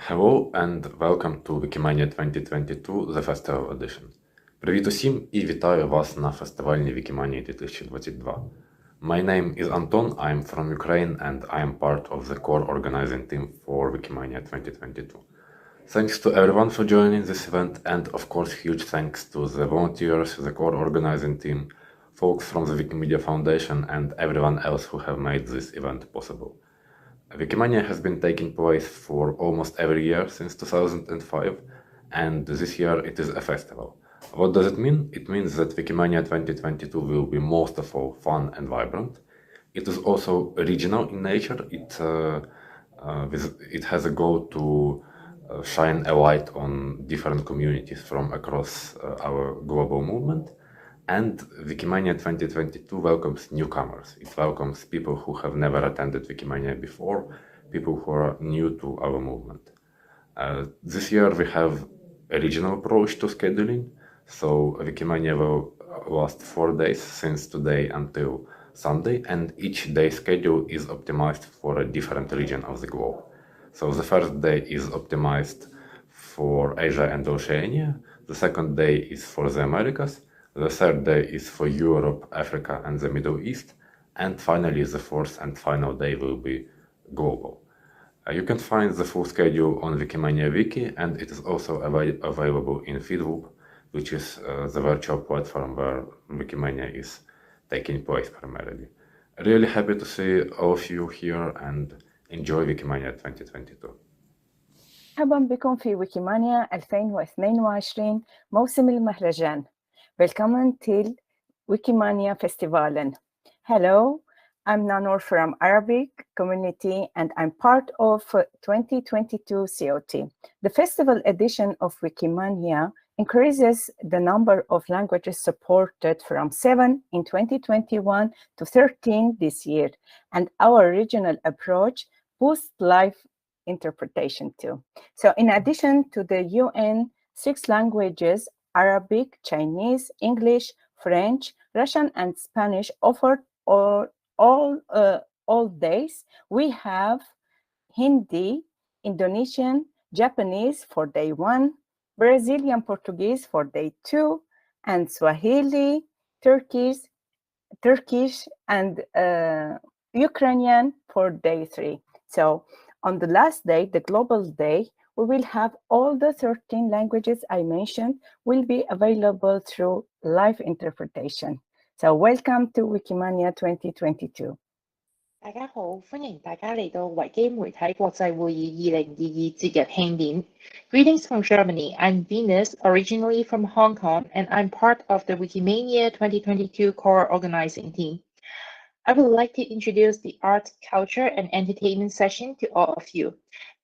Hello and welcome to Wikimania 2022, the Festival Edition. Привіт усім і вітаю вас на фестивальній Wikimania 2022. My name is Anton, I'm from Ukraine and I am part of the core organizing team for Wikimania 2022. Thanks to everyone for joining this event and of course huge thanks to the volunteers, the core organizing team, folks from the Wikimedia Foundation and everyone else who have made this event possible. Wikimania has been taking place for almost every year since 2005, and this year it is a festival. What does it mean? It means that Wikimania 2022 will be most of all fun and vibrant. It is also regional in nature. It has a goal to shine a light on different communities from across our global movement. And Wikimania 2022 welcomes newcomers. It welcomes people who have never attended Wikimania before, people who are new to our movement. This year we have a regional approach to scheduling. So Wikimania will last 4 days since today until Sunday, and each day schedule is optimized for a different region of the globe. So the first day is optimized for Asia and Oceania, the second day is for the Americas, the third day is for Europe, Africa, and the Middle East, and finally the fourth and final day will be global. You can find the full schedule on Wikimania Wiki, and it is also available in Feedloop, which is the virtual platform where Wikimania is taking place primarily. Really happy to see all of you here and enjoy Wikimania 2022. مرحبا بكم في ويكيمانيا 2022 موسم المهرجان. Willkommen till Wikimania Festivalen. Hello, I'm Nanor from Arabic community and I'm part of 2022 COT. The festival edition of Wikimania increases the number of languages supported from 7 in 2021 to 13 this year, and our regional approach boosts live interpretation too. So in addition to the UN 6 languages, Arabic, Chinese, English, French, Russian, and Spanish offered all days, we have Hindi, Indonesian, Japanese for day 1, Brazilian Portuguese for day 2, and Swahili, Turkish, and Ukrainian for day 3. So on the last day, the global day, we will have all the 13 languages I mentioned will be available through live interpretation. So welcome to Wikimania 2022. 大家好，歡迎大家嚟到維基媒體國際會議2022節日慶典。Greetings from Germany. I'm Venus, originally from Hong Kong, and I'm part of the Wikimania 2022 core organizing team. I would like to introduce the art, culture, and entertainment session to all of you.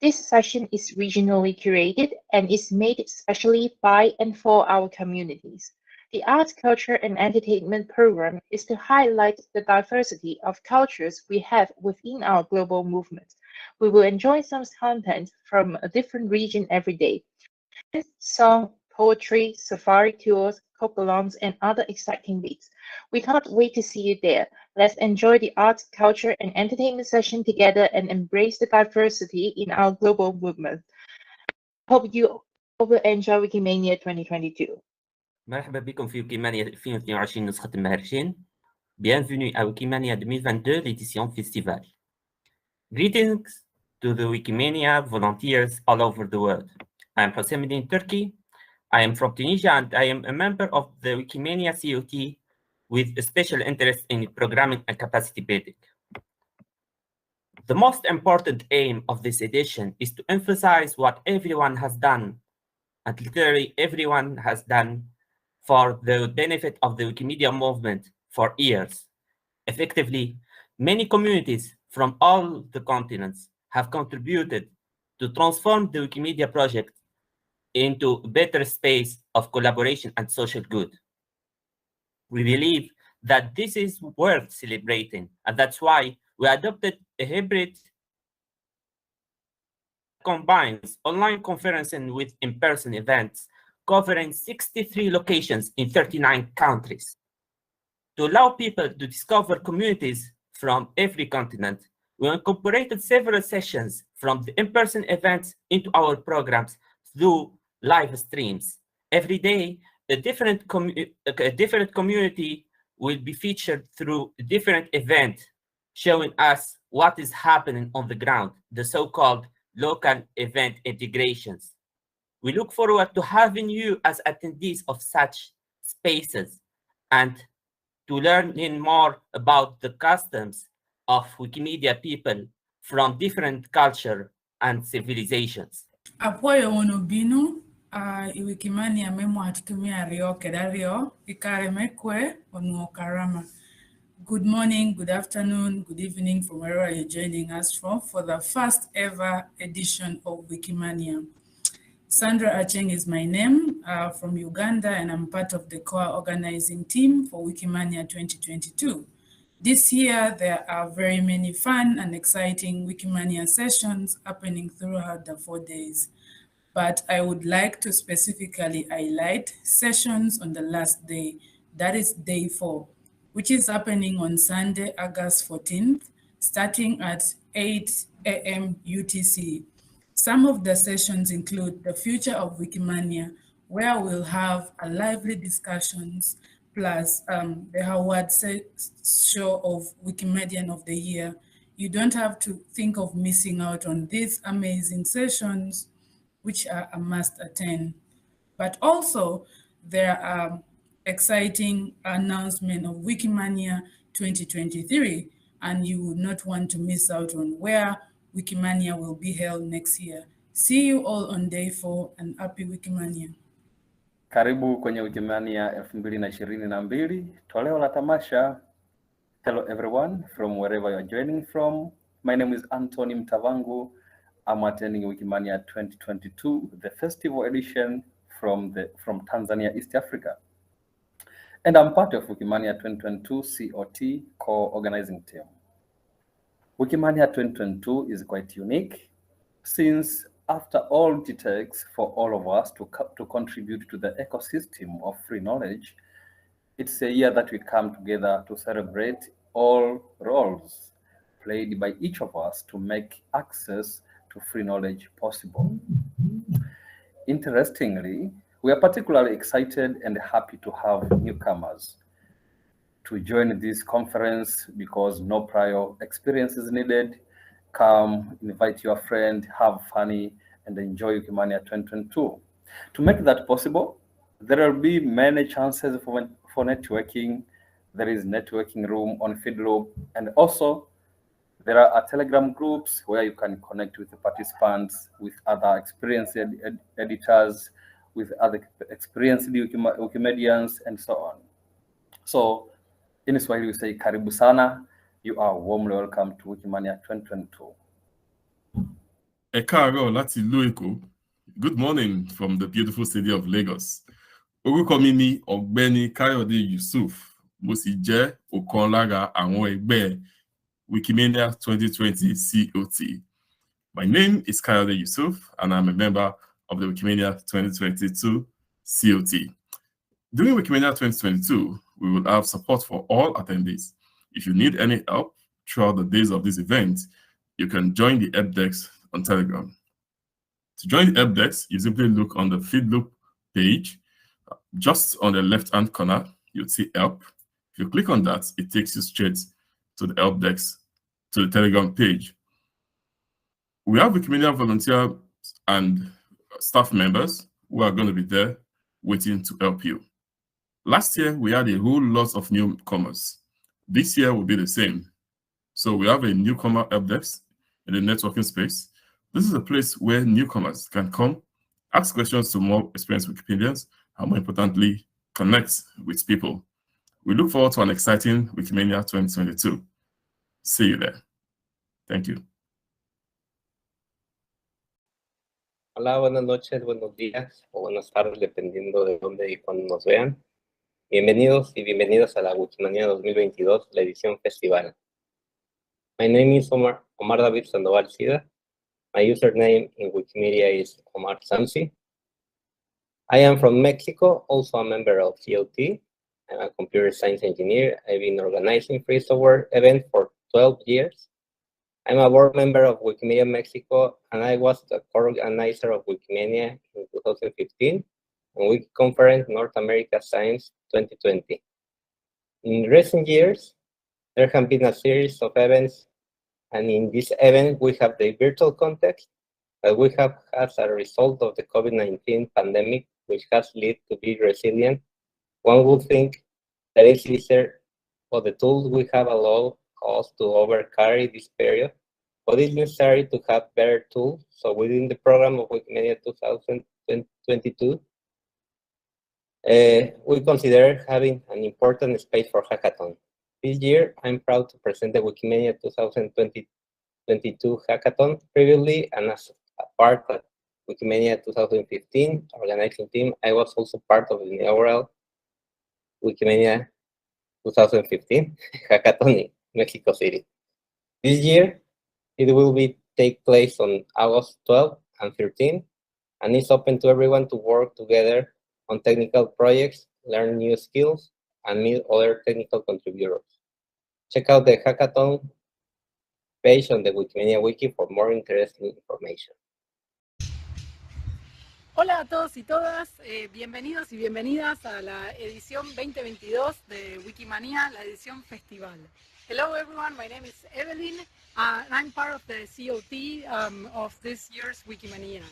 This session is regionally curated and is made specially by and for our communities. The art, culture, and entertainment program is to highlight the diversity of cultures we have within our global movement. We will enjoy some content from a different region every day. Song, poetry, safari tours, cook-alongs, and other exciting bits. We can't wait to see you there. Let's enjoy the art, culture, and entertainment session together and embrace the diversity in our global movement. Hope you all will enjoy Wikimania 2022. مرحبا بكم في ويكيمانيا 2022 نسخة المهرجان. Bienvenue à Wikimania 2022 l'édition festival. Greetings to the Wikimania volunteers all over the world. I am Hossein in Turkey. I am from Tunisia and I am a member of the Wikimania COT with a special interest in programming and capacity building. The most important aim of this edition is to emphasize what everyone has done, and literally everyone has done, for the benefit of the Wikimedia movement for years. Effectively, many communities from all the continents have contributed to transform the Wikimedia project into a better space of collaboration and social good. We believe that this is worth celebrating, and that's why we adopted a hybrid that combines online conferencing with in-person events covering 63 locations in 39 countries. To allow people to discover communities from every continent, We incorporated several sessions from the in-person events into our programs through live streams. Every day, a different community will be featured through a different event, showing us what is happening on the ground, the so-called local event integrations. We look forward to having you as attendees of such spaces and to learning more about the customs of Wikimedia people from different culture and civilizations. Apoyo onobinu Wikimania memo atutumia rio kedario ikare mekwe onuokarama. Good morning, good afternoon, good evening from wherever you're joining us from for the first ever edition of Wikimania. Sandra Acheng is my name from Uganda, and I'm part of the core organizing team for Wikimania 2022. This year, there are very many fun and exciting Wikimania sessions happening throughout the 4 days. But I would like to specifically highlight sessions on the last day, that is day 4, which is happening on Sunday, August 14th, starting at 8 a.m. UTC. Some of the sessions include the future of Wikimania, where we'll have a lively discussions, plus the award show of Wikimedian of the Year. You don't have to think of missing out on these amazing sessions, which are a must attend. But also, there are exciting announcement of Wikimania 2023, and you would not want to miss out on where Wikimania will be held next year. See you all on day 4 and happy Wikimania. Karibu kwenye Wikimania 2022, toleo la tamasha. Hello everyone from wherever you're joining from. My name is Anthony Mtavangu. I'm attending Wikimania 2022, the festival edition from Tanzania, East Africa. And I'm part of Wikimania 2022 COT co-organizing team. Wikimania 2022 is quite unique since after all it takes for all of us to contribute to the ecosystem of free knowledge, it's a year that we come together to celebrate all roles played by each of us to make access to free knowledge possible. Interestingly, we are particularly excited and happy to have newcomers to join this conference because no prior experience is needed. Come, invite your friend, have fun, and enjoy Wikimania 2022. To make that possible, there will be many chances for networking. There is networking room on FeedLoop, and also there are Telegram groups where you can connect with the participants, with other experienced editors, with other experienced Wikimedians, and so on. So in Swahili we say karibu sana. You are warmly welcome to Wikimania 2022. Ẹ káàárọ̀ láti ìlú Èkó. Good morning from the beautiful city of Lagos. Orúkọ mi ni Ọ̀gbẹ́ni Káyọ̀dé Yusuf. Mo sì jẹ́ ọ̀kan lára àwọn ẹgbẹ́ Wikimania 2020 COT. My name is Kayode Yusuf, and I'm a member of the Wikimania 2022 COT. During Wikimania 2022, we will have support for all attendees. If you need any help throughout the days of this event, you can join the help desk on Telegram. To join the help desk, you simply look on the FeedLoop page. Just on the left-hand corner, you'll see help. If you click on that, it takes you straight to the help desk, to the Telegram page. We have Wikimania volunteers and staff members who are going to be there waiting to help you. Last year, we had a whole lot of newcomers. This year will be the same. So we have a newcomer help desk in the networking space. This is a place where newcomers can come, ask questions to more experienced Wikipedians, and more importantly, connect with people. We look forward to an exciting Wikimania 2022. See you there. Thank you. Hola, buenas noches, buenos días o buenas tardes, dependiendo de dónde y cuándo nos vean. Bienvenidos y bienvenidas a la Wikimania 2022, la edición festival. My name is Omar David Sandoval Sida. My username in Wikimedia is Omar Samsi. I am from Mexico, also a member of COT. I'm a computer science engineer. I've been organizing free software events for 12 years. I'm a board member of Wikimedia Mexico, and I was the co-organizer of Wikimania in 2015 and Wiki Conference North America Science 2020. In recent years, there have been a series of events, and in this event, we have the virtual context that we have as a result of the COVID-19 pandemic, which has led to be resilient. One would think that it's easier, but the tools we have allowed us to overcarry this period, but it's necessary to have better tools. So within the program of Wikimania 2022, we consider having an important space for hackathon. This year, I'm proud to present the Wikimania 2022 hackathon. Previously, and as a part of Wikimania 2015 organizing team, I was also part of the inaugural Wikimania 2015 hackathon in Mexico City. This year, it will take place on August 12 and 13, and it's open to everyone to work together on technical projects, learn new skills, and meet other technical contributors. Check out the hackathon page on the Wikimania Wiki for more interesting information. Hola a todos y todas, bienvenidos y bienvenidas a la edición 2022 de Wikimania, la edición festival. Hello everyone, my name is Evelyn, and I'm part of the COT of this year's Wikimania.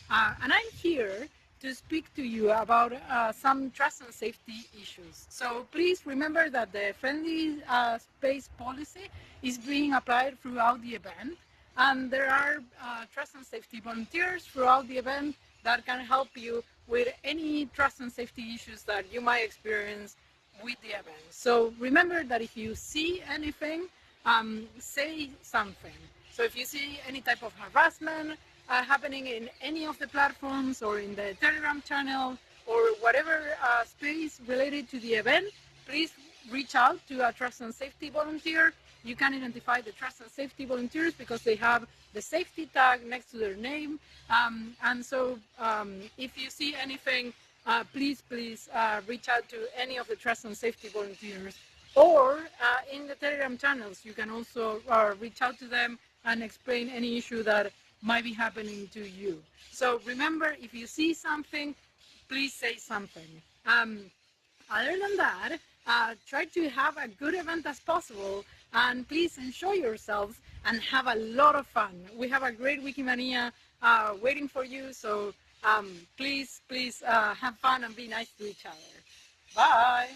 And I'm here to speak to you about some trust and safety issues. So please remember that the friendly space policy is being applied throughout the event, and there are trust and safety volunteers throughout the event that can help you with any trust and safety issues that you might experience with the event. So remember that if you see anything, say something. So if you see any type of harassment happening in any of the platforms or in the Telegram channel or whatever space related to the event, please reach out to a trust and safety volunteer. You can identify the trust and safety volunteers because they have the safety tag next to their name. And so if you see anything, please reach out to any of the trust and safety volunteers. Or in the Telegram channels, you can also reach out to them and explain any issue that might be happening to you. So remember, if you see something, please say something. Other than that, try to have a good event as possible, and please enjoy yourselves and have a lot of fun. We have a great Wikimania waiting for you, so please have fun and be nice to each other. Bye.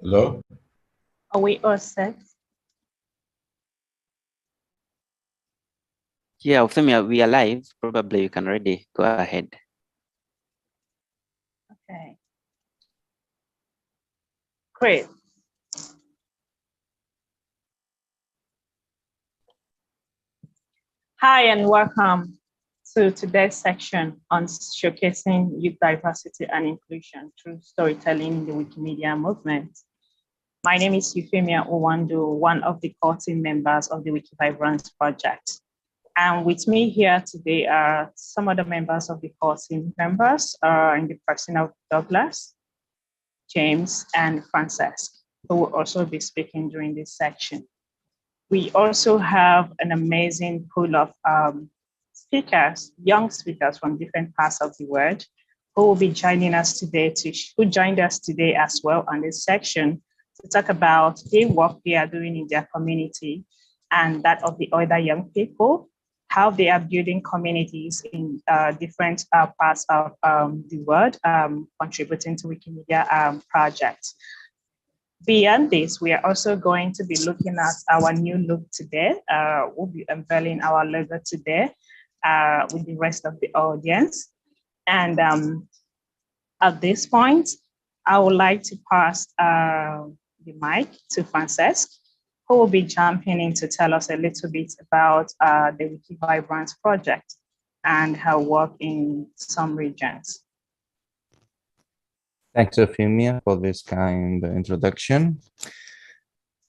Hello? Are we all set? Yeah, Euphemia, we are live. Probably you can already go ahead. Okay. Great. Hi, and welcome to today's section on showcasing youth diversity and inclusion through storytelling in the Wikimedia movement. My name is Euphemia Owando, one of the core team members of the Wikivibrance project. And with me here today are some other members of the core team members in the person of Douglas, James, and Francesc, who will also be speaking during this section. We also have an amazing pool of speakers, young speakers from different parts of the world, who will be joining us today, who joined us today as well on this section to talk about the work they are doing in their community and that of the other young people, how they are building communities in different parts of the world, contributing to Wikimedia projects. Beyond this, we are also going to be looking at our new look today. We'll be unveiling our logo today with the rest of the audience. And at this point, I would like to pass the mic to Francesc, who will be jumping in to tell us a little bit about the Wikivibrance project and her work in some regions. Thanks, Euphemia, for this kind introduction.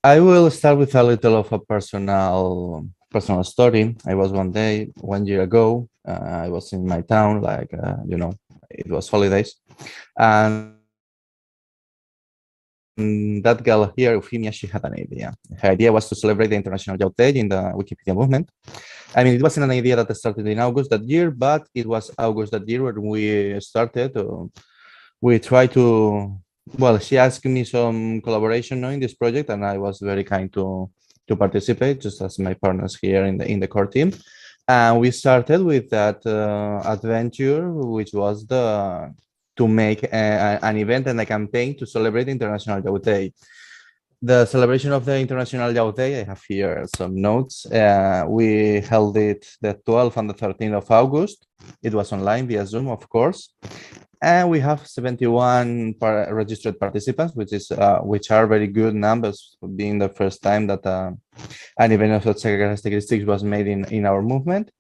I will start with a little of a personal story. I was one year ago, I was in my town, like, it was holidays. And that girl here, Euphemia, she had an idea. Her idea was to celebrate the International Youth Day in the Wikipedia movement. I mean, it wasn't an idea that started in August that year, but it was August that year when we started. We tried to, well, she asked me some collaboration in this project, and I was very kind to participate, just as my partners here in the core team. And we started with that adventure, which was to make an event and a campaign to celebrate International Youth Day. The celebration of the International Youth Day, I have here some notes. We held it the 12th and the 13th of August. It was online via Zoom, of course. And we have 71 registered participants, which are very good numbers, being the first time that an event of such characteristics was made in our movement.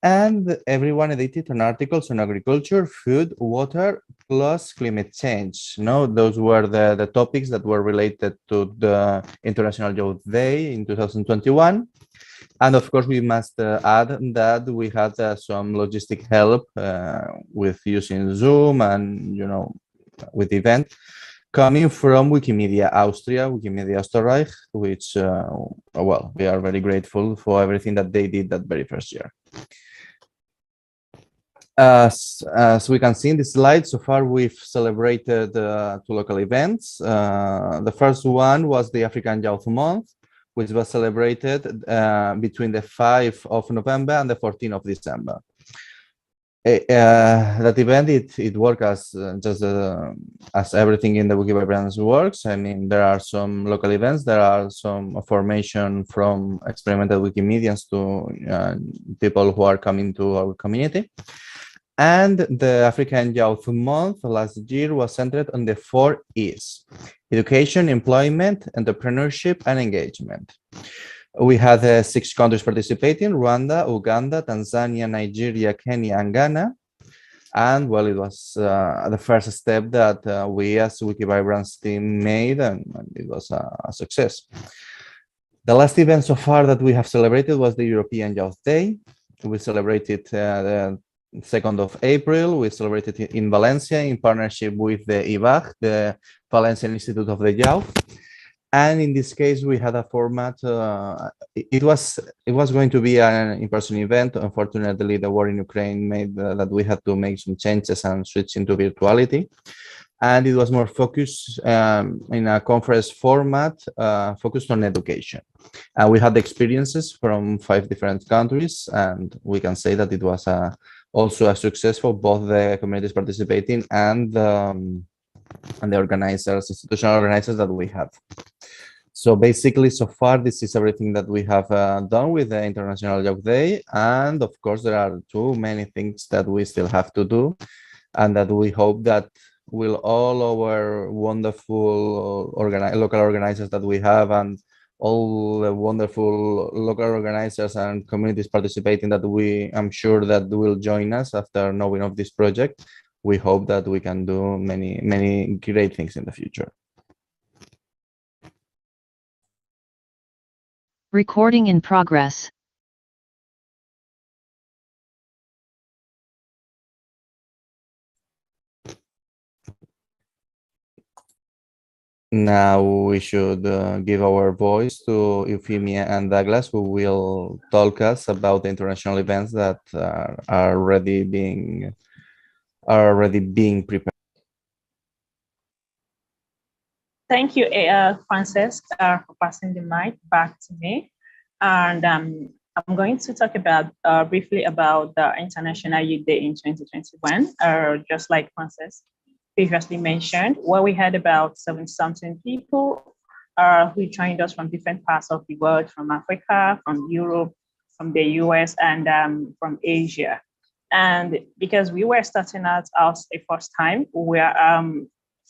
And everyone edited on articles on agriculture, food, water, plus climate change. Those were the topics that were related to the International Youth Day in 2021. And of course, we must add that we had some logistic help with using Zoom and, with the event coming from Wikimedia Austria, Wikimedia Österreich, which, well, we are very grateful for everything that they did that very first year. As we can see in the slide, so far we've celebrated 2 local events. The first one was the African Youth Month, which was celebrated between the 5th of November and the 14th of December. That event, it worked as everything in the Wikivibrance works. I mean, there are some local events, there are some formation from experimental Wikimedians to people who are coming to our community. And the African Youth Month last year was centered on the 4 E's: education, employment, entrepreneurship, and engagement. We had 6 countries participating: Rwanda, Uganda, Tanzania, Nigeria, Kenya, and Ghana. And well, it was the first step that we as Wikivibrance team made, and it was a success. The last event so far that we have celebrated was the European Youth Day. We celebrated the 2nd of April. We celebrated it in Valencia in partnership with the IVAG, the Valencian Institute of the Youth. And in this case, we had a format. It was going to be an in-person event. Unfortunately, the war in Ukraine made that we had to make some changes and switch into virtuality. And it was more focused in a conference format, focused on education. And we had experiences from 5 different countries, and we can say that it was also a success for both the communities participating and the organizers, institutional organizers that we have. So basically, so far, this is everything that we have done with the International Youth Day. And of course, there are too many things that we still have to do, and that we hope that will all our wonderful local organizers that we have, and all the wonderful local organizers and communities participating, that I'm sure that will join us after knowing of this project. We hope that we can do many, many great things in the future. Recording in progress. Now we should give our voice to Euphemia and Douglas, who will talk us about the international events that are already being prepared. Thank you, Frances, for passing the mic back to me. And I'm going to talk about briefly about the International Youth Day in 2021. Just like Frances previously mentioned, where we had about 70-something people who joined us from different parts of the world, from Africa, from Europe, from the US, and from Asia. And because we were starting out as a first time, we are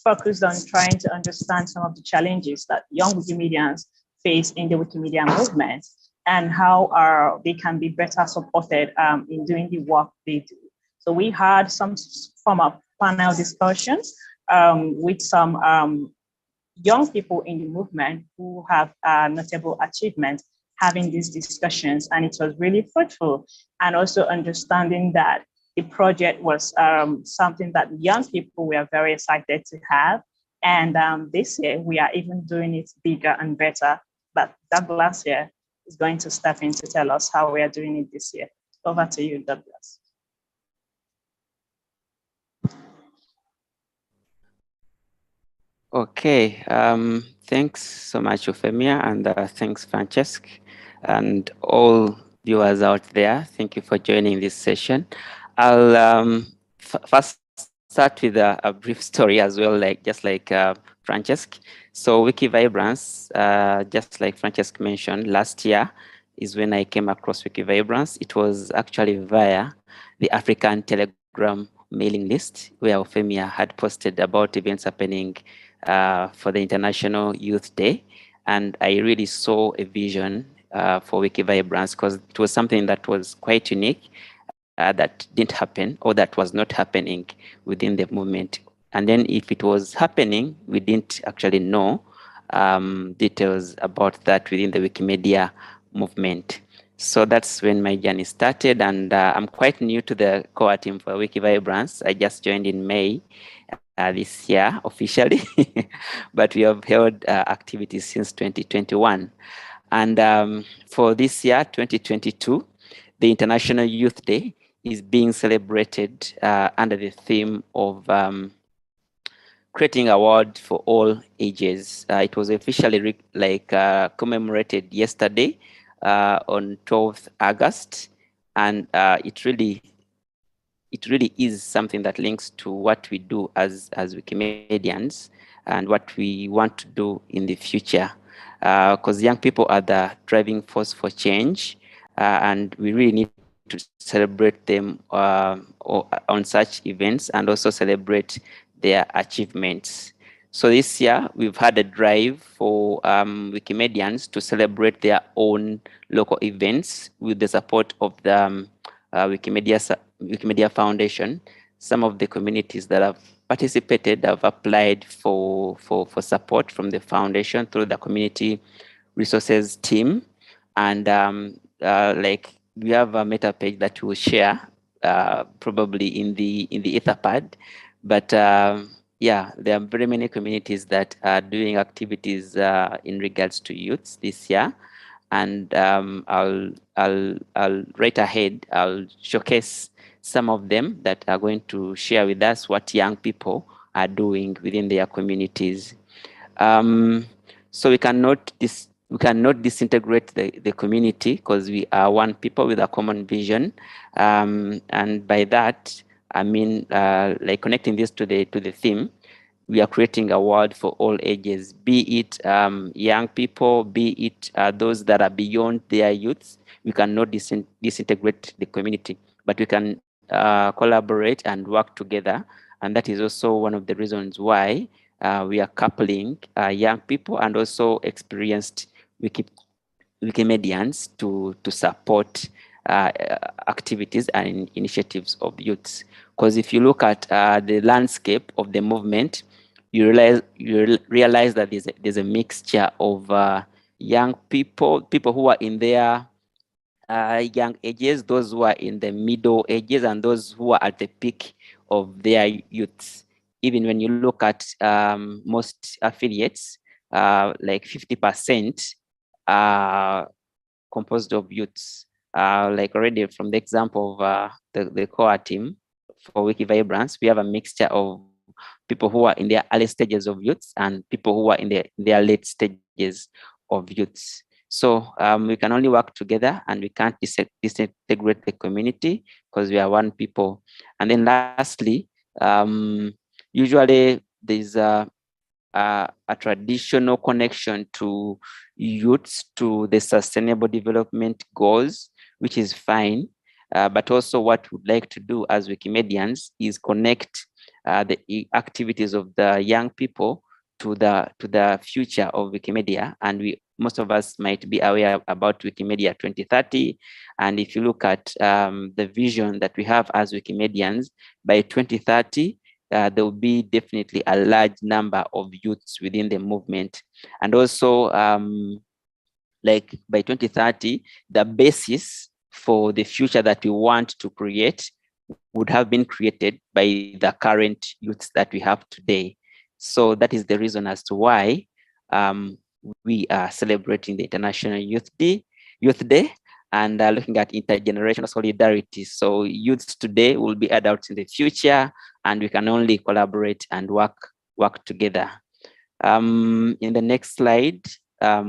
focused on trying to understand some of the challenges that young Wikimedians face in the Wikimedia movement, and how they can be better supported in doing the work they do. So we had some form of panel discussions with some young people in the movement who have notable achievements having these discussions, and it was really fruitful. And also understanding that the project was something that young people were very excited to have. And this year, we are even doing it bigger and better. But Douglas here is going to step in to tell us how we are doing it this year. Over to you, Douglas. Okay, thanks so much, Euphemia, and thanks, Francesc, and all viewers out there. Thank you for joining this session. I'll first start with a brief story as well, just like Francesc. So Wikivibrance, just like Francesc mentioned, last year is when I came across Wikivibrance. It was actually via the African Telegram mailing list, where Euphemia had posted about events happening for the International Youth Day. And I really saw a vision for Wikivibrance, because it was something that was quite unique, that didn't happen, or that was not happening within the movement. And then if it was happening, we didn't actually know details about that within the Wikimedia movement. So that's when my journey started, and I'm quite new to the core team for Wikivibrance. I just joined in May this year officially, but we have held activities since 2021. And for this year, 2022, the International Youth Day is being celebrated under the theme of creating a award for all ages. It was officially commemorated yesterday on 12th August, and it really is something that links to what we do as Wikimedians and what we want to do in the future. Because young people are the driving force for change, and we really need to celebrate them on such events, and also celebrate their achievements. So this year, we've had a drive for Wikimedians to celebrate their own local events with the support of the Wikimedia Foundation. Some of the communities that have participated have applied for support from the foundation through the community resources team. And we have a meta page that we'll share probably in the Etherpad. But yeah, there are very many communities that are doing activities in regards to youths this year. And I'll right ahead, I'll showcase some of them that are going to share with us what young people are doing within their communities. So we cannot disintegrate the community, because we are one people with a common vision. And by that, I mean, like connecting this to the theme, we are creating a world for all ages, be it young people, be it those that are beyond their youths. We cannot disintegrate the community, but we can collaborate and work together. And that is also one of the reasons why we are coupling young people and also experienced Wikimedians to support activities and initiatives of youths. Because if you look at the landscape of the movement, you realize that there's a mixture of young people who are in their young ages, those who are in the middle ages, and those who are at the peak of their youths. Even when you look at most affiliates, like 50% are composed of youths. Like already from the example of the core team for Wiki Vibrance, we have a mixture of people who are in their early stages of youths and people who are in their late stages of youths. So we can only work together, and we can't disintegrate the community because we are one people. And then lastly, usually there's a traditional connection to youths to the sustainable development goals, which is fine. But also what we'd like to do as Wikimedians is connect the activities of the young people to the future of Wikimedia. And most of us might be aware about Wikimedia 2030. And if you look at the vision that we have as Wikimedians, by 2030, there will be definitely a large number of youths within the movement. And also, like by 2030, the basis for the future that we want to create would have been created by the current youths that we have today. So that is the reason as to why we are celebrating the International Youth Day, and looking at intergenerational solidarity. So youths today will be adults in the future, and we can only collaborate and work together. In the next slide, I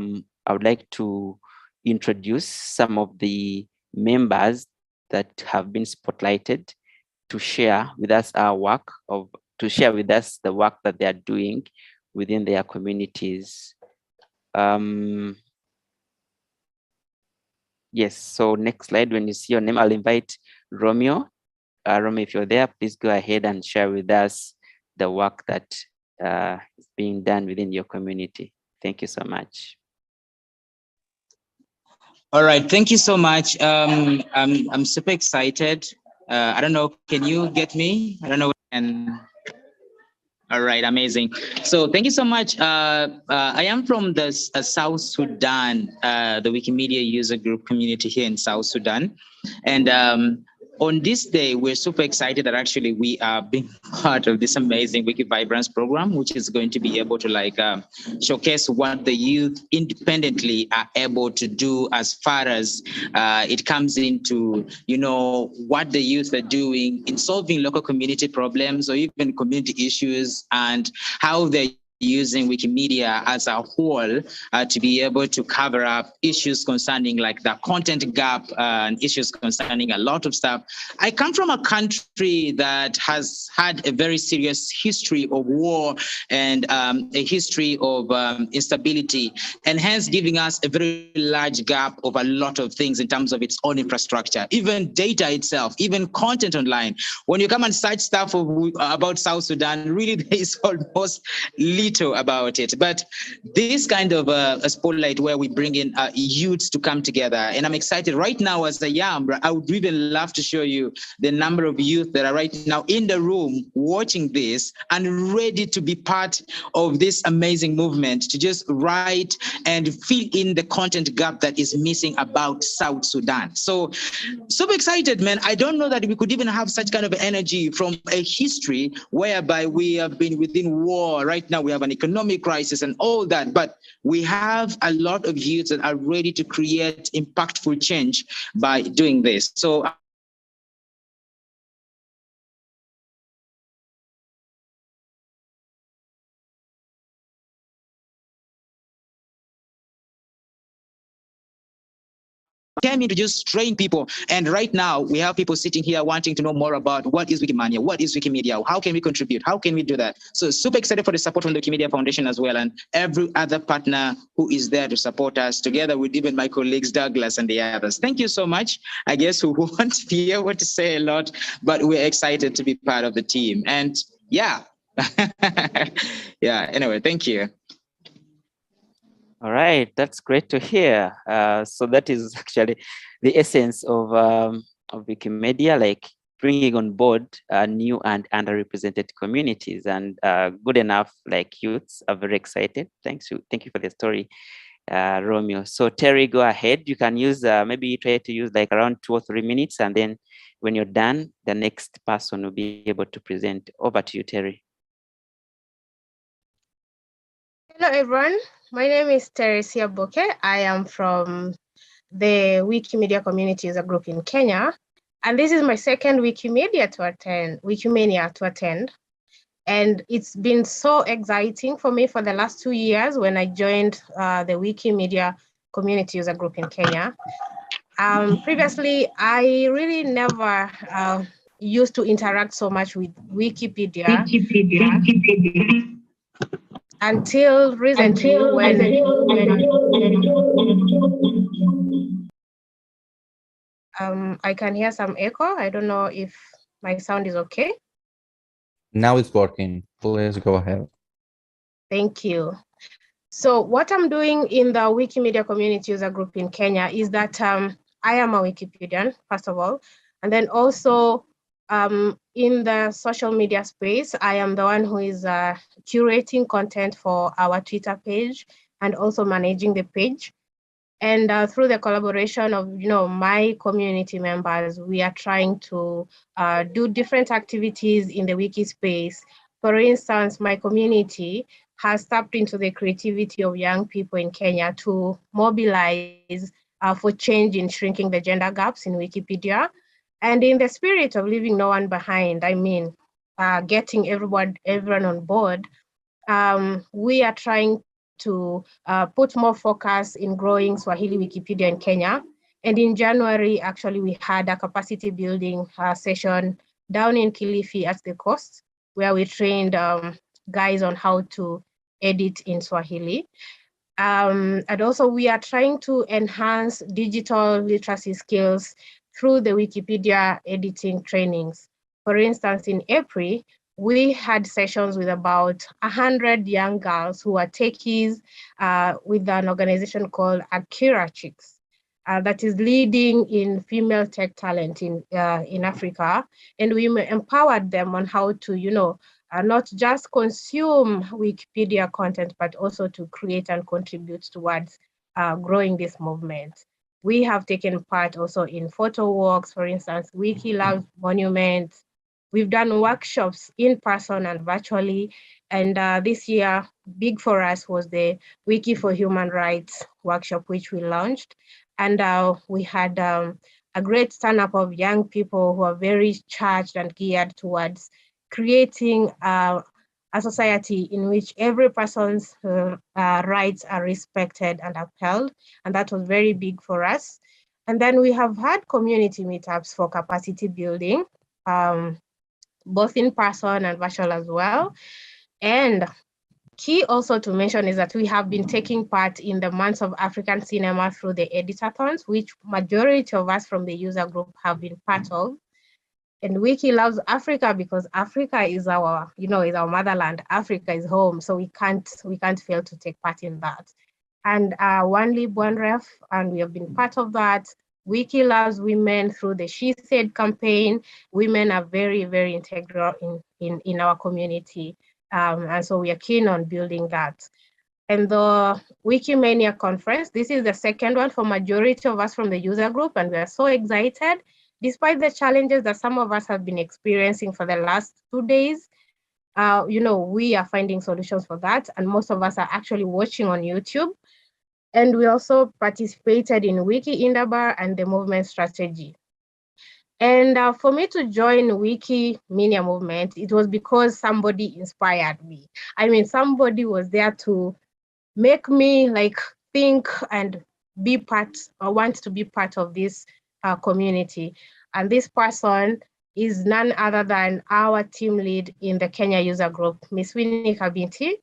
would like to introduce some of the members that have been spotlighted to share with us the work that they are doing within their communities. Yes, so next slide, when you see your name, I'll invite Romeo. Romeo, if you're there, please go ahead and share with us the work that is being done within your community. Thank you so much. All right, thank you so much. I'm super excited. I don't know, can you get me? I don't know. All right, amazing. So thank you so much. I am from the South Sudan, the Wikimedia user group community here in South Sudan. And on this day, we're super excited that actually we are being part of this amazing Wiki Vibrance program, which is going to be able to showcase what the youth independently are able to do as far as it comes into, what the youth are doing in solving local community problems or even community issues, and how they're using Wikimedia as a whole to be able to cover up issues concerning like the content gap and issues concerning a lot of stuff. I come from a country that has had a very serious history of war and a history of instability, and hence giving us a very large gap of a lot of things in terms of its own infrastructure, even data itself, even content online. When you come and search stuff about South Sudan, really there is almost little about it. But this kind of a spotlight where we bring in youths to come together, and I'm excited right now as a young, I would even love to show you the number of youth that are right now in the room watching this and ready to be part of this amazing movement to just write and fill in the content gap that is missing about South Sudan. So super excited, man. I don't know that we could even have such kind of energy from a history whereby we have been within war. Right now we have an economic crisis and all that, but we have a lot of youths that are ready to create impactful change by doing this. So came in to just train people. And right now we have people sitting here wanting to know more about what is Wikimania, what is Wikimedia, how can we contribute, how can we do that? So super excited for the support from the Wikimedia Foundation as well, and every other partner who is there to support us, together with even my colleagues Douglas and the others. Thank you so much. I guess we won't be able to say a lot, but we're excited to be part of the team. And yeah, yeah, anyway, thank you. All right, that's great to hear. So that is actually the essence of Wikimedia, like bringing on board new and underrepresented communities, and good enough, like youths are very excited. Thank you for the story, Romeo. So Terry, go ahead. You can use, maybe try to use like around 2 or 3 minutes, and then when you're done, the next person will be able to present. Over to you, Terry. Hello, everyone. My name is Teresia Boke. I am from the Wikimedia Community User Group in Kenya. And this is my second Wikimania to attend. And it's been so exciting for me for the last 2 years when I joined the Wikimedia Community User Group in Kenya. Previously, I really never used to interact so much with Wikipedia. Until recently, I can hear some echo. I don't know if my sound is okay. Now it's working. Please go ahead. Thank you. So what I'm doing in the Wikimedia Community User Group in Kenya is that I am a Wikipedian, first of all, and then also in the social media space, I am the one who is curating content for our Twitter page and also managing the page. And through the collaboration of my community members, we are trying to do different activities in the wiki space. For instance, my community has tapped into the creativity of young people in Kenya to mobilize for change in shrinking the gender gaps in Wikipedia. And in the spirit of leaving no one behind, I mean, getting everyone on board, we are trying to put more focus in growing Swahili Wikipedia in Kenya. And in January, actually, we had a capacity building session down in Kilifi at the coast, where we trained guys on how to edit in Swahili. And also we are trying to enhance digital literacy skills through the Wikipedia editing trainings. For instance, in April, we had sessions with about 100 young girls who are techies with an organization called Akira Chicks that is leading in female tech talent in Africa. And we empowered them on how to, not just consume Wikipedia content, but also to create and contribute towards growing this movement. We have taken part also in photo walks, for instance, Wiki Loves Monuments. We've done workshops in person and virtually. And this year, big for us was the Wiki for Human Rights workshop, which we launched. And we had a great stand-up of young people who are very charged and geared towards creating a society in which every person's rights are respected and upheld. And that was very big for us. And then we have had community meetups for capacity building, both in person and virtual as well. And key also to mention is that we have been taking part in the Months of African Cinema through the editathons, which majority of us from the user group have been part of. And Wiki loves Africa because Africa is our, is our motherland. Africa is home, so we can't fail to take part in that. And One Lib, One Ref, and we have been part of that. Wiki loves women through the She Said campaign. Women are very, very integral in our community. And so we are keen on building that. And the Wikimania conference, this is the second one for majority of us from the user group, and we are so excited. Despite the challenges that some of us have been experiencing for the last 2 days, we are finding solutions for that. And most of us are actually watching on YouTube. And we also participated in Wiki Indabar and the movement strategy. And for me to join Wikimania movement, it was because somebody inspired me. I mean, somebody was there to make me think and be part or want to be part of this community. And this person is none other than our team lead in the Kenya user group, Miss Winnie Kabinti,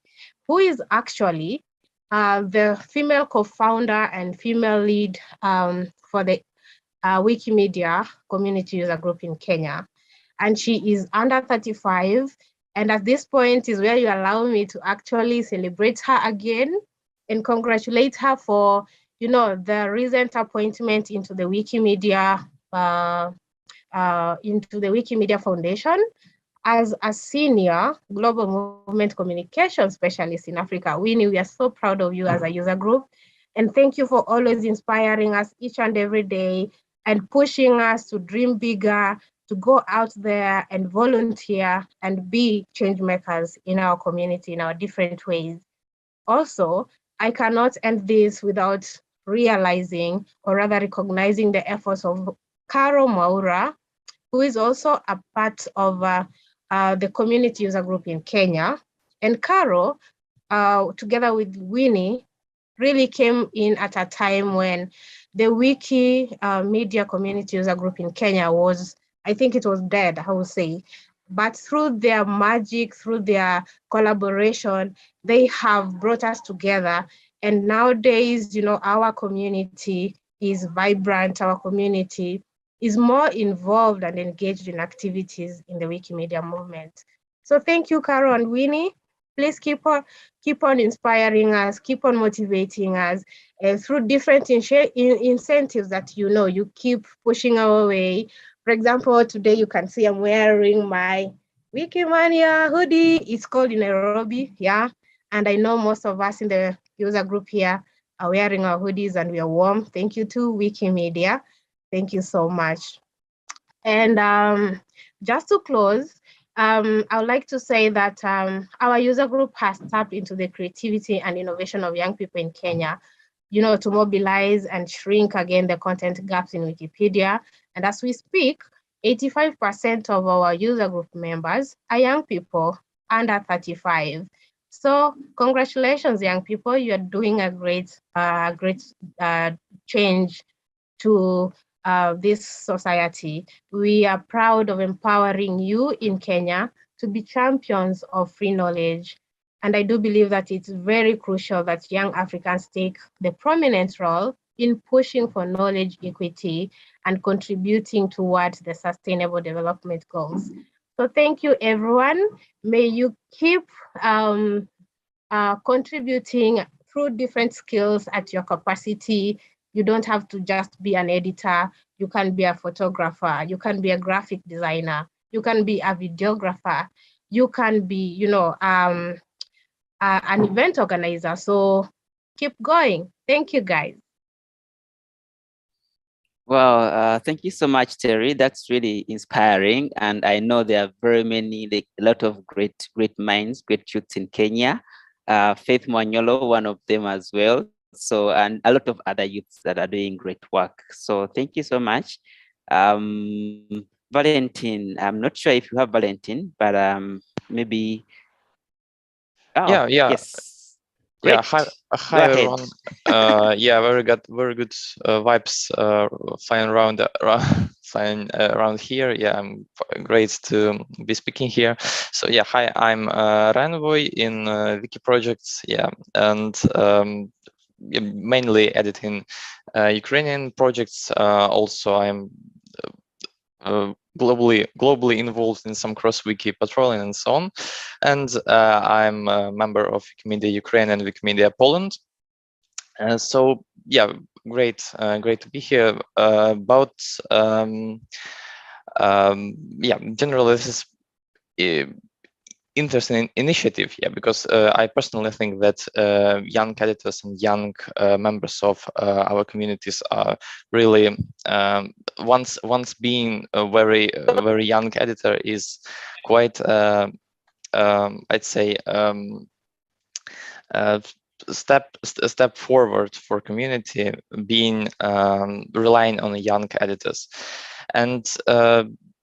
who is actually the female co-founder and female lead for the Wikimedia community user group in Kenya. And she is under 35. And at this point is where you allow me to actually celebrate her again and congratulate her for, you know, the recent appointment into the Wikimedia Foundation as a senior global movement communication specialist in Africa. Winnie, we are so proud of you as a user group. And thank you for always inspiring us each and every day and pushing us to dream bigger, to go out there and volunteer and be change makers in our community in our different ways. Also, I cannot end this without realizing or rather recognizing the efforts of Caro Maura, who is also a part of the community user group in Kenya. And Caro, together with Winnie, really came in at a time when the Wikimedia community user group in Kenya was, I think it was dead, I would say. But through their magic, through their collaboration, they have brought us together. And nowadays, you know, our community is vibrant, our community is more involved and engaged in activities in the Wikimedia movement. So thank you, Caro and Winnie. Please keep on inspiring us, keep on motivating us through different incentives that you know you keep pushing our way. For example, today you can see I'm wearing my Wikimania hoodie. It's called in Nairobi, yeah. And I know most of us in the user group here are wearing our hoodies and we are warm. Thank you to Wikimedia. Thank you so much. And just to close, I would like to say that our user group has tapped into the creativity and innovation of young people in Kenya, you know, to mobilize and shrink again the content gaps in Wikipedia. And as we speak, 85% of our user group members are young people under 35. So congratulations, young people. You are doing a great change to this society. We are proud of empowering you in Kenya to be champions of free knowledge. And I do believe that it's very crucial that young Africans take the prominent role in pushing for knowledge equity and contributing towards the sustainable development goals. So thank you, everyone. May you keep contributing through different skills at your capacity. You don't have to just be an editor. You can be a photographer. You can be a graphic designer. You can be a videographer. You can be, you know, an event organizer. So keep going. Thank you, guys. Well, thank you so much, Terry. That's really inspiring. And I know there are very many, like, a lot of great minds, great youths in Kenya. Faith Mwanyolo, one of them as well. So, and a lot of other youths that are doing great work. So thank you so much. Valentine, I'm not sure if you have Valentine, but maybe. Oh, yeah. Yes. Yeah, Great. hi everyone. Yeah, very good vibes flying around here. Yeah, I'm great to be speaking here. So yeah, hi, I'm Ranvoy in Wiki Projects. Yeah, and mainly editing Ukrainian projects. Also, I'm globally involved in some cross-wiki patrolling and so on. And I'm a member of Wikimedia Ukraine and Wikimedia Poland. So yeah, great to be here. Yeah, generally this is interesting initiative, yeah, because I personally think that young editors and young members of our communities are really once being a very young editor is quite I'd say a step forward for community, being relying on young editors. And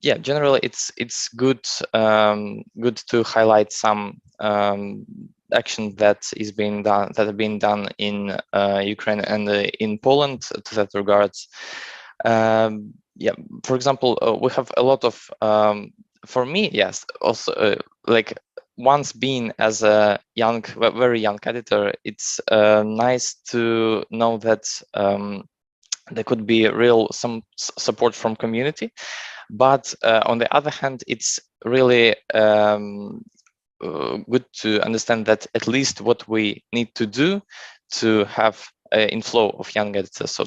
yeah, generally it's good to highlight some action that is being done, that have been done in Ukraine and in Poland to that regards. Yeah, for example, we have a lot of, for me, yes, also like once being as a young, very young editor, it's nice to know that there could be some support from community, but on the other hand, it's really good to understand that at least what we need to do to have an inflow of young editors. So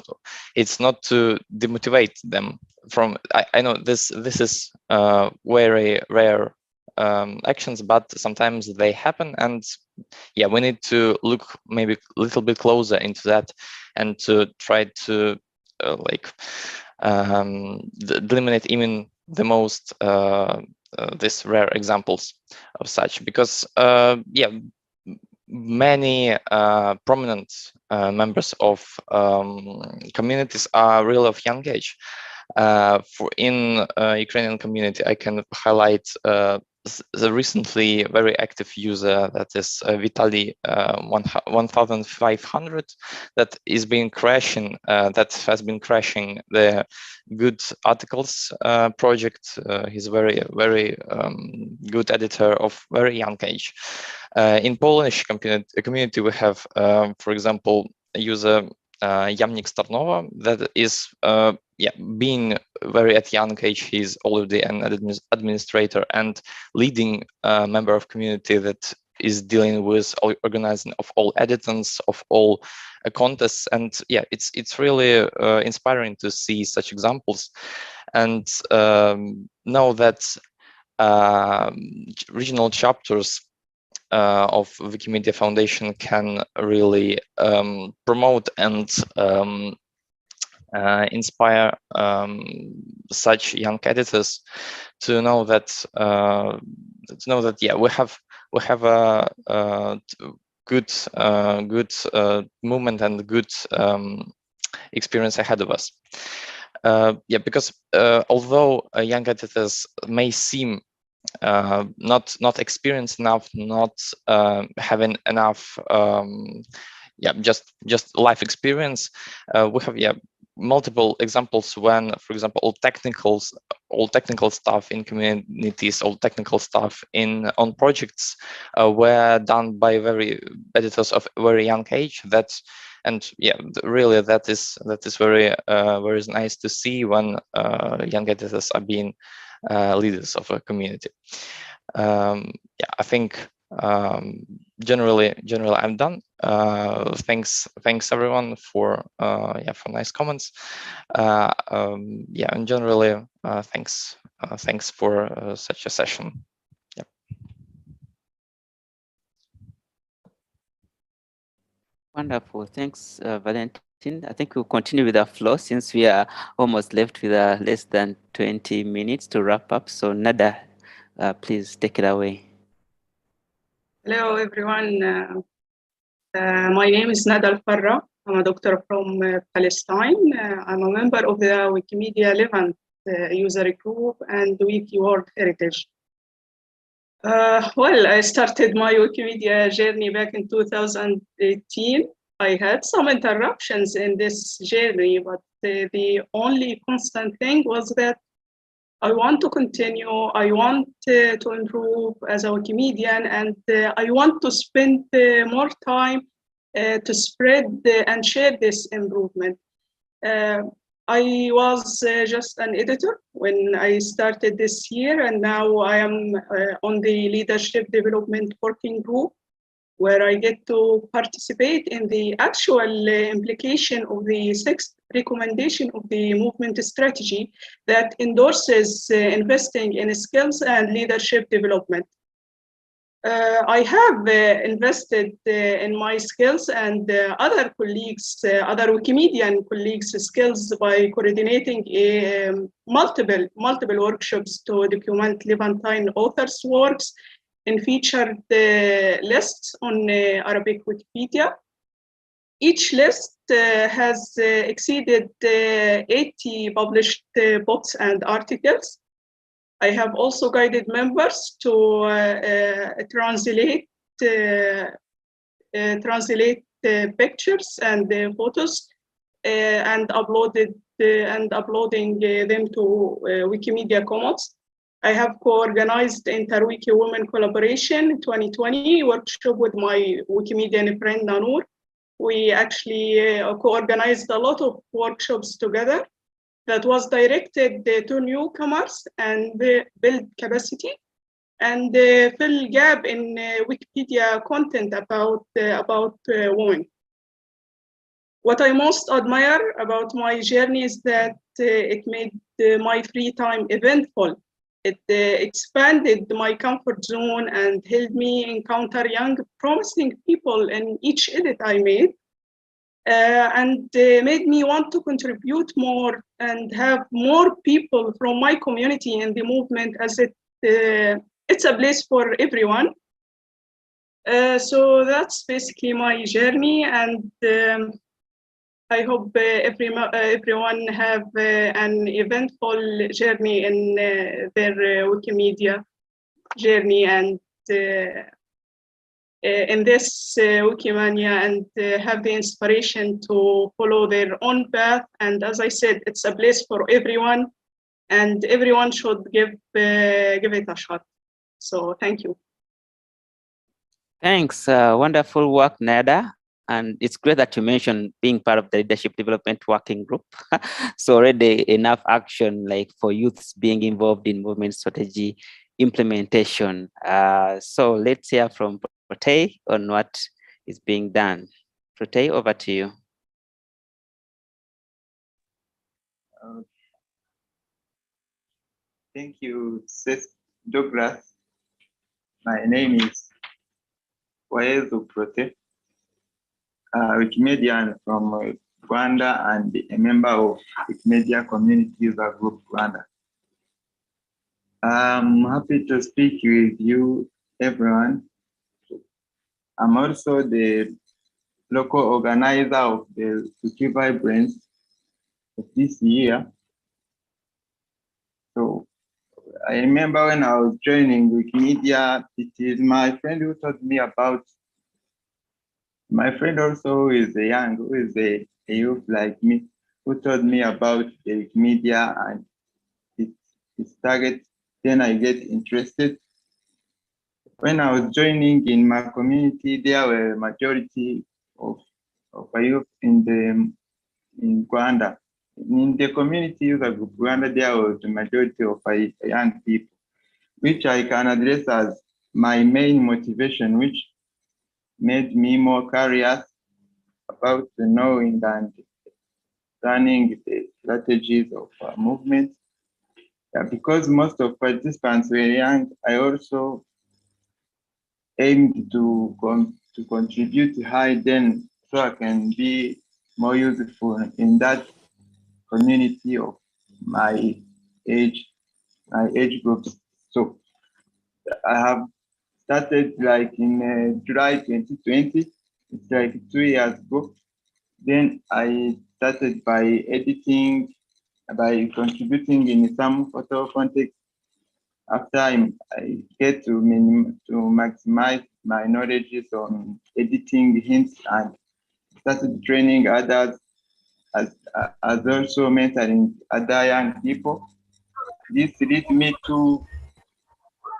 it's not to demotivate them from. I know this is very rare actions, but sometimes they happen, and yeah, we need to look maybe a little bit closer into that and to try to eliminate even the most these rare examples of such, because yeah, many prominent members of communities are really of young age. For in Ukrainian community, I can highlight the recently very active user, that is Vitaly 1500, that is being crashing, that has been crashing the good articles project. He's very good editor of very young age. In Polish community, we have, for example, a user Yamnik Starnova, that is yeah, being very at young age, he's already an administrator and leading member of community that is dealing with organizing of all editors, of all contests. And yeah, it's really inspiring to see such examples and know that regional chapters of Wikimedia Foundation can really promote and inspire such young editors to know that yeah, we have a good movement and good experience ahead of us. Yeah, because although young editors may seem not experienced enough, not having enough yeah, just life experience, we have multiple examples when, for example, all technical stuff in communities, all technical stuff on projects were done by very editors of very young age. And yeah, really that is very nice to see when young editors are being leaders of a community. Yeah, I think generally I'm done. Thanks everyone for nice comments. Yeah, and generally thanks for such a session. Yeah. Wonderful, thanks Valentin. I think we'll continue with our flow since we are almost left with less than 20 minutes to wrap up. So Nada, please take it away. Hello, everyone. My name is Nada Al-Farra. I'm a doctor from Palestine. I'm a member of the Wikimedia Levant user group and Wiki World Heritage. Well, I started my Wikimedia journey back in 2018. I had some interruptions in this journey, but the only constant thing was that I want to continue, I want to improve as a Wikimedian, and I want to spend more time to spread and share this improvement. I was just an editor when I started this year, and now I am on the Leadership Development Working Group, where I get to participate in the actual implication of the sixth recommendation of the movement strategy that endorses investing in skills and leadership development. I have invested in my skills and other colleagues, other Wikimedian colleagues' skills by coordinating multiple workshops to document Levantine authors' works in featured lists on Arabic Wikipedia. Each list has exceeded 80 published books and articles. I have also guided members to translate translate pictures and photos and uploading them to Wikimedia Commons. I have co-organized Inter-Wiki Women Collaboration 2020 workshop with my Wikimedian friend Nanur. We actually co-organized a lot of workshops together that was directed to newcomers and build capacity and fill gap in Wikipedia content about women. What I most admire about my journey is that it made my free time eventful. It expanded my comfort zone and helped me encounter young, promising people in each edit I made, and made me want to contribute more and have more people from my community in the movement, as it's a place for everyone. So that's basically my journey, and I hope everyone have an eventful journey in their Wikimedia journey and in this Wikimania, and have the inspiration to follow their own path. And as I said, it's a place for everyone, and everyone should give it a shot. So thank you. Thanks. Wonderful work, Nada. And it's great that you mentioned being part of the Leadership Development Working Group. So already enough action like for youths being involved in movement strategy implementation. So let's hear from Protey on what is being done. Protey, over to you. Thank you, Seth Douglas. My name is Waezu Protey, Wikimedian from Rwanda and a member of Wikimedia Community User Group Rwanda. I'm happy to speak with you, everyone. I'm also the local organizer of the Wiki Vibrance this year. So I remember when I was joining Wikimedia, it is my friend who taught me about, my friend also is a young, who is a youth like me, who taught me about the Wikimedia and its target. Then I get interested. When I was joining in my community, there were a majority of youth in Rwanda. In the community user group Rwanda, there was the majority of young people, which I can address as my main motivation, which made me more curious about the knowing and planning the strategies of movement. Because most of participants were young, I also aimed to contribute high then, so I can be more useful in that community of my age groups. So I have started like in July 2020. It's like 2 years ago. Then I started by editing, by contributing in some photo context. After I get to maximize my knowledge on editing hints and started training others, as also mentoring other young people. This leads me to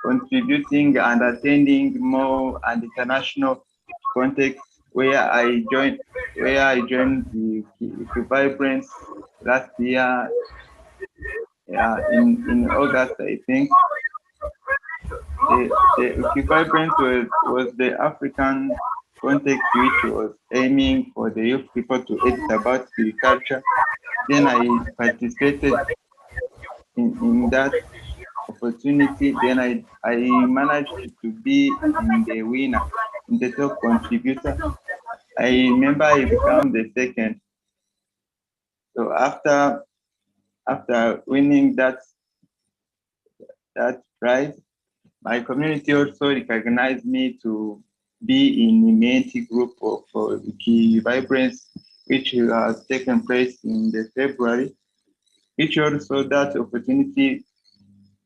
contributing and attending more and international contexts where I joined the Vibrance last year in August, I think. The Vibrance was the African context which was aiming for the youth people to edit about the culture. Then I participated in that opportunity. Then I managed to be in the winner, in the top contributor. I remember I became the second. So after winning that prize, my community also recognized me to be in the Menti group of Wiki Vibrance, which has taken place in the February, which also that opportunity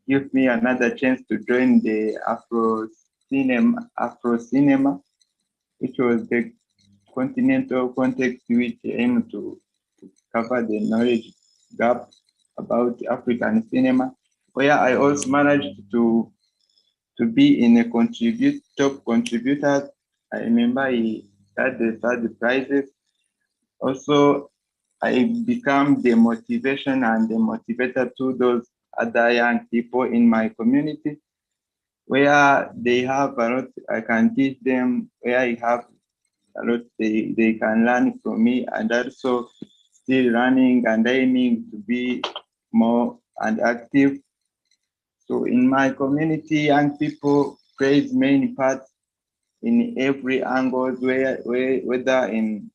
gave me another chance to join the Afro cinema, Afro cinema, which was the continental context which aimed to cover the knowledge gap about African cinema, where I also managed to be in a top contributors. I remember he had the third prizes. Also, I become the motivation and the motivator to those other young people in my community, where they have a lot I can teach them, where I have a lot they can learn from me, and also still running and aiming to be more and active. So in my community, young people plays main parts in every angle, whether in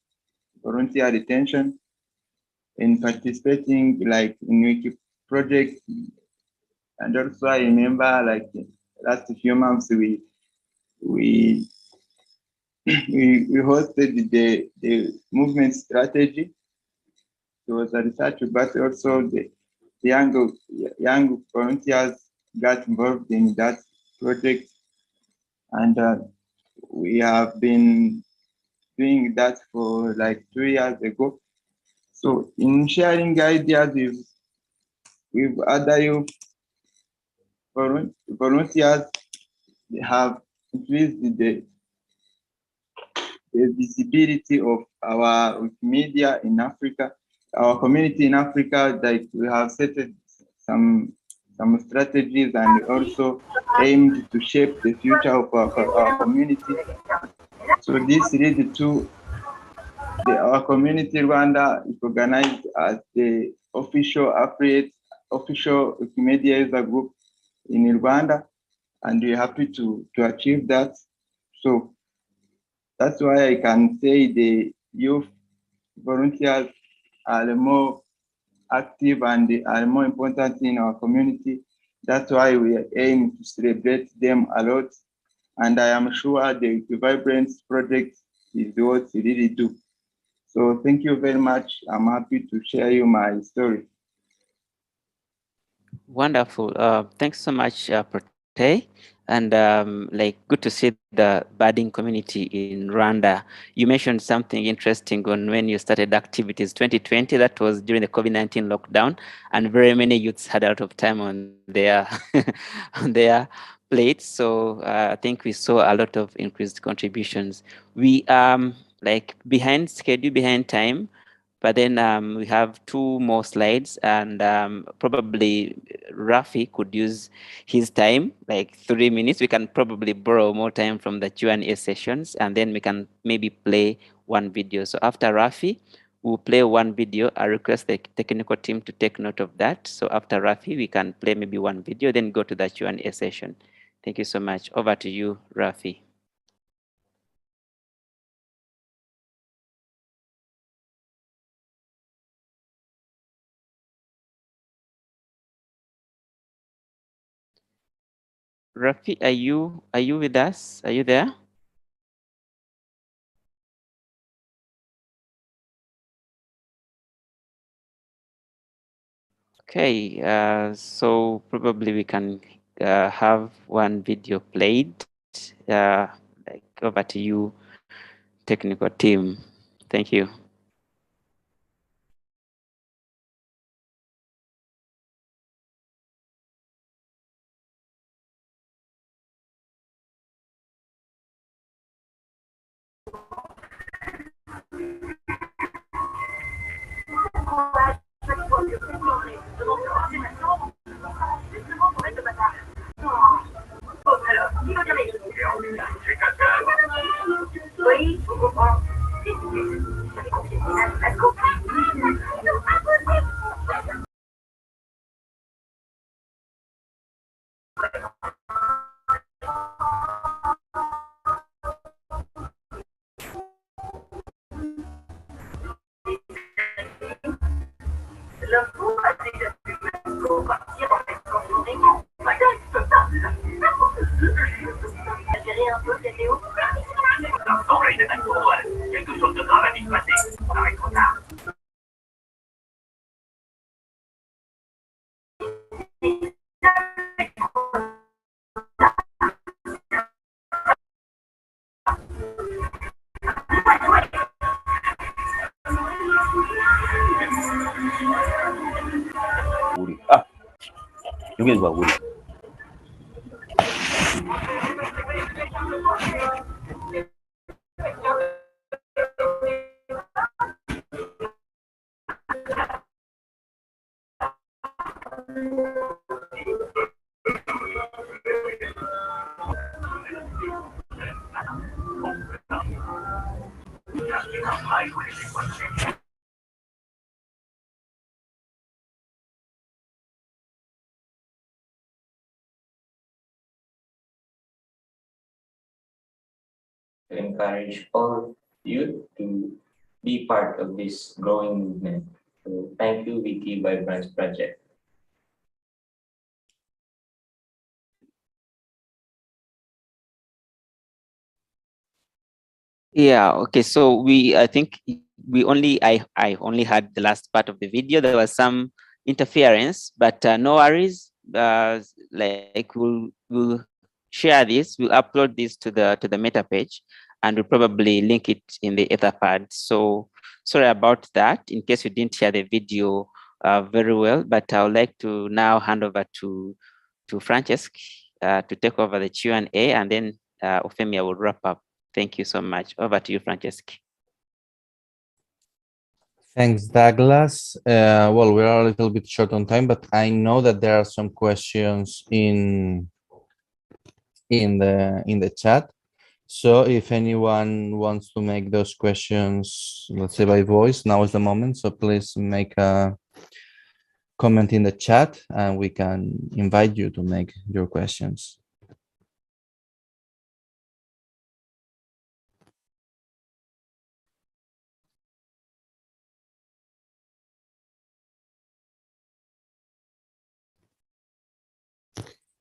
volunteer retention, in participating like in wiki project, and also I remember like last few months we we we hosted the movement strategy. It was a research, but also the young volunteers got involved in that project, and we have been doing that for like 2 years ago. So in sharing ideas with other youth volunteers, they have increased the visibility of our Wikimedia in Africa, our community in Africa. Like we have set some strategies and also aimed to shape the future of our community. So this leads to our community Rwanda is organized as the official Wikimedia user group in Rwanda, and we're happy to achieve that. So that's why I can say the youth volunteers are more active and they are more important in our community. That's why we aim to celebrate them a lot. And I am sure the Vibrance project is what we really do. So thank you very much. I'm happy to share you my story. Wonderful. Thanks so much, Prote. And like, good to see the budding community in Rwanda. You mentioned something interesting on when you started activities 2020. That was during the COVID-19 lockdown, and very many youths had a lot of time on their on their plates. So I think we saw a lot of increased contributions. We like behind schedule, behind time. But then we have 2 more slides, and probably Rafi could use his time, like 3 minutes. We can probably borrow more time from the Q&A sessions, and then we can maybe play 1 video. So after Rafi, we'll play 1 video. I request the technical team to take note of that. So after Rafi, we can play maybe 1 video, then go to the Q&A session. Thank you so much. Over to you, Rafi. Rafi, are you with us? Are you there? Okay, so probably we can have 1 video played. Like, over to you, technical team. Thank you. ngeen waaw wuri to encourage all youth to be part of this growing movement. So thank you, Wiki Vibrance Project. Yeah, okay. So I think I only had the last part of the video. There was some interference, but no worries. Like we'll share this, we'll upload this to the meta page, and we'll probably link it in the Etherpad. So sorry about that, in case you didn't hear the video very well, but I would like to now hand over to Francesc to take over the Q&A, and then Euphemia will wrap up. Thank you so much. Over to you, Francesc. Thanks, Douglas. Well, we are a little bit short on time, but I know that there are some questions in the chat. So if anyone wants to make those questions, let's say by voice, now is the moment. So please make a comment in the chat and we can invite you to make your questions.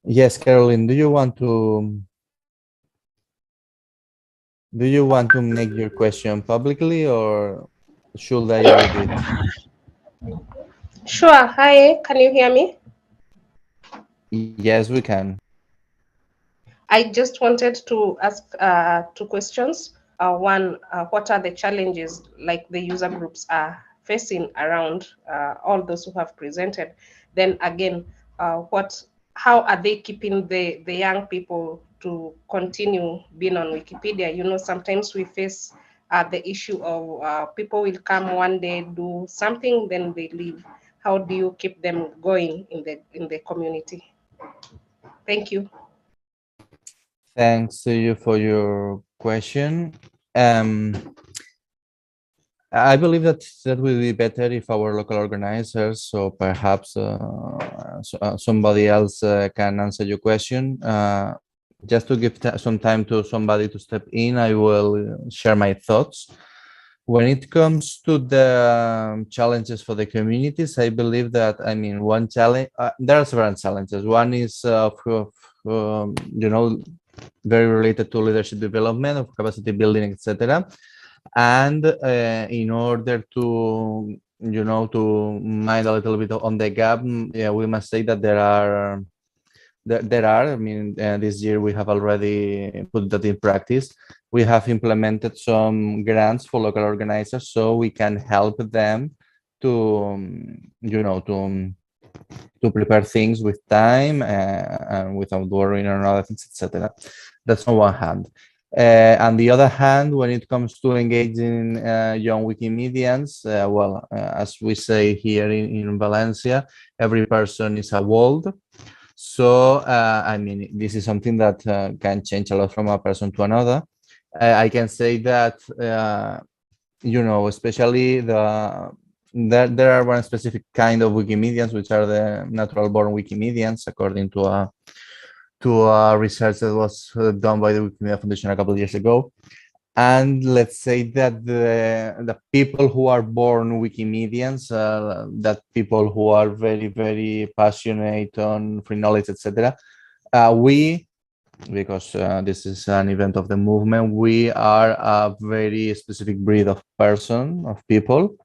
Yes, Caroline, do you want to make your question publicly, or should I read it? Sure. Hi, can you hear me? Yes, we can. I just wanted to ask two questions. One, what are the challenges like the user groups are facing around all those who have presented? Then again, how are they keeping the young people to continue being on Wikipedia? You know, sometimes we face the issue of people will come one day, do something, then they leave. How do you keep them going in the community? Thank you. Thanks to you for your question. I believe that will be better if our local organizers, so perhaps somebody else can answer your question. Just to give some time to somebody to step in, I will share my thoughts. When it comes to the challenges for the communities, I believe that, I mean, one challenge, there are several challenges. One is, you know, very related to leadership development, of capacity building, etc. And in order to, you know, to mind a little bit on the gap, yeah, we must say that there are, I mean, this year we have already put that in practice. We have implemented some grants for local organizers so we can help them to, you know, to prepare things with time and without worrying on other things, etc. That's on one hand. On the other hand, when it comes to engaging young Wikimedians, well, as we say here in Valencia, every person is a world. So, I mean, this is something that can change a lot from a person to another. I can say that, you know, especially there are one specific kind of Wikimedians, which are the natural-born Wikimedians, according to a research that was done by the Wikimedia Foundation a couple of years ago. And let's say that the people who are born Wikimedians, that people who are very, very passionate on free knowledge, etc., because this is an event of the movement, we are a very specific breed of person, of people.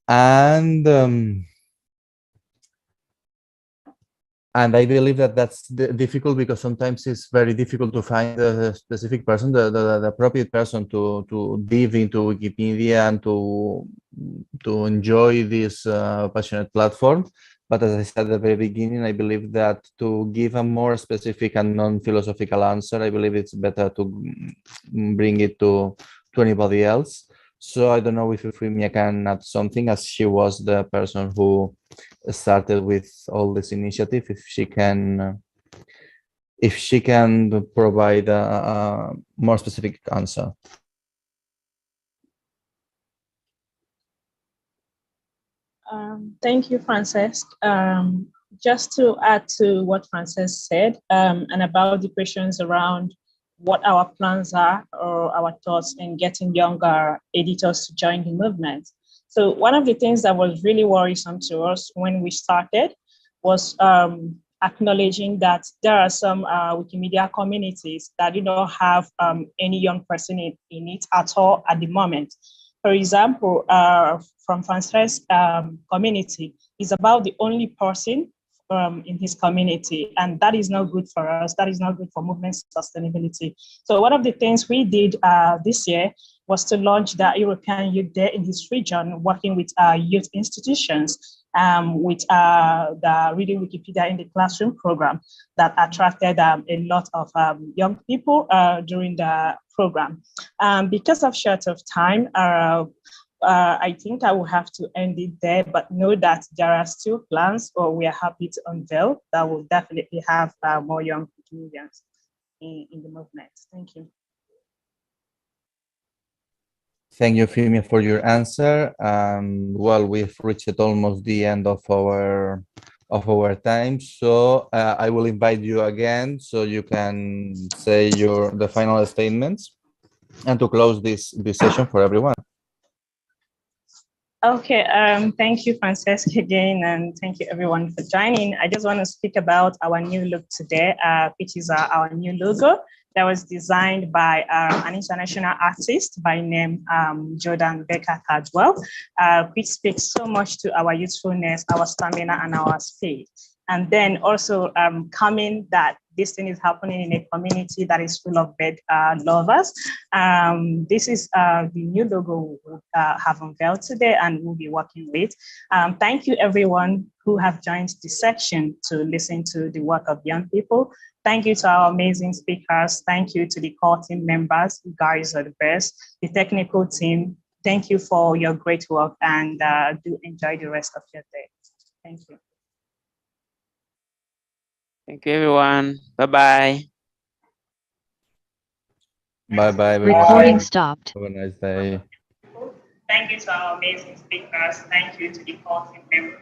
And I believe that that's difficult because sometimes it's very difficult to find the specific person, the appropriate person to dive into Wikipedia and to enjoy this passionate platform. But as I said at the very beginning, I believe that to give a more specific and non-philosophical answer, I believe it's better to bring it to anybody else. So I don't know if Euphemia can add something, as she was the person who started with all this initiative. If she can provide a more specific answer. Thank you, Frances. Just to add to what Frances said, and about the questions around what our plans are or our thoughts in getting younger editors to join the movement. So one of the things that was really worrisome to us when we started was acknowledging that there are some Wikimedia communities that do not have any young person in it at all at the moment. For example, from Frances' community, is about the only person in his community, and that is not good for us. That is not good for movement sustainability. So one of the things we did this year was to launch the European Youth Day in this region, working with youth institutions, with the Reading Wikipedia in the Classroom program that attracted a lot of young people during the program. Because of short of time, I think I will have to end it there, but know that there are still plans, or we are happy to unveil, that will definitely have more young Wikimedians in the movement. Thank you. Thank you, Euphemia, for your answer. Well, we've reached almost the end of our time, so I will invite you again so you can say the final statements and to close this session for everyone. Okay, thank you, Francesca, again, and thank you everyone for joining. I just want to speak about our new look today, which is our new logo that was designed by an international artist by name Jordan Becker Cadwell, which speaks so much to our youthfulness, our stamina, and our speed. And then also coming that this thing is happening in a community that is full of bird lovers. This is the new logo we have unveiled today and we'll be working with. Thank you everyone who have joined this section to listen to the work of young people. Thank you to our amazing speakers. Thank you to the core team members. You guys are the best. The technical team, thank you for your great work, and do enjoy the rest of your day. Thank you. Thank you, everyone. Bye-bye. Bye-bye, everyone. Recording stopped. Have a nice day. Thank you to our amazing speakers. Thank you to the core team members.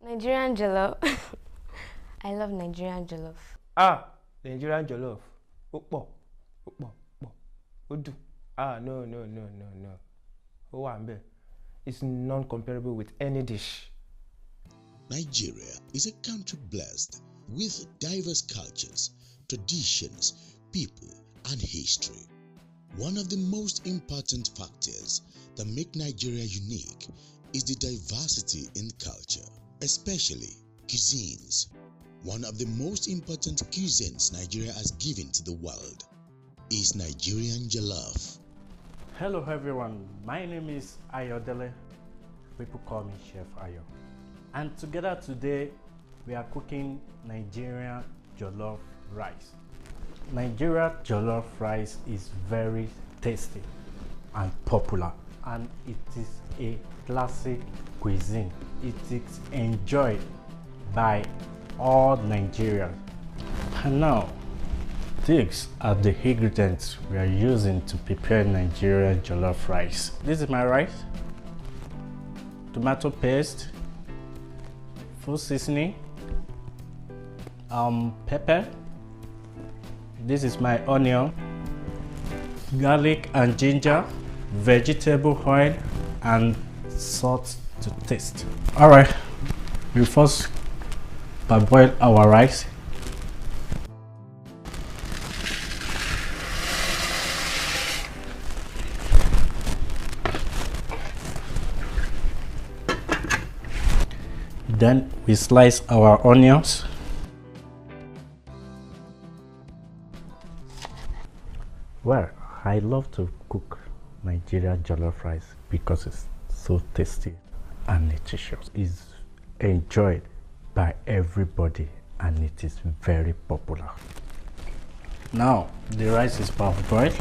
Nigerian jollof. I love Nigerian jollof. Nigerian jollof. Udu. No. It's non-comparable with any dish. Nigeria is a country blessed with diverse cultures, traditions, people, and history. One of the most important factors that make Nigeria unique is the diversity in culture, especially cuisines. One of the most important cuisines Nigeria has given to the world is Nigerian jollof. Hello everyone, my name is Ayodele. People call me Chef Ayo. And together today, we are cooking Nigerian jollof rice. Nigeria jollof rice is very tasty and popular, and it is a classic cuisine. It is enjoyed by all Nigerians. And now, these are the ingredients we are using to prepare Nigerian jollof rice. This is my rice, tomato paste, full seasoning, pepper. This is my onion, garlic and ginger, vegetable oil, and salt to taste. All right, we first parboil our rice. Then we slice our onions. Well, I love to cook Nigerian jollof rice because it's so tasty and nutritious. It's enjoyed by everybody and it is very popular. Now the rice is parboiled.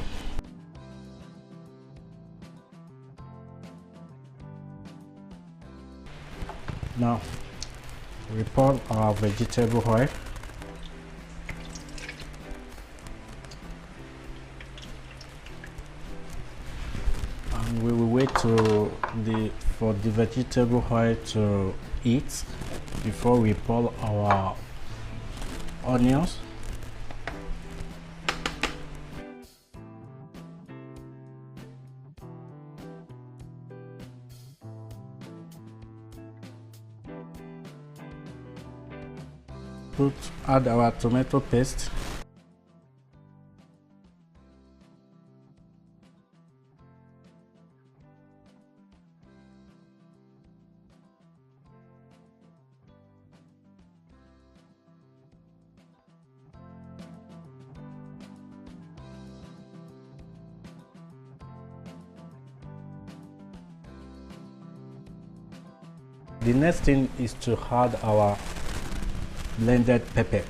Now we pour our vegetable oil. And we will wait for the vegetable oil to heat before we pour our onions. Add our tomato paste. The next thing is to add our blended pepper.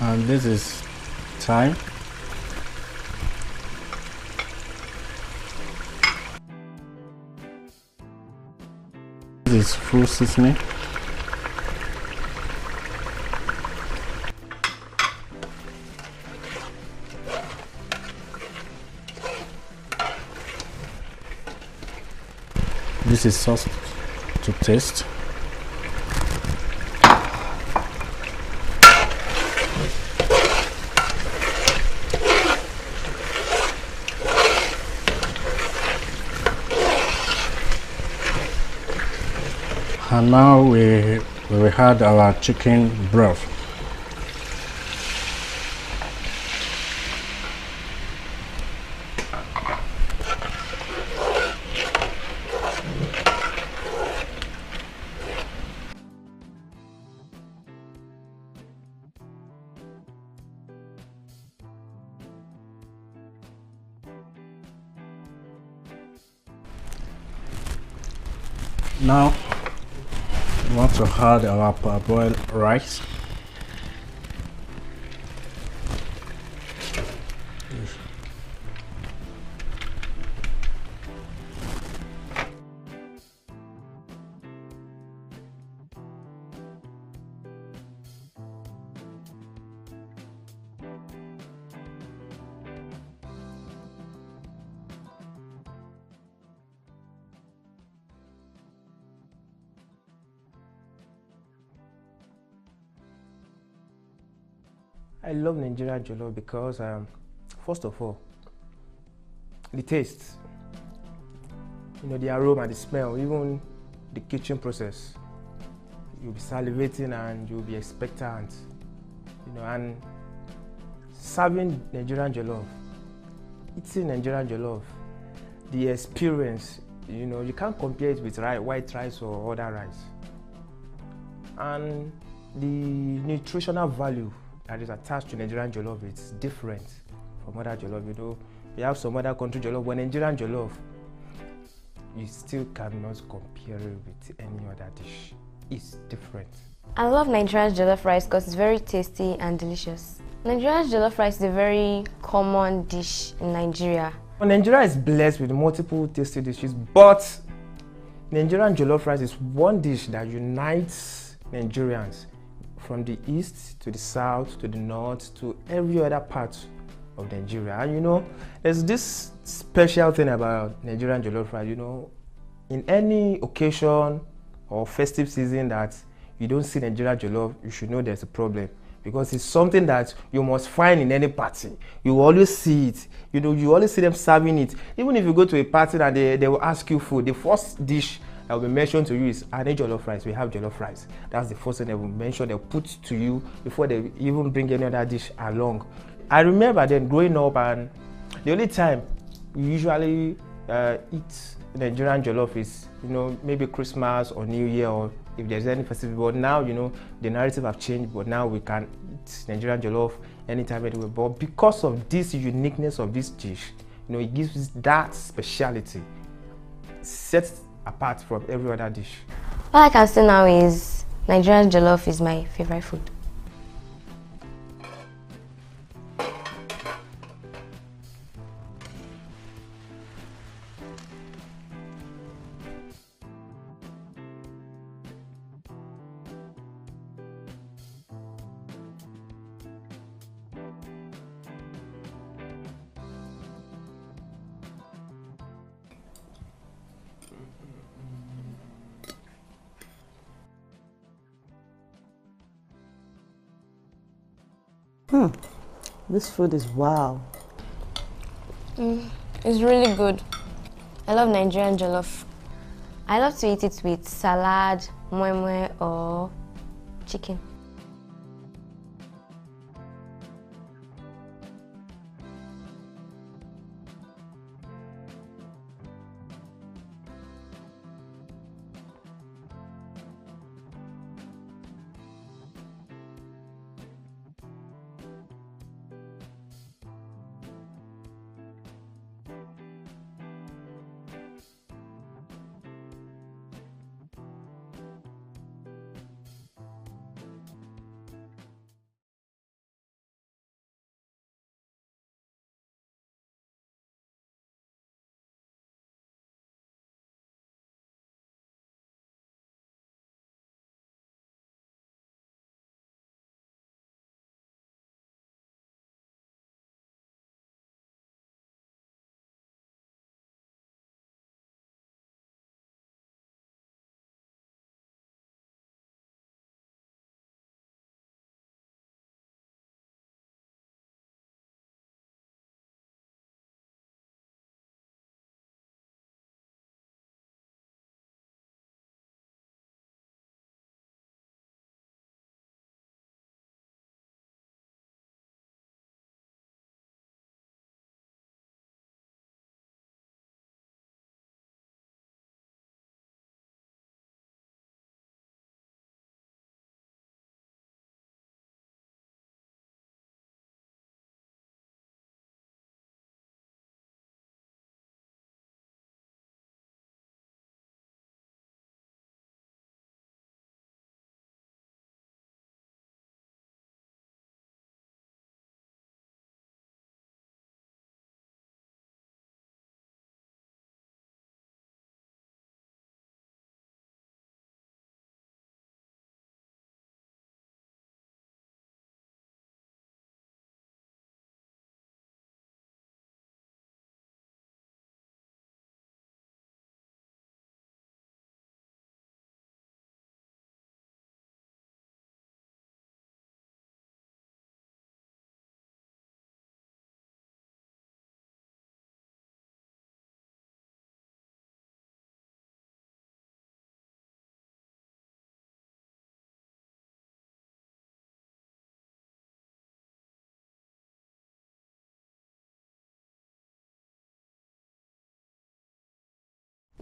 And this is thyme. This is full seasoning. This is sauce to taste. And now we will add our chicken broth. Now we want to add our parboiled rice. I love Nigerian jollof because, first of all, the taste, the aroma, the smell, even the kitchen process. You'll be salivating and you'll be expectant, and serving Nigerian jollof, eating Nigerian jollof, the experience, you can't compare it with white rice or other rice. And the nutritional value that is attached to Nigerian jollof, it's different from other jollof. We have some other country jollof, but Nigerian jollof, you still cannot compare it with any other dish. It's different. I love Nigerian jollof rice because it's very tasty and delicious. Nigerian jollof rice is a very common dish in Nigeria. Well, Nigeria is blessed with multiple tasty dishes, but Nigerian jollof rice is one dish that unites Nigerians from the east to the south to the north to every other part of Nigeria. And there's this special thing about Nigerian jollof rice. In any occasion or festive season that you don't see Nigerian jollof, you should know there's a problem, because it's something that you must find in any party. You always see it. You always see them serving it. Even if you go to a party and they will ask you food, the first dish that will be mentioned to you is, I need jollof rice. We have jollof rice. That's the first thing they will mention. They'll put to you before they even bring any other dish along. I remember then growing up, and the only time we usually eat Nigerian jollof is, maybe Christmas or New Year, or if there's any festival. But now, the narrative have changed, but now we can eat Nigerian jollof anytime, anywhere. But because of this uniqueness of this dish, it gives us that speciality, sets apart from every other dish. All I can say now is Nigerian jollof is my favorite food. This food is wow. It's really good. I love Nigerian jollof. I love to eat it with salad, moi or chicken.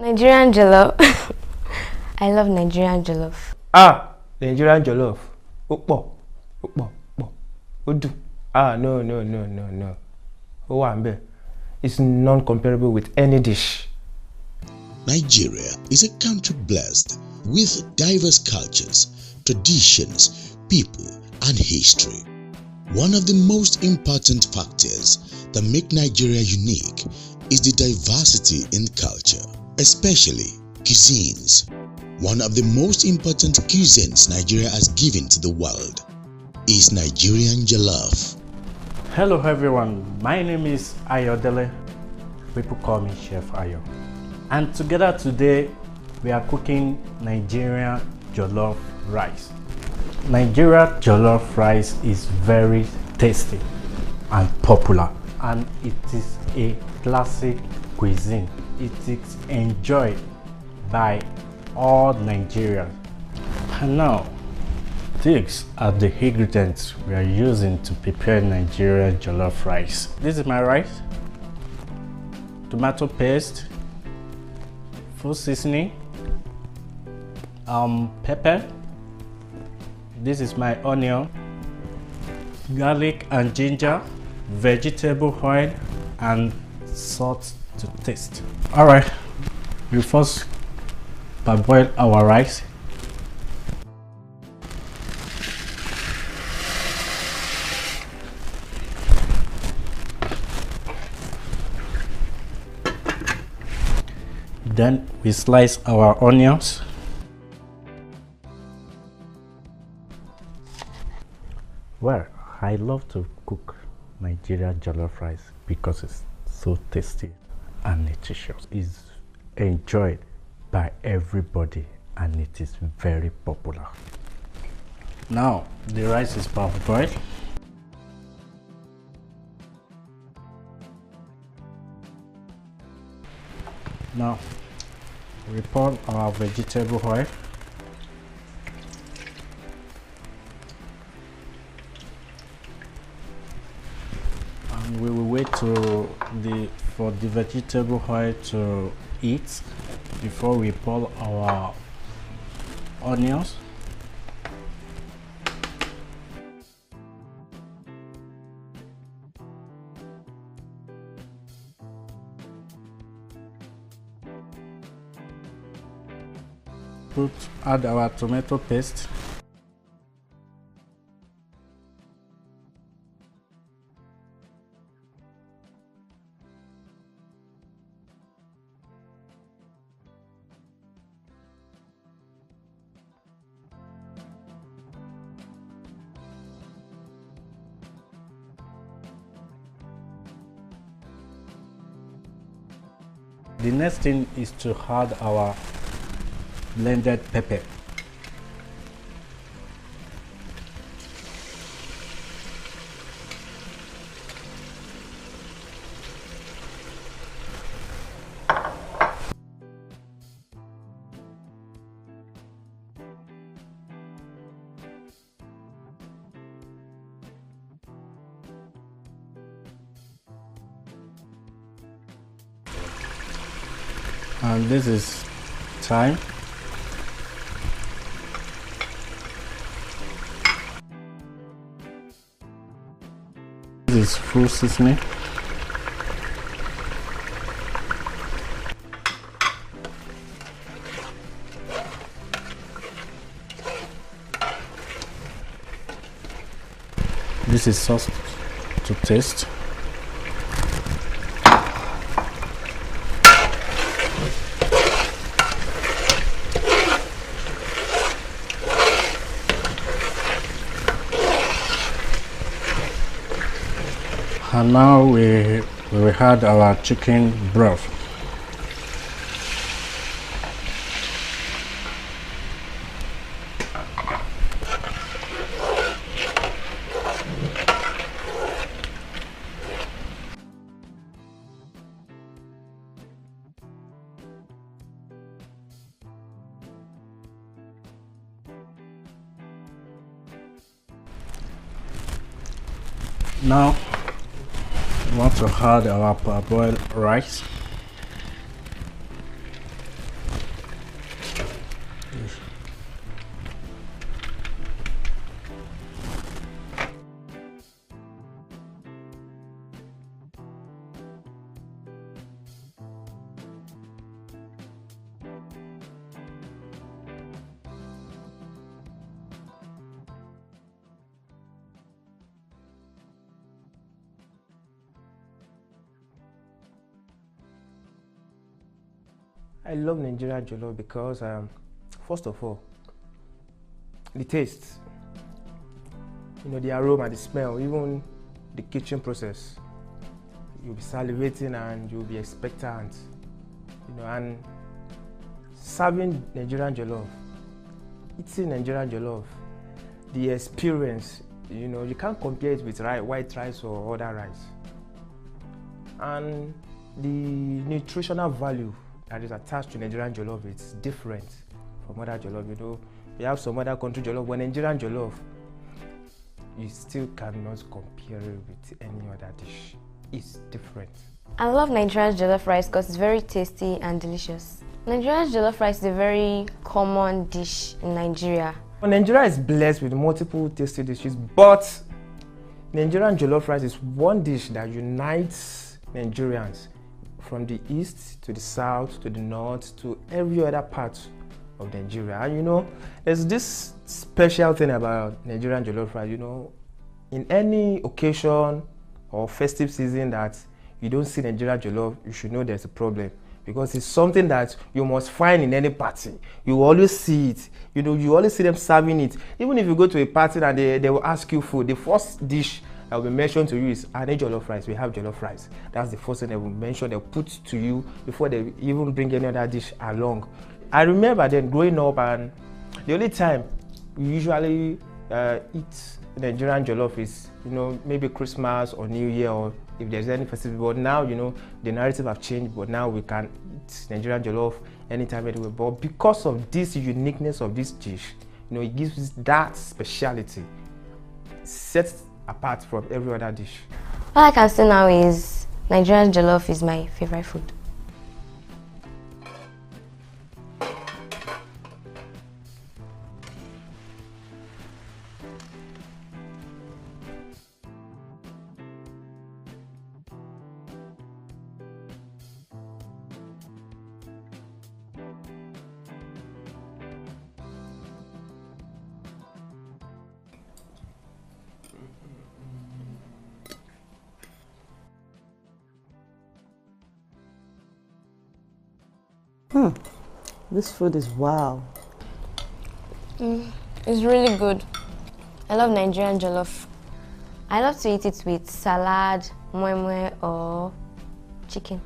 Nigerian jollof. I love Nigerian jollof. Nigerian jollof. Upo. Udu. No. Owambe. It's non-comparable with any dish. Nigeria is a country blessed with diverse cultures, traditions, people, and history. One of the most important factors that make Nigeria unique is the diversity in culture, especially cuisines. One of the most important cuisines Nigeria has given to the world is Nigerian jollof. Hello everyone, my name is Ayodele. People call me Chef Ayo. And together today, we are cooking Nigerian jollof rice. Nigeria jollof rice is very tasty and popular, and it is a classic cuisine. It is enjoyed by all Nigerians. And now, these are the ingredients we are using to prepare Nigerian jollof rice. This is my rice, tomato paste, full seasoning, pepper. This is my onion, garlic and ginger, vegetable oil, and salt to taste. All right, we first parboil our rice. Then we slice our onions. Well, I love to cook Nigerian jollof rice because it's so tasty and nutritious. It's enjoyed by everybody and it is very popular. Now the rice is parboiled. Now we pour our vegetable oil. And we will wait for the vegetable oil to heat before we pour our onions. Add our tomato paste. The next thing is to add our blended pepper. And this is thyme. This is full seasoning. This is sauce to taste. And now we will add our chicken broth. Now we want to add our parboiled rice. Yes. I love Nigerian jollof because, first of all, the taste, the aroma, the smell, even the kitchen process. You'll be salivating and you'll be expectant, and serving Nigerian jollof, eating Nigerian jollof, the experience, you can't compare it with white rice or other rice. And the nutritional value that is attached to Nigerian jollof, it's different from other jollof. We have some other country jollof, but Nigerian jollof, you still cannot compare it with any other dish. It's different. I love Nigerian jollof rice because it's very tasty and delicious. Nigerian jollof rice is a very common dish in Nigeria. Well, Nigeria is blessed with multiple tasty dishes, but Nigerian jollof rice is one dish that unites Nigerians from the east to the south to the north to every other part of Nigeria. And there's this special thing about Nigerian jollof rice. In any occasion or festive season that you don't see Nigerian jollof, you should know there's a problem, because it's something that you must find in any party. You always see it. You always see them serving it. Even if you go to a party and they will ask you food, the first dish that will be mentioned to you is jollof rice. We have jollof rice. That's the first thing they will mention. They'll put to you before they even bring any other dish along. I remember then growing up, and the only time we usually eat Nigerian jollof is, maybe Christmas or New Year, or if there's any festival. But now, the narrative have changed, but now we can eat Nigerian jollof anytime, anywhere. But because of this uniqueness of this dish, it gives us that speciality, sets apart from every other dish. All I can say now is Nigerian jollof is my favorite food. This food is wow. It's really good. I love Nigerian jollof. I love to eat it with salad, moi or chicken.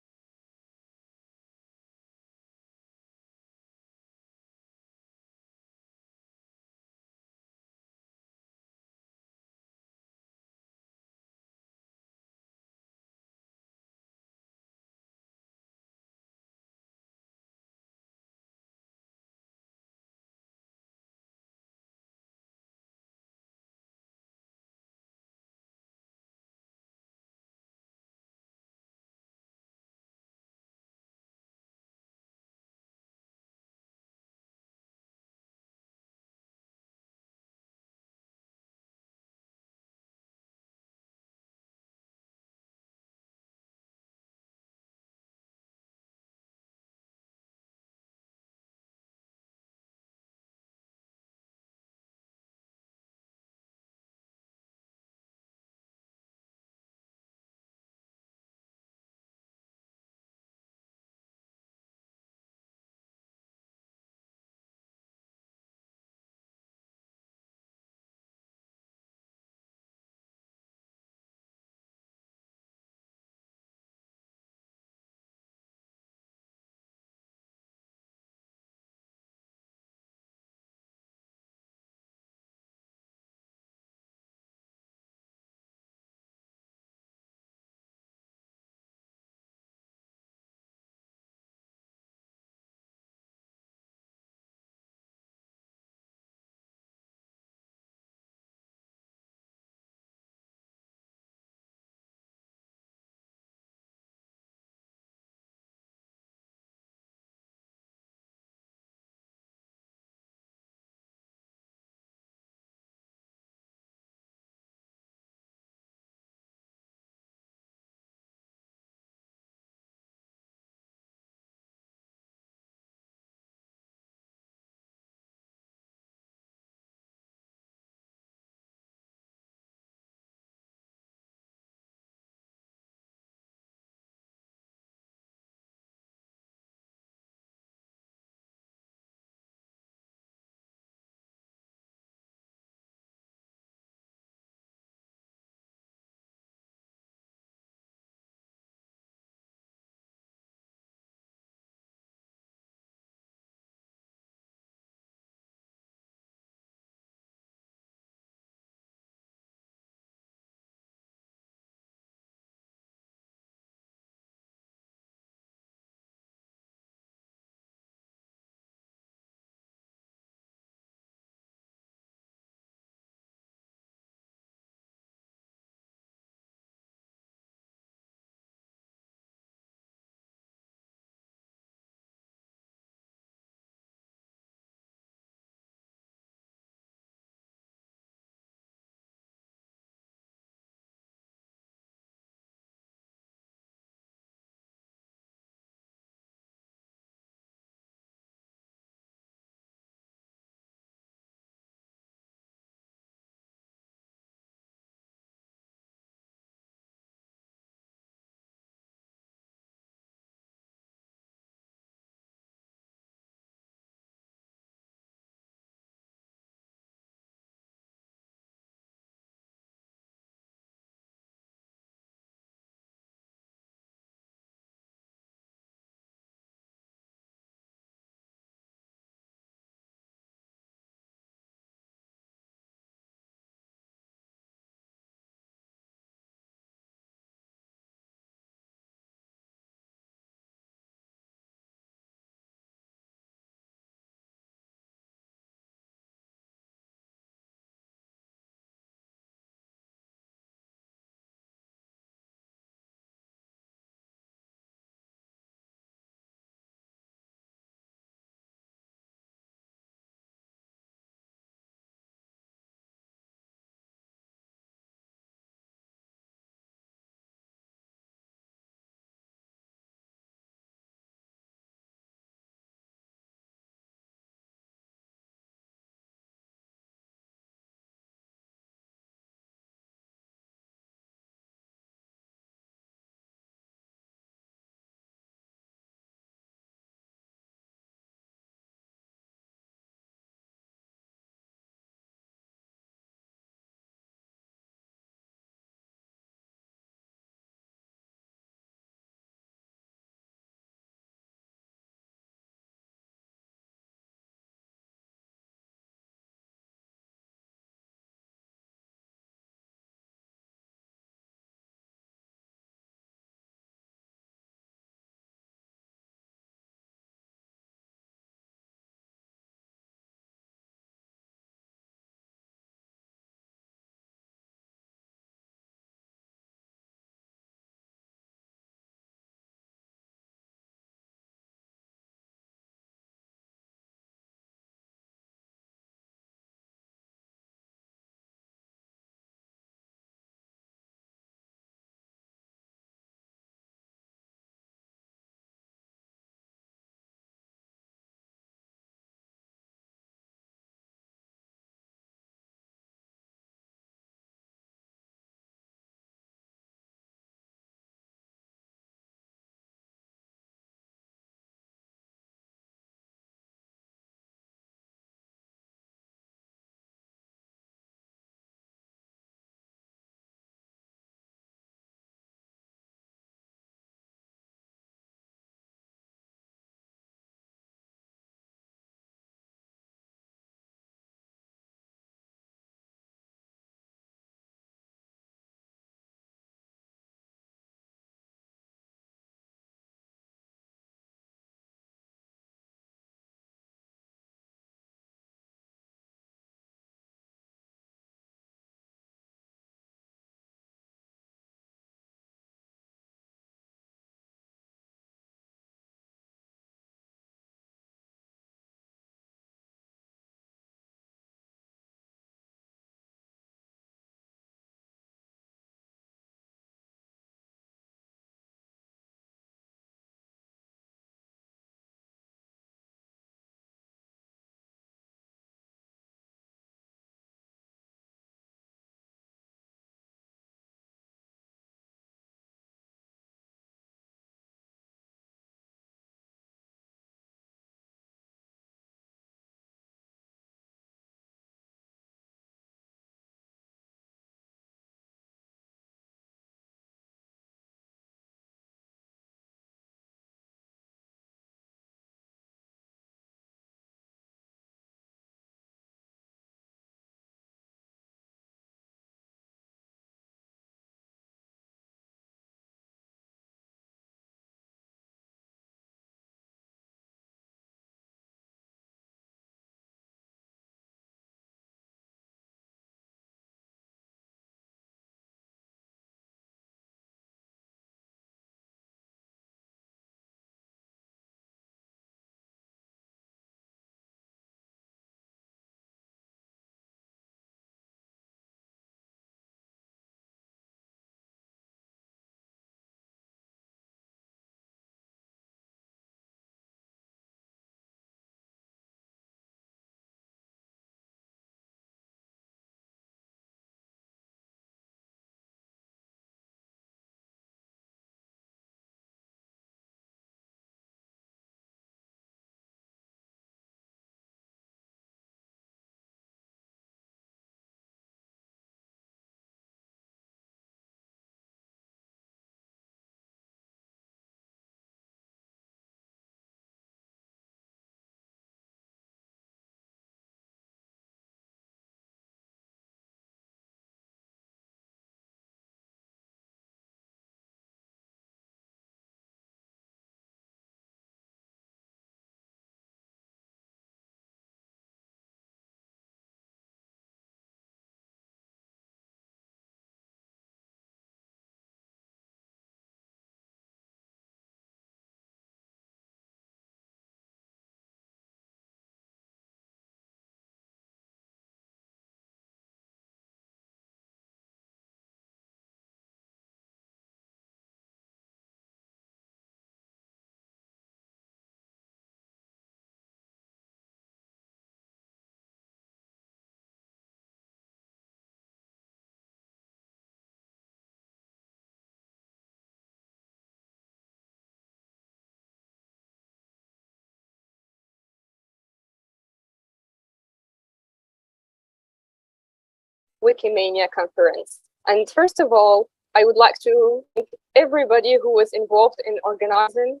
Wikimania conference. And first of all, I would like to thank everybody who was involved in organizing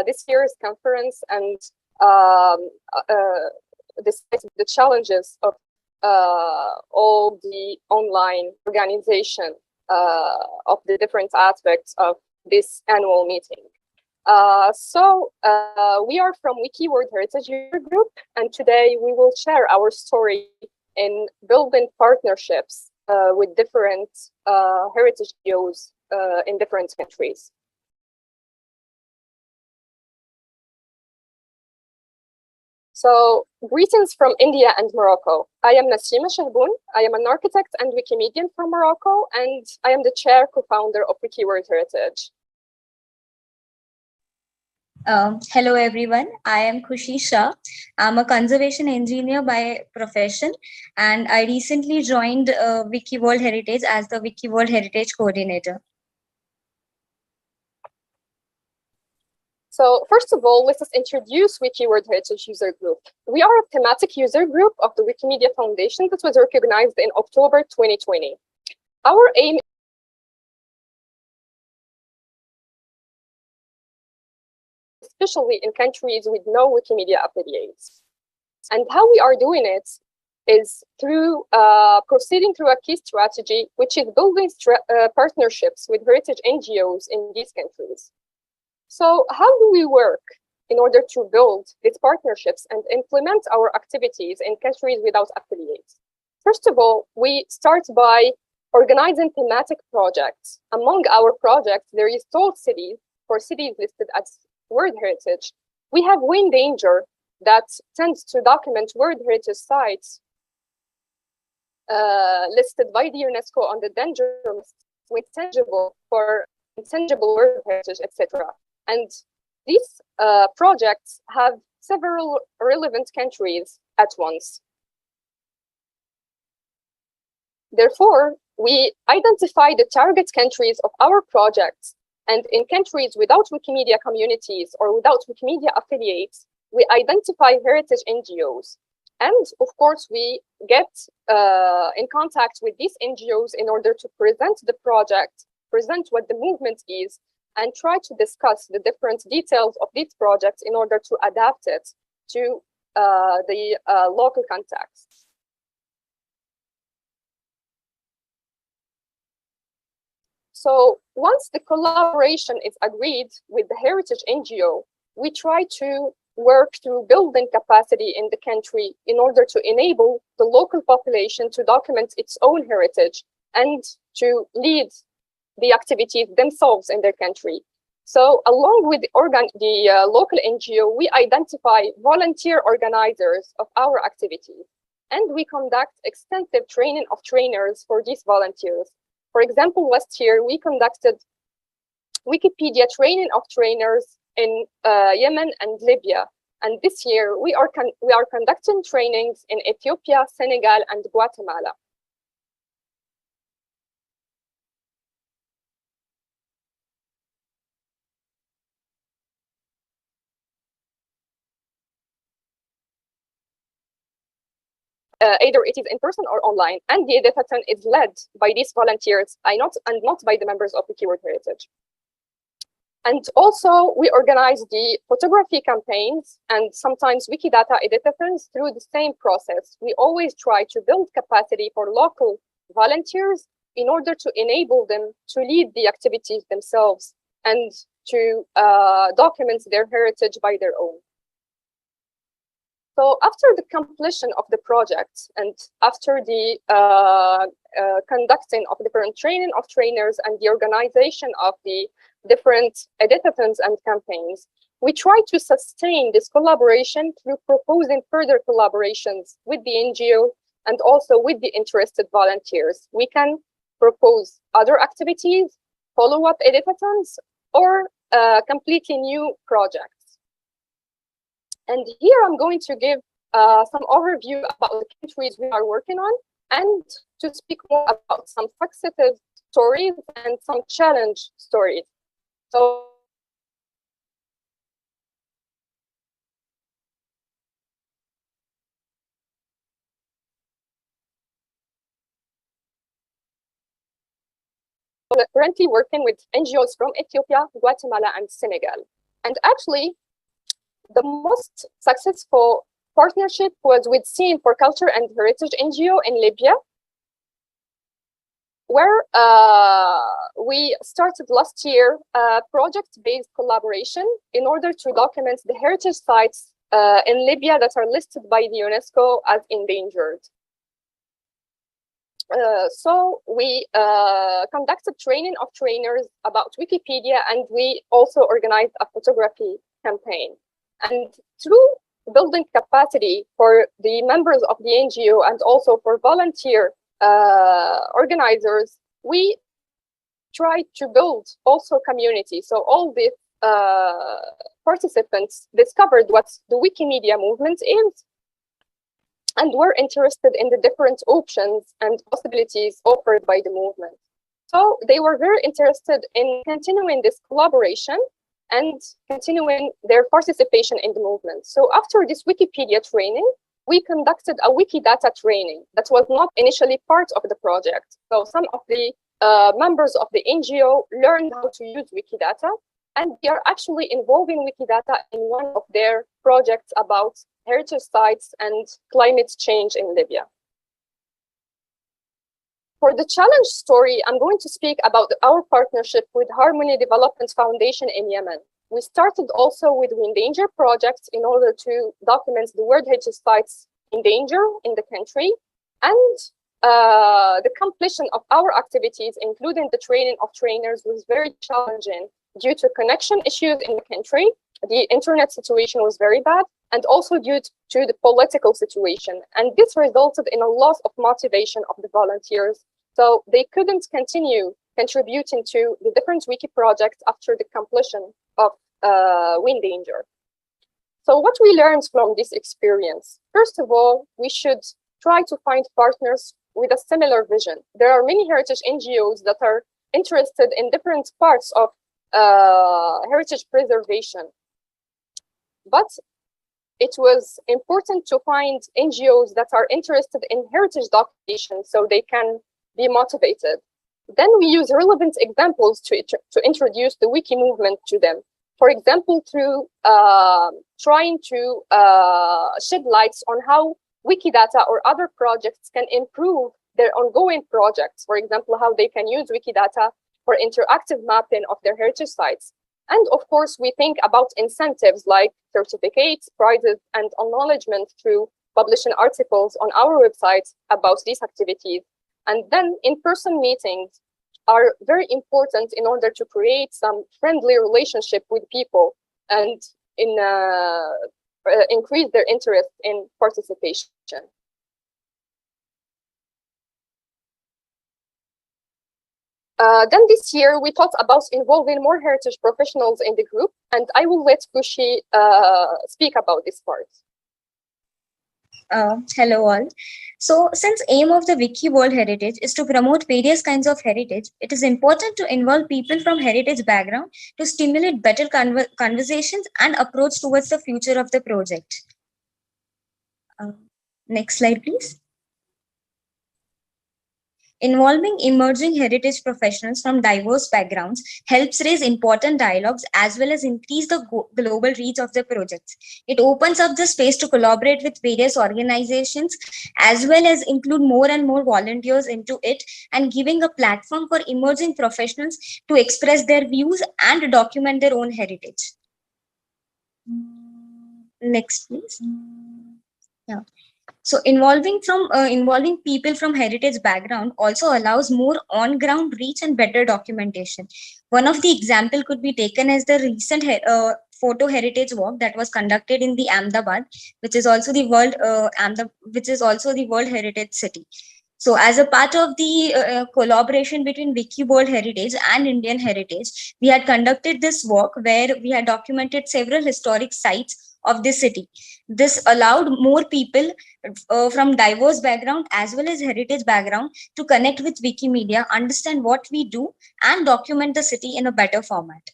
this year's conference and despite the challenges of all the online organization of the different aspects of this annual meeting. We are from Wiki World Heritage User Group, and today we will share our story in building partnerships with different heritage NGOs in different countries. So, greetings from India and Morocco. I am Nassima Shahboun. I am an architect and Wikimedian from Morocco, and I am the chair co-founder of Wiki World Heritage. Hello everyone, I am Khushi Shah. I'm a conservation engineer by profession, and I recently joined Wiki World Heritage as the Wiki World Heritage Coordinator. So first of all, let us introduce Wiki World Heritage User Group. We are a thematic user group of the Wikimedia Foundation that was recognized in October 2020. Our aim especially in countries with no Wikimedia affiliates. And how we are doing it is through proceeding through a key strategy, which is building partnerships with heritage NGOs in these countries. So how do we work in order to build these partnerships and implement our activities in countries without affiliates? First of all, we start by organizing thematic projects. Among our projects, there is Told Cities for cities listed as World Heritage. We have Wind Danger that tends to document World Heritage sites listed by the UNESCO on the danger list with tangible for intangible World Heritage, etc. And these projects have several relevant countries at once. Therefore, we identify the target countries of our projects, and in countries without Wikimedia communities or without Wikimedia affiliates, we identify heritage NGOs. And of course, we get in contact with these NGOs in order to present the project, present what the movement is, and try to discuss the different details of these projects in order to adapt it to the local context. So once the collaboration is agreed with the heritage NGO, we try to work through building capacity in the country in order to enable the local population to document its own heritage and to lead the activities themselves in their country. So along with the local NGO, we identify volunteer organizers of our activities, and we conduct extensive training of trainers for these volunteers. For example, last year, we conducted Wikipedia training of trainers in Yemen and Libya. And this year, we are conducting trainings in Ethiopia, Senegal, and Guatemala. Either it is in person or online, and the editathon is led by these volunteers, not by the members of Wiki World Heritage. And also, we organize the photography campaigns and sometimes Wikidata editathons through the same process. We always try to build capacity for local volunteers in order to enable them to lead the activities themselves and to document their heritage by their own. So after the completion of the project and after the conducting of different training of trainers and the organization of the different editathons and campaigns, we try to sustain this collaboration through proposing further collaborations with the NGO and also with the interested volunteers. We can propose other activities, follow-up editathons, or completely new projects. And here I'm going to give some overview about the countries we are working on and to speak more about some success stories and some challenge stories. So currently working with NGOs from Ethiopia, Guatemala, and Senegal. And actually, the most successful partnership was with Scene for Culture and Heritage NGO in Libya, where we started last year a project-based collaboration in order to document the heritage sites in Libya that are listed by the UNESCO as endangered. So we conducted training of trainers about Wikipedia, and we also organized a photography campaign. And through building capacity for the members of the NGO and also for volunteer organizers, we tried to build also community. So all these participants discovered what the Wikimedia movement is, and were interested in the different options and possibilities offered by the movement. So they were very interested in continuing this collaboration and continuing their participation in the movement. So after this Wikipedia training, we conducted a Wikidata training that was not initially part of the project. So some of the members of the NGO learned how to use Wikidata, and they are actually involving Wikidata in one of their projects about heritage sites and climate change in Libya. For the challenge story, I'm going to speak about our partnership with Harmony Development Foundation in Yemen. We started also with Endanger projects in order to document the World Heritage Sites in danger in the country, and the completion of our activities, including the training of trainers, was very challenging due to connection issues in the country. The internet situation was very bad, and also due to the political situation. And this resulted in a loss of motivation of the volunteers. So they couldn't continue contributing to the different wiki projects after the completion of Windanger. So what we learned from this experience? First of all, we should try to find partners with a similar vision. There are many heritage NGOs that are interested in different parts of heritage preservation. But it was important to find NGOs that are interested in heritage documentation so they can be motivated. Then we use relevant examples to introduce the wiki movement to them. For example, through trying to shed lights on how Wikidata or other projects can improve their ongoing projects. For example, how they can use Wikidata for interactive mapping of their heritage sites. And of course, we think about incentives like certificates, prizes, and acknowledgement through publishing articles on our website about these activities. And then in-person meetings are very important in order to create some friendly relationship with people and increase their interest in participation. Then this year, we thought about involving more heritage professionals in the group, and I will let Kushi speak about this part. Hello all. So since aim of the Wiki World Heritage is to promote various kinds of heritage, it is important to involve people from heritage background to stimulate better conversations and approach towards the future of the project. Next slide, please. Involving emerging heritage professionals from diverse backgrounds helps raise important dialogues as well as increase the global reach of the projects. It opens up the space to collaborate with various organizations as well as include more and more volunteers into it, and giving a platform for emerging professionals to express their views and document their own heritage. Next, please. Yeah. So involving people from heritage background also allows more on-ground reach and better documentation. One of the example could be taken as the recent photo heritage walk that was conducted in the Ahmedabad, which is also the World Heritage City. So as a part of the collaboration between Wiki World Heritage and Indian Heritage, we had conducted this walk where we had documented several historic sites of the city. This allowed more people from diverse background as well as heritage background to connect with Wikimedia, understand what we do, and document the city in a better format.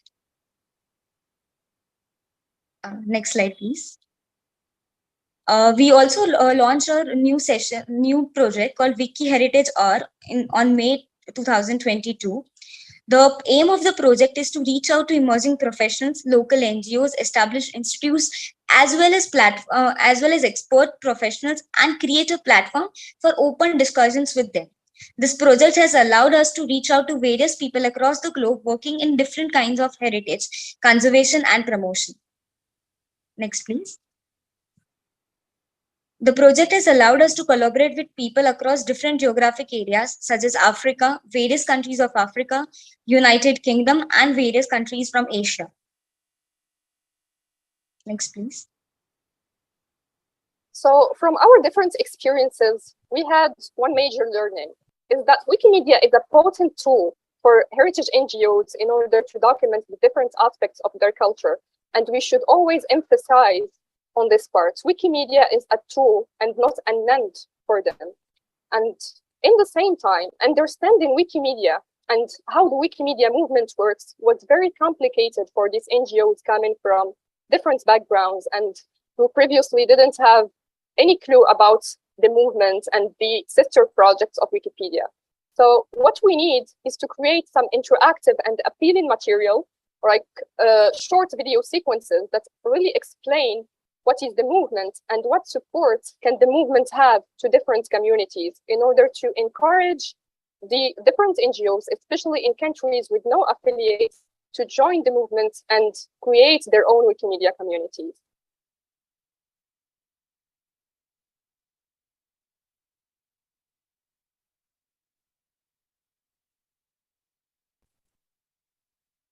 Next slide, please. We also launched a new project called Wiki Heritage Hour on May 2022. The aim of the project is to reach out to emerging professionals, local NGOs, established institutes, as well as expert professionals, and create a platform for open discussions with them. This project has allowed us to reach out to various people across the globe working in different kinds of heritage, conservation, and promotion. Next, please. The project has allowed us to collaborate with people across different geographic areas, such as Africa, various countries of Africa, United Kingdom, and various countries from Asia. Next, please. So from our different experiences, we had one major learning, is that Wikimedia is a potent tool for heritage NGOs in order to document the different aspects of their culture. And we should always emphasize on this part. Wikimedia is a tool and not an end for them. And in the same time, understanding Wikimedia and how the Wikimedia movement works was very complicated for these NGOs coming from different backgrounds and who previously didn't have any clue about the movement and the sister projects of Wikipedia. So what we need is to create some interactive and appealing material, like short video sequences that really explain what is the movement and what support can the movement have to different communities in order to encourage the different NGOs, especially in countries with no affiliates, to join the movement and create their own Wikimedia communities.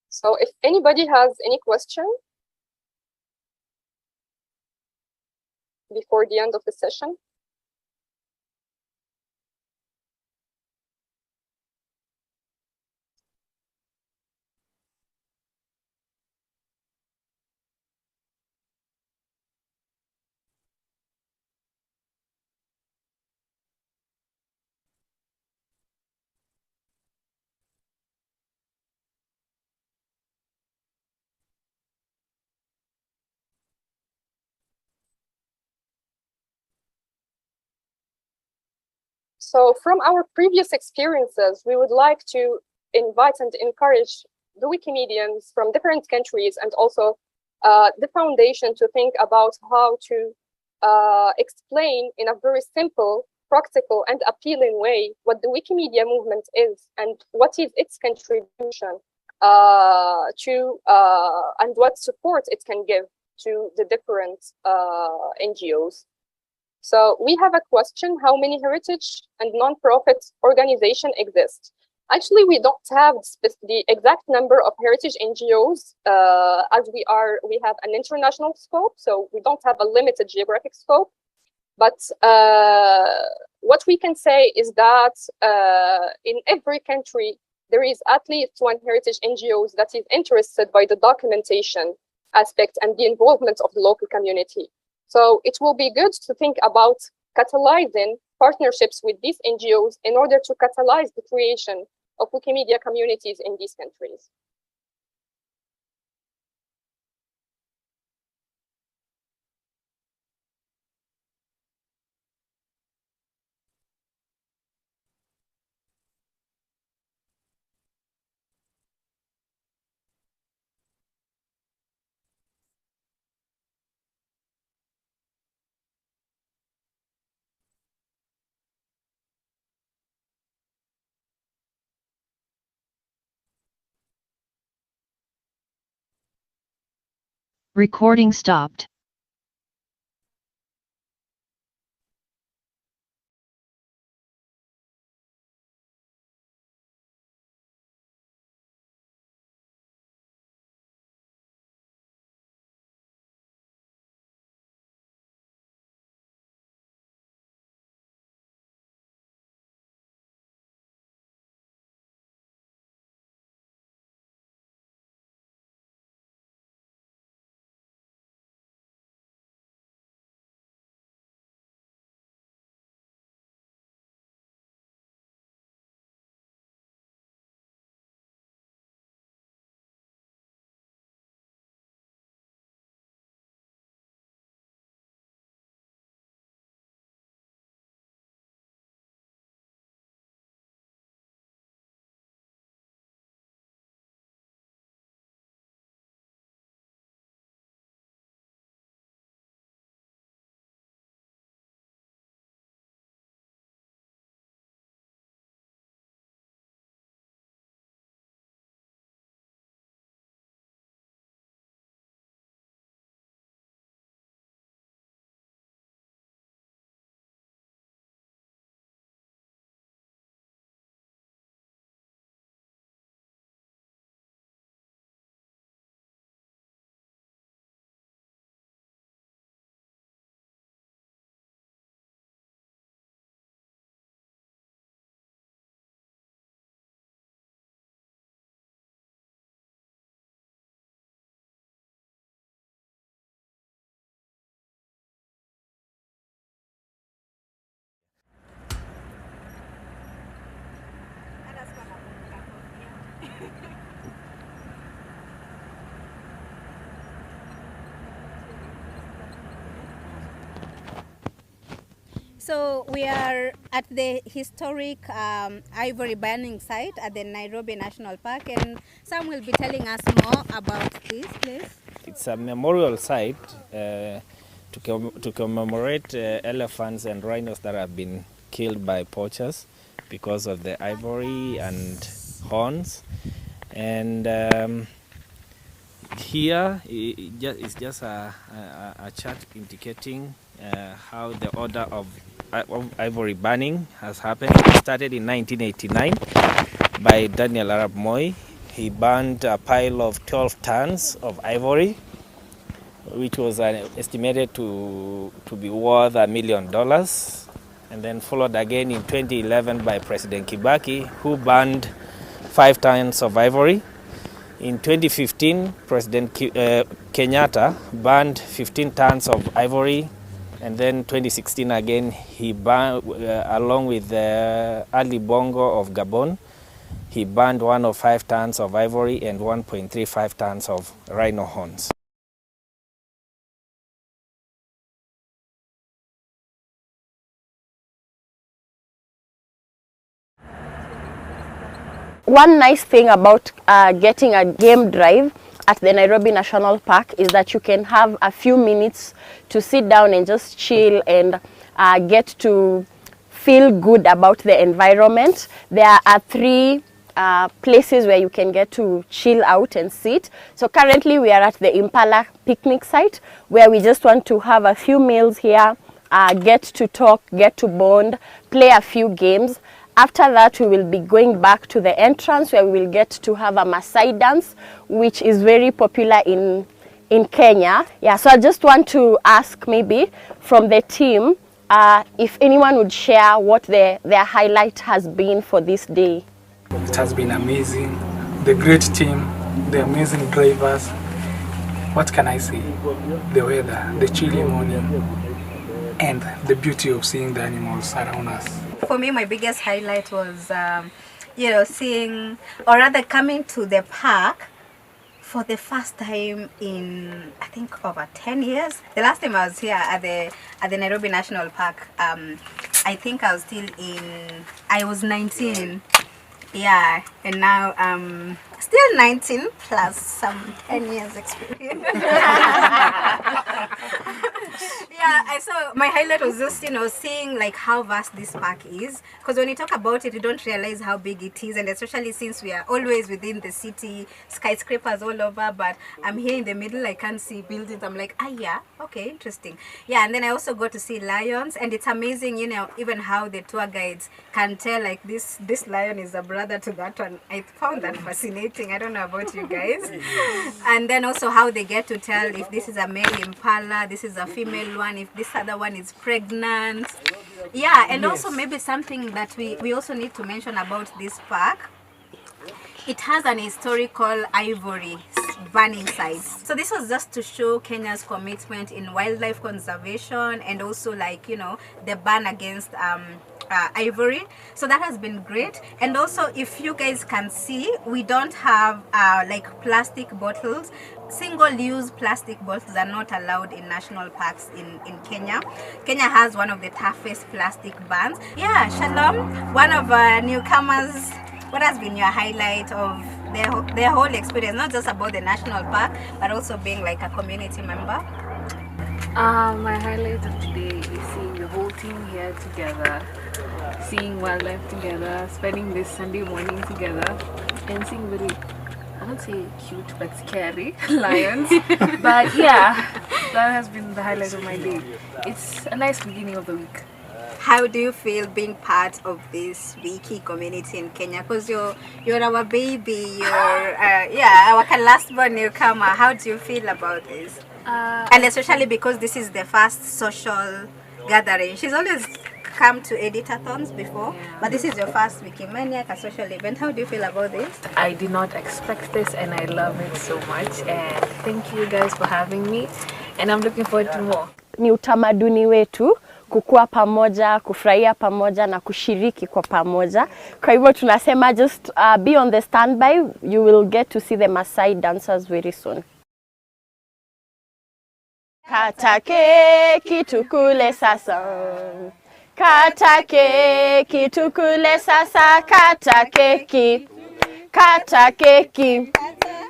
So if anybody has any question before the end of the session. So from our previous experiences, we would like to invite and encourage the Wikimedians from different countries and also the foundation to think about how to explain in a very simple, practical, and appealing way what the Wikimedia movement is and what is its contribution and what support it can give to the different NGOs. So we have a question: how many heritage and non-profit organizations exist? Actually, we don't have the exact number of heritage NGOs as we have an international scope, so we don't have a limited geographic scope. But what we can say is that in every country, there is at least one heritage NGOs that is interested by the documentation aspect and the involvement of the local community. So it will be good to think about catalyzing partnerships with these NGOs in order to catalyze the creation of Wikimedia communities in these countries. Recording stopped. So we are at the historic ivory burning site at the Nairobi National Park, and Sam will be telling us more about this place. It's a memorial site to commemorate elephants and rhinos that have been killed by poachers because of the ivory and horns. And here is just a chart indicating how the order of ivory burning has happened. It started in 1989 by Daniel Arap Moi. He burned a pile of 12 tons of ivory, which was estimated to be worth $1 million. And then followed again in 2011 by President Kibaki, who burned 5 tons of ivory. In 2015, President Kenyatta burned 15 tons of ivory. And then 2016 again, he burned, along with Ali Bongo of Gabon, he burned 105 tons of ivory and 1.35 tons of rhino horns. One nice thing about getting a game drive at the Nairobi National Park is that you can have a few minutes to sit down and just chill and get to feel good about the environment. There are 3 places where you can get to chill out and sit. So currently we are at the Impala picnic site, where we just want to have a few meals here, get to talk, get to bond, play a few games. After that, we will be going back to the entrance, where we will get to have a Maasai dance, which is very popular in Kenya. Yeah, so I just want to ask maybe from the team if anyone would share what their highlight has been for this day. It has been amazing. The great team, the amazing drivers. What can I say? The weather, the chilly morning, and the beauty of seeing the animals around us. For me, my biggest highlight was, seeing, or rather coming to the park for the first time in, I think, over 10 years. The last time I was here at the Nairobi National Park, I think I was I was 19. Yeah, and now still 19 plus some 10 years experience. Yeah, I saw my highlight was just seeing like how vast this park is, because when you talk about it you don't realize how big it is, and especially since we are always within the city, skyscrapers all over, but I'm here in the middle, I can't see buildings. I'm like, yeah, okay, interesting. Yeah, and then I also got to see lions, and it's amazing, even how the tour guides can tell like this lion is a brother to that one. I found that fascinating. I don't know about you guys. And then also how they get to tell if this is a male impala, this is a female one, if this other one is pregnant. Yeah, and also maybe something that we also need to mention about this park. It has an historical ivory burning site. So this was just to show Kenya's commitment in wildlife conservation, and also like, the ban against ivory. So that has been great. And also, if you guys can see, we don't have like plastic bottles. Single-use plastic bottles are not allowed in national parks in Kenya. Kenya has one of the toughest plastic bans. Yeah, Shalom, one of our newcomers. What has been your highlight of their whole experience, not just about the national park, but also being like a community member? My highlight of today is seeing the whole team here together, seeing wildlife together, spending this Sunday morning together, and seeing very, I don't say cute, but scary lions. But yeah, that has been the highlight of my day. It's a nice beginning of the week. How do you feel being part of this Wiki community in Kenya? Because you're our baby, you're our last born newcomer. How do you feel about this? And especially because this is the first social gathering. She's always come to editathons before, but this is your first Wikimania, a social event. How do you feel about this? I did not expect this, and I love it so much. And thank you guys for having me, and I'm looking forward to more. Ni utamaduni wetu kukua pamoja, kufurahia pamoja na kushiriki kwa pamoja. Kwa hivyo tunasema just be on the standby. You will get to see the Maasai dancers very soon. Kata keki tukule sasa. Kata keki tukule sasa, kata keki. Kata keki.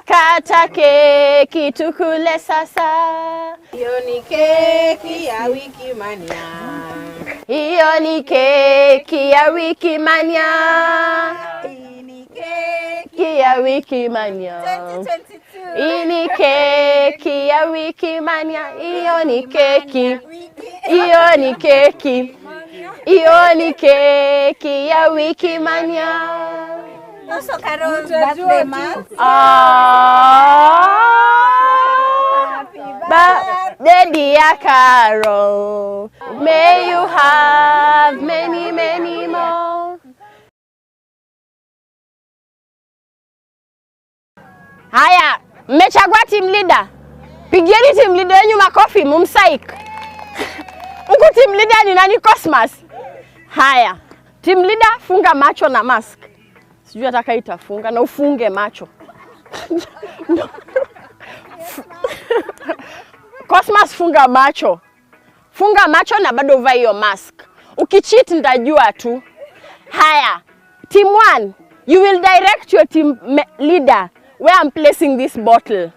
Kata keki tukule sasa. Hiyo ni keki ya Wikimania. Hiyo ni keki ya Wikimania. Keki ya Wikimania. 2022. Hii ni keki ya Wikimania. Hiyo ni keki. Hiyo ni keki. Hiyo ni keki ya Wikimania. Also Carol's birthday month. Birthday dear Carol. May you have many, many more. Haya, mmechagua team leader. Pigieni team leader yenu makofi, mumsaik. Huku team leader ni nani? Cosmas. Haya, team leader funga macho na mask. Sijui ataka itafunga na ufunge macho. Cosmas funga macho. Funga macho na bado vaa hiyo mask. Ukicheat nitajua tu. Haya, team 1, you will direct your team leader where I'm placing this bottle.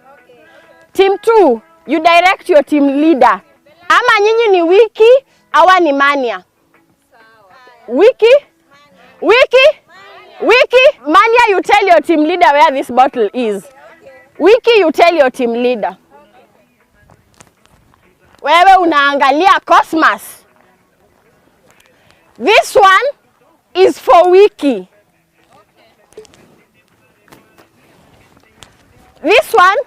Team 2, you direct your team leader. Ama nyinyi ni Wiki, awa ni Mania. Wiki? Mania, you tell your team leader where this bottle is. Wiki, you tell your team leader. Wewe unaangalia Cosmas. This one is for Wiki. This one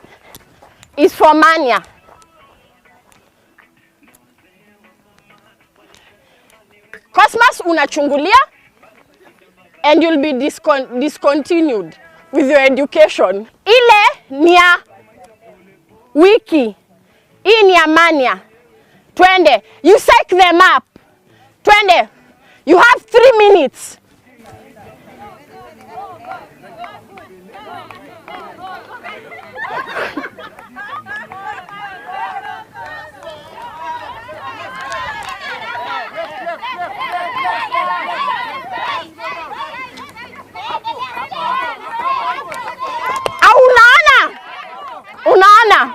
is for Mania. Cosmas unachungulia and you'll be discontinued with your education. Ile ni ya Wiki. Hii ni ya Mania. Twende. You psych them up. Twende. You have 3 minutes. Unaona?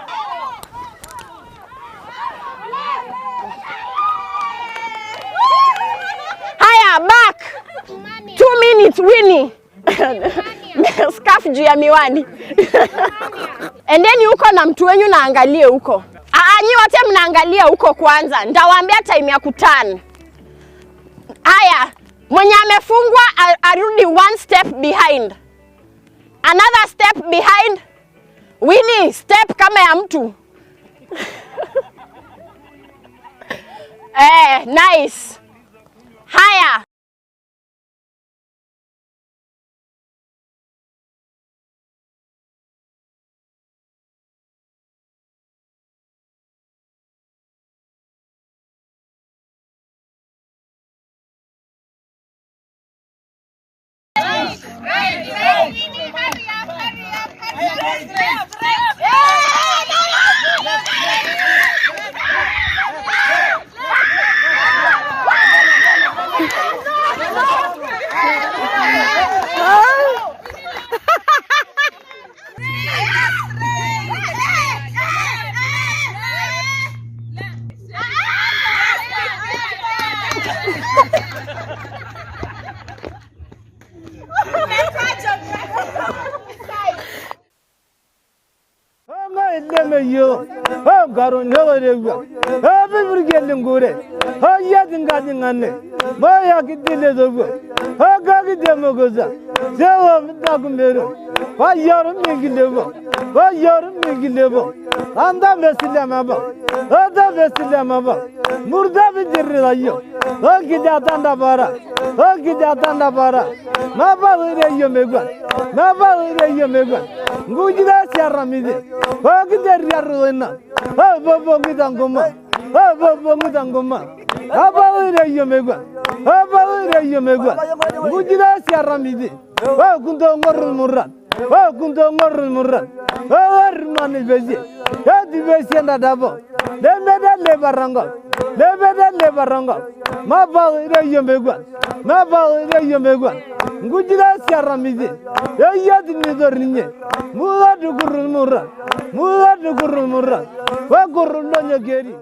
Haya, back. 2 minutes, Winnie. Scarf juu ya miwani. Endeni huko na mtu wenyu naangalie huko. Nyi wote mnaangalia huko kwanza. Nitawaambia time ya kuturn. Haya, mwenye amefungwa arudi 1 step behind. Another step behind. Winnie, step kama ya mtu. Nice. Haya. Yo, oh, Garon, never go. Every getting good. Oh, yet in getting on it. Boy, I can do it over. Oh, Gagi Demogoza. So, Dagumero. Why you're making the book? Why you're making the book? And the Vestilama. Oh, the Vestilama. Murdavi Dirayo. Oh, Gidatanda Bara. Oh, Gidatanda Bara. Nava Yomega. Nava Yomega. Gujida Saramide. Oh, Gidarina. Oh, Bobogitangoma. Oh, Bobogitangoma. Abba Yomega. Abba Yomega. Gujida Saramide. Oh, Kunto Mormurat. Oh, Kunto Mormurat. Oh, Manifesti. Oh, the Vesian Dabo. They made a lebaranga. lebeda lebaronga ma ba ire yembegwan ma ba ire yembegwan ngujira siaramizi yad ni dornye muga dugurul murra wa gurul no nyageri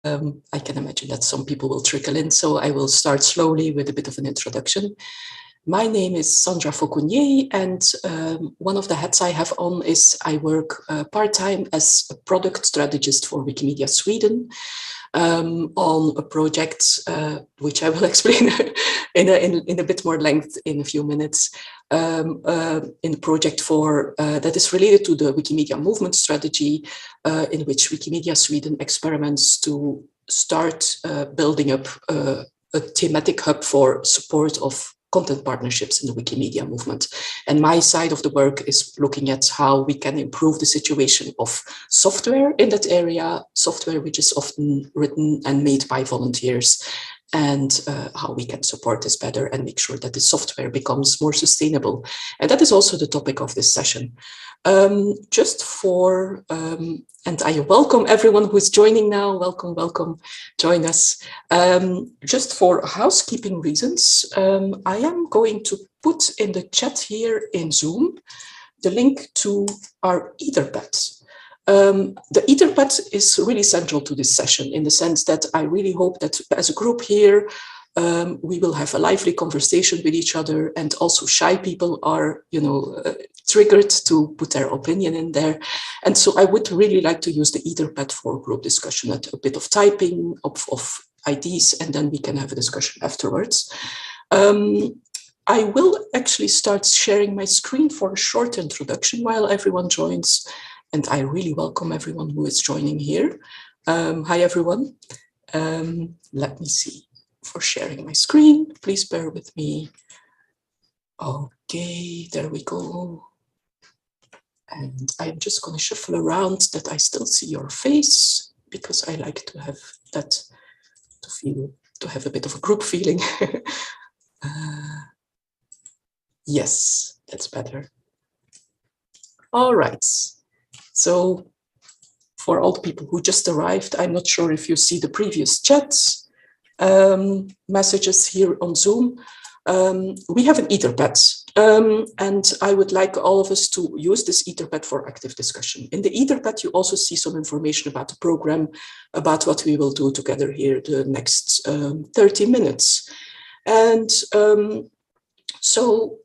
I can imagine that some people will trickle in, so I will start slowly with a bit of an introduction. My name is Sandra Fauconnier, and one of the hats I have on is I work part-time as a product strategist for Wikimedia Sweden on a project which I will explain in a bit more length in a few minutes, in a project for that is related to the Wikimedia movement strategy, in which Wikimedia Sweden experiments to start building up a thematic hub for support of content partnerships in the Wikimedia movement. And my side of the work is looking at how we can improve the situation of software in that area, software which is often written and made by volunteers, and how we can support this better and make sure that the software becomes more sustainable. And that is also the topic of this session. Just for, and I welcome everyone who is joining now. Welcome, welcome, join us. Just for housekeeping reasons, I am going to put in the chat here in Zoom the link to our Etherpad. The Etherpad is really central to this session in the sense that I really hope that as a group here, we will have a lively conversation with each other, and also shy people are, triggered to put their opinion in there. And so I would really like to use the Etherpad for group discussion, a bit of typing of ideas, and then we can have a discussion afterwards. I will actually start sharing my screen for a short introduction while everyone joins. And I really welcome everyone who is joining here. Hi, everyone. Let me see. For sharing my screen, please bear with me. Okay, there we go. And I'm just going to shuffle around that I still see your face, because I like to have that, to have a bit of a group feeling. Yes, that's better. All right. So for all the people who just arrived, I'm not sure if you see the previous chats. Messages here on Zoom. We have an Etherpad, and I would like all of us to use this Etherpad for active discussion. In the Etherpad, you also see some information about the program, about what we will do together here the next 30 minutes. And so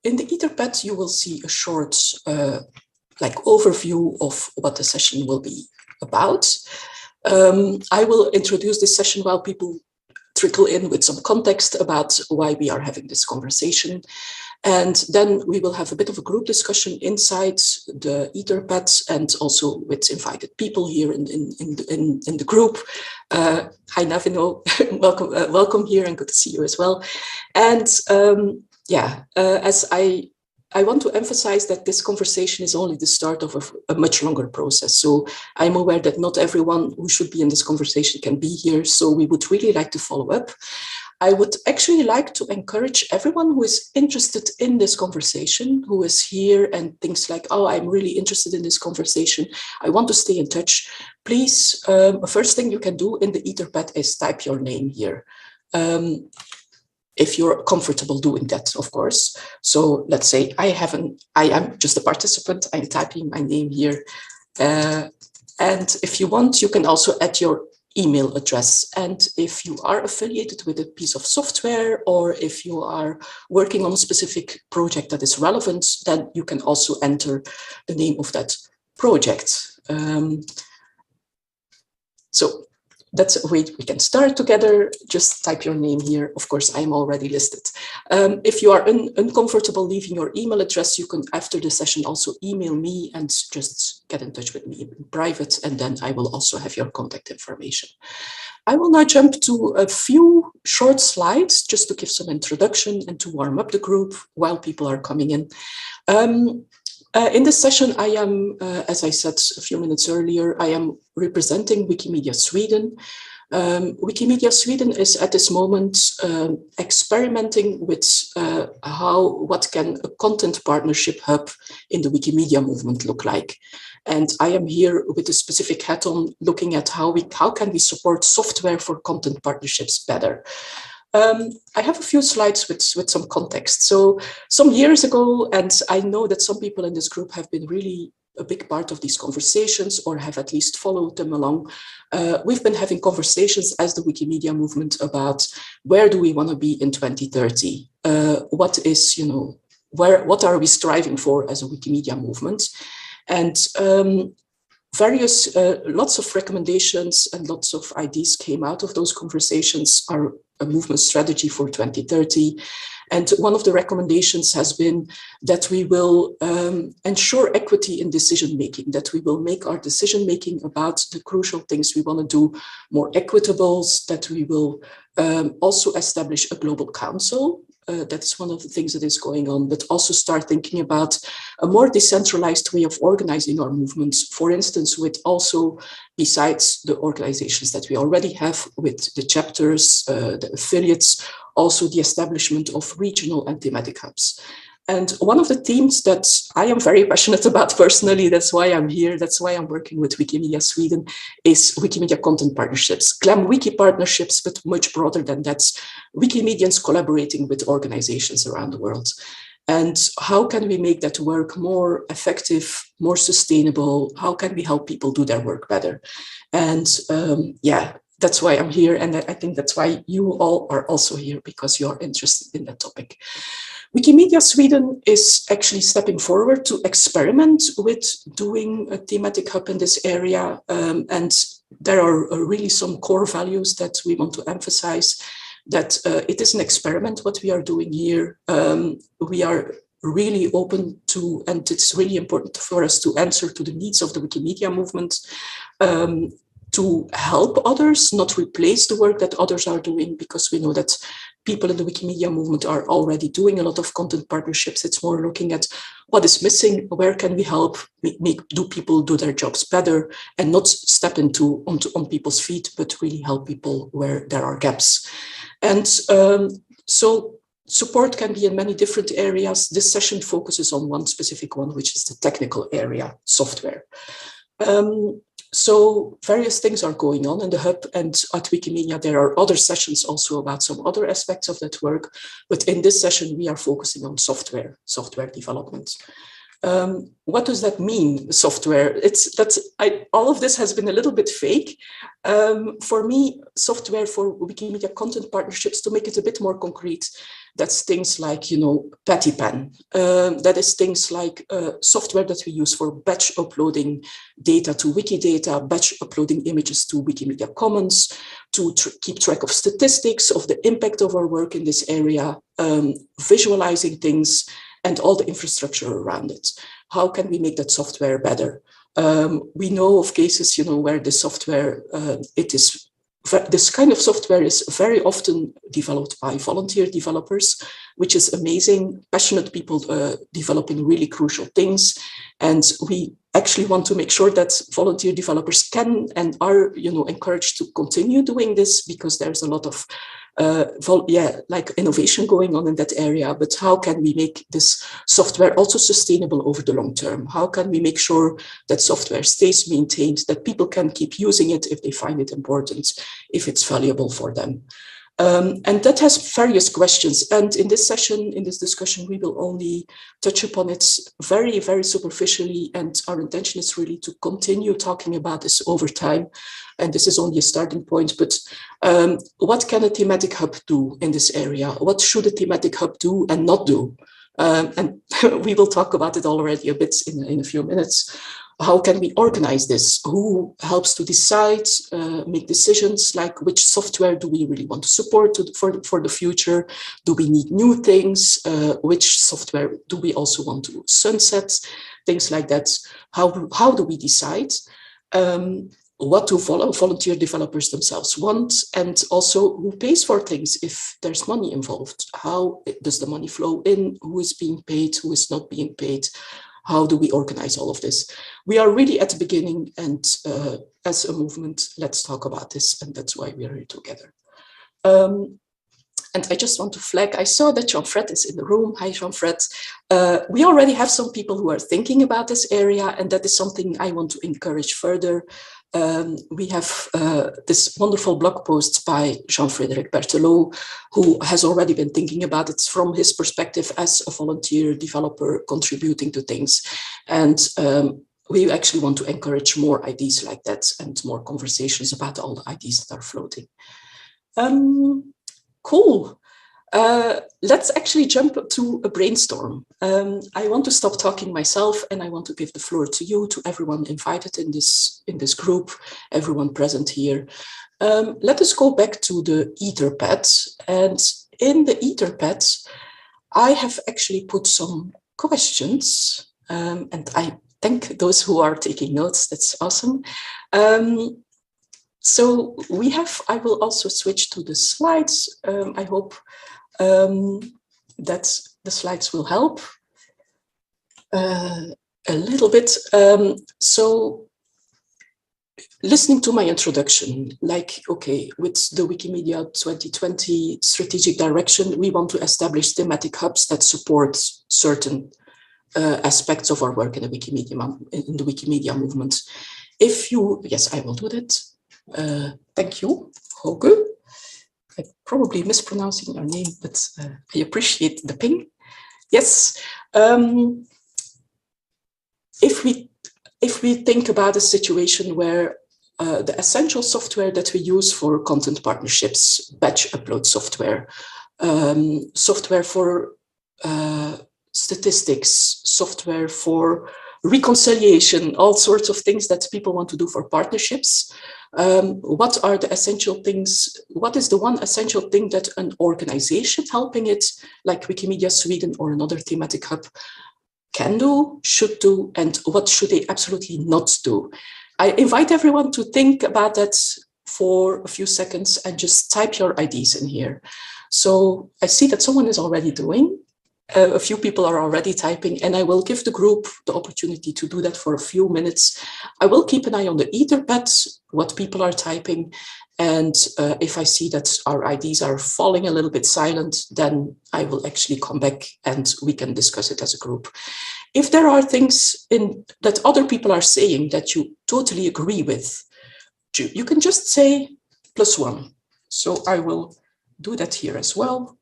in the Etherpad, you will see a short overview of what the session will be about. I will introduce this session while people trickle in with some context about why we are having this conversation. And then we will have a bit of a group discussion inside the Etherpad and also with invited people here in the group. Hi, Navino, welcome here and good to see you as well. And as I want to emphasize that this conversation is only the start of a much longer process. So I'm aware that not everyone who should be in this conversation can be here. So we would really like to follow up. I would actually like to encourage everyone who is interested in this conversation, who is here and thinks like, oh, I'm really interested in this conversation. I want to stay in touch. Please, first thing you can do in the Etherpad is type your name here. If you're comfortable doing that, of course. So let's say I am just a participant, I'm typing my name here. And if you want, you can also add your email address. And if you are affiliated with a piece of software, or if you are working on a specific project that is relevant, then you can also enter the name of that project. So that's a way we can start together. Just type your name here. Of course, I'm already listed. If you are uncomfortable leaving your email address, you can, after the session, also email me and just get in touch with me in private, and then I will also have your contact information. I will now jump to a few short slides just to give some introduction and to warm up the group while people are coming in. In this session, I am, as I said a few minutes earlier, I am representing Wikimedia Sweden. Wikimedia Sweden is at this moment experimenting with what can a content partnership hub in the Wikimedia movement look like. And I am here with a specific hat on, looking at how can we support software for content partnerships better. I have a few slides with some context. So some years ago, and I know that some people in this group have been really a big part of these conversations or have at least followed them along. We've been having conversations as the Wikimedia movement about where do we want to be in 2030? What is, what are we striving for as a Wikimedia movement? And lots of recommendations and lots of ideas came out of those conversations. Our movement strategy for 2030. And one of the recommendations has been that we will ensure equity in decision-making, that we will make our decision-making about the crucial things we want to do more equitable, that we will also establish a global council. That's one of the things that is going on, but also start thinking about a more decentralized way of organizing our movements. For instance, with also, besides the organizations that we already have with the chapters, the affiliates, also the establishment of regional and thematic hubs. And one of the themes that I am very passionate about personally, that's why I'm here, that's why I'm working with Wikimedia Sweden, is Wikimedia content partnerships, GLAM Wiki partnerships, but much broader than that, Wikimedians collaborating with organizations around the world. And how can we make that work more effective, more sustainable? How can we help people do their work better? And yeah, that's why I'm here. And I think that's why you all are also here, because you're interested in that topic. Wikimedia Sweden is actually stepping forward to experiment with doing a thematic hub in this area. And there are really some core values that we want to emphasize, that it is an experiment what we are doing here. We are really open to, and it's really important for us to answer to the needs of the Wikimedia movement, to help others, not replace the work that others are doing, because we know that people in the Wikimedia movement are already doing a lot of content partnerships. It's more looking at what is missing, where can we help do people do their jobs better, and not step on people's feet, but really help people where there are gaps. And so support can be in many different areas. This session focuses on one specific one, which is the technical area, software. So various things are going on in the hub, and at Wikimania there are other sessions also about some other aspects of that work. But in this session, we are focusing on software development. What does that mean, software? All of this has been a little bit fake. For me, software for Wikimedia content partnerships, to make it a bit more concrete, that's things like, Pattypan. That is things like software that we use for batch uploading data to Wikidata, batch uploading images to Wikimedia Commons, to keep track of statistics of the impact of our work in this area, visualizing things, and all the infrastructure around it. How can we make that software better? We know of cases, where the software, this kind of software is very often developed by volunteer developers, which is amazing, passionate people developing really crucial things. And we actually want to make sure that volunteer developers can and are, encouraged to continue doing this, because there's a lot of innovation going on in that area. But how can we make this software also sustainable over the long term? How can we make sure that software stays maintained, that people can keep using it if they find it important, if it's valuable for them? And that has various questions. And in this session, in this discussion, we will only touch upon it very, very superficially. And our intention is really to continue talking about this over time. And this is only a starting point. But what can a thematic hub do in this area? What should a thematic hub do and not do? And we will talk about it already a bit in a few minutes. How can we organize this? Who helps to decide, make decisions, like which software do we really want to support for the future? Do we need new things? Which software do we also want to sunset? Things like that. How do we decide? What do volunteer developers themselves want? And also, who pays for things if there's money involved? How does the money flow in? Who is being paid? Who is not being paid? How do we organize all of this? We are really at the beginning, and as a movement, let's talk about this, and that's why we are here together. And I just want to flag, I saw that Jean-Fred is in the room. Hi, Jean-Fred. We already have some people who are thinking about this area, and that is something I want to encourage further. We have this wonderful blog post by Jean-Frédéric Berthelot, who has already been thinking about it from his perspective as a volunteer developer contributing to things. And we actually want to encourage more ideas like that and more conversations about all the ideas that are floating. Cool. Let's actually jump to a brainstorm. I want to stop talking myself and I want to give the floor to you, to everyone invited in this group, everyone present here. Let us go back to the Etherpad. And in the Etherpad, I have actually put some questions, and I thank those who are taking notes. That's awesome. So I will also switch to the slides. I hope that the slides will help a little bit. So listening to my introduction, like, okay, with the Wikimedia 2020 strategic direction, we want to establish thematic hubs that support certain aspects of our work in the Wikimedia movement. Yes, I will do that. Thank you, Hoge. I'm probably mispronouncing your name, but I appreciate the ping. Yes. If we think about a situation where the essential software that we use for content partnerships, batch upload software, software for statistics, software for reconciliation, all sorts of things that people want to do for partnerships. What are the essential things? What is the one essential thing that an organization helping it, like Wikimedia Sweden or another thematic hub, can do, should do, and what should they absolutely not do? I invite everyone to think about that for a few seconds and just type your ideas in here. So I see that someone is already doing. A few people are already typing, and I will give the group the opportunity to do that for a few minutes. I will keep an eye on the Etherpad, what people are typing, and if I see that our ideas are falling a little bit silent, then I will actually come back and we can discuss it as a group. If there are things that other people are saying that you totally agree with, you can just say +1. So I will do that here as well.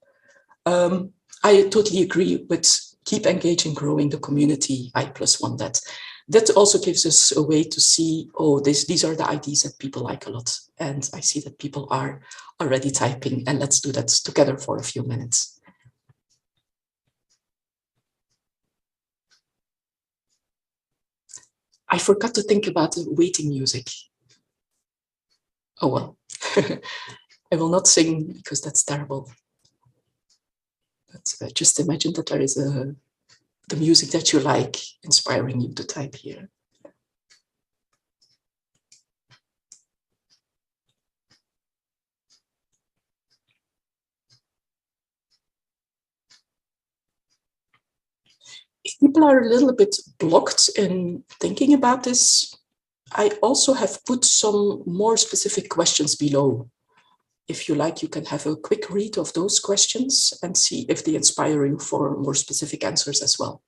I totally agree with keep engaging, growing the community. I +1 that. That also gives us a way to see, oh, these are the ideas that people like a lot. And I see that people are already typing, and let's do that together for a few minutes. I forgot to think about the waiting music. Oh, well, I will not sing because that's terrible. But just imagine that there is the music that you like inspiring you to type here. If people are a little bit blocked in thinking about this, I also have put some more specific questions below. If you like, you can have a quick read of those questions and see if they inspire you for more specific answers as well.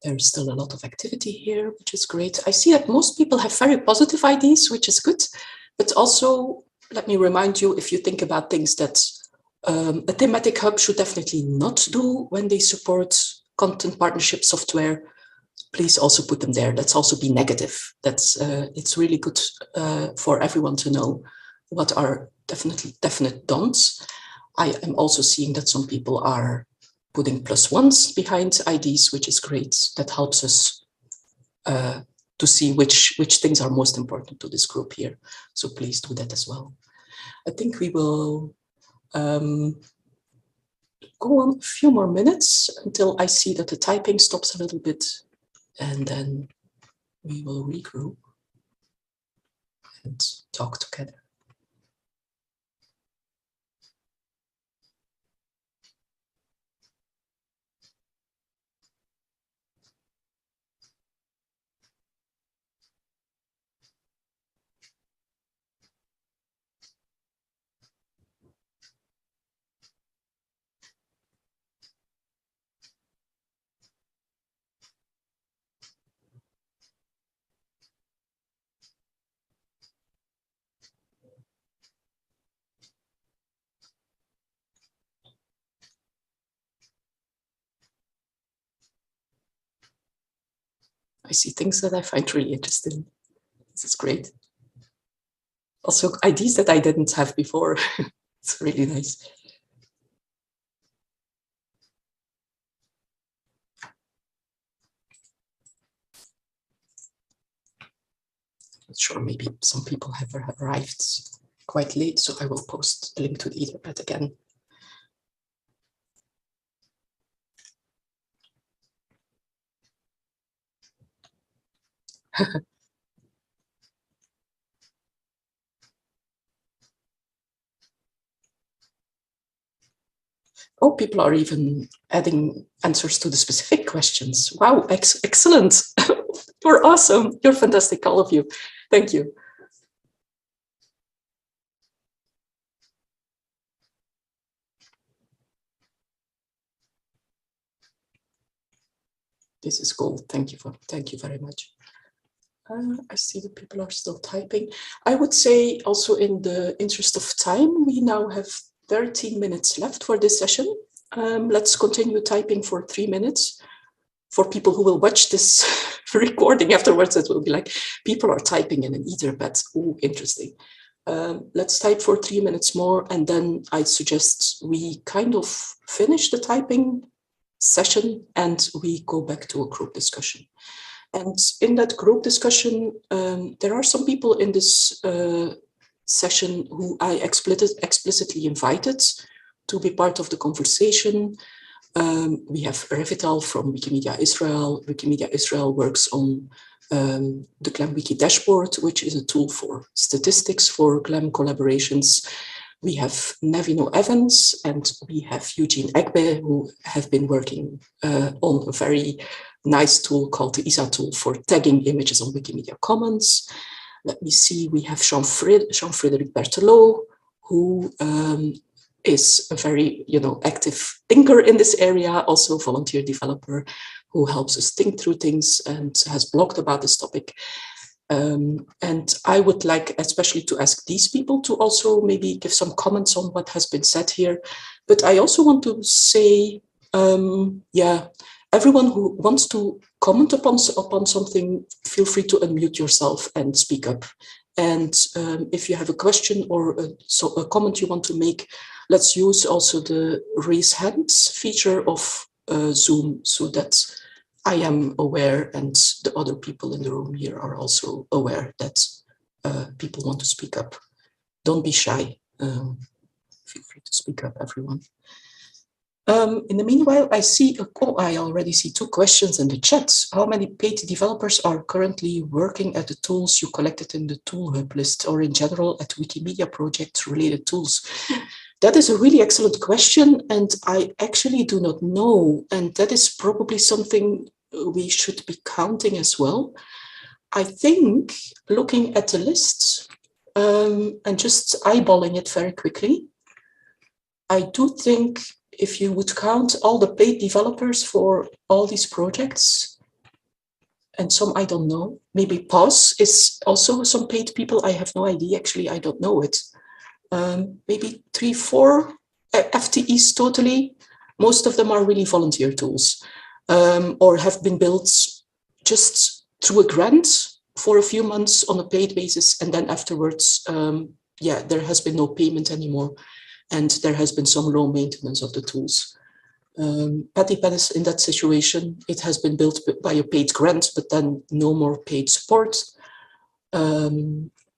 There's still a lot of activity here, which is great. I see that most people have very positive ideas, which is good. But also, let me remind you, if you think about things that A thematic hub should definitely not do when they support content partnership software. Please also put them there. Let's also be negative. It's really good for everyone to know what are definite don'ts. I am also seeing that some people are putting +1s behind IDs, which is great. That helps us to see which things are most important to this group here. So please do that as well. I think we will go on a few more minutes until I see that the typing stops a little bit, and then we will regroup and talk together. I see things that I find really interesting. This is great. Also ideas that I didn't have before. It's really nice. Not sure, maybe some people have arrived quite late, so I will post the link to the Etherpad again. Oh, people are even adding answers to the specific questions. Wow, excellent. You're awesome. You're fantastic, all of you. Thank you. This is gold. Thank you very much. I see that people are still typing. I would say also, in the interest of time, we now have 13 minutes left for this session. Let's continue typing for 3 minutes. For people who will watch this recording afterwards, it will be like, people are typing in an Etherpad. Oh, interesting. Let's type for 3 minutes more, and then I suggest we kind of finish the typing session and we go back to a group discussion. And in that group discussion, there are some people in this session who I explicitly invited to be part of the conversation. We have Revital from Wikimedia Israel. Wikimedia Israel works on the GLAM Wiki dashboard, which is a tool for statistics for GLAM collaborations. We have Navino Evans and we have Eugene Egbe, who have been working on a very nice tool called the ISA tool for tagging images on Wikimedia Commons. Let me see, we have Jean-Frédéric Berthelot, who is a very active thinker in this area, also a volunteer developer who helps us think through things and has blogged about this topic. And I would like especially to ask these people to also maybe give some comments on what has been said here. But I also want to say, everyone who wants to comment upon something, feel free to unmute yourself and speak up. And if you have a question or a comment you want to make, let's use also the raise hands feature of Zoom, so that I am aware and the other people in the room here are also aware that people want to speak up. Don't be shy. Feel free to speak up, everyone. In the meanwhile, I already see 2 questions in the chat. How many paid developers are currently working at the tools you collected in the tool hub list, or in general at Wikimedia projects related tools? That is a really excellent question, and I actually do not know. And that is probably something we should be counting as well. I think, looking at the list and just eyeballing it very quickly, I do think if you would count all the paid developers for all these projects, and some I don't know, maybe POS is also some paid people. I have no idea, actually, I don't know it. Maybe 3, 4 FTEs totally. Most of them are really volunteer tools, or have been built just through a grant for a few months on a paid basis, and then afterwards, there has been no payment anymore, and there has been some low maintenance of the tools. PattyPad is in that situation. It has been built by a paid grant, but then no more paid support.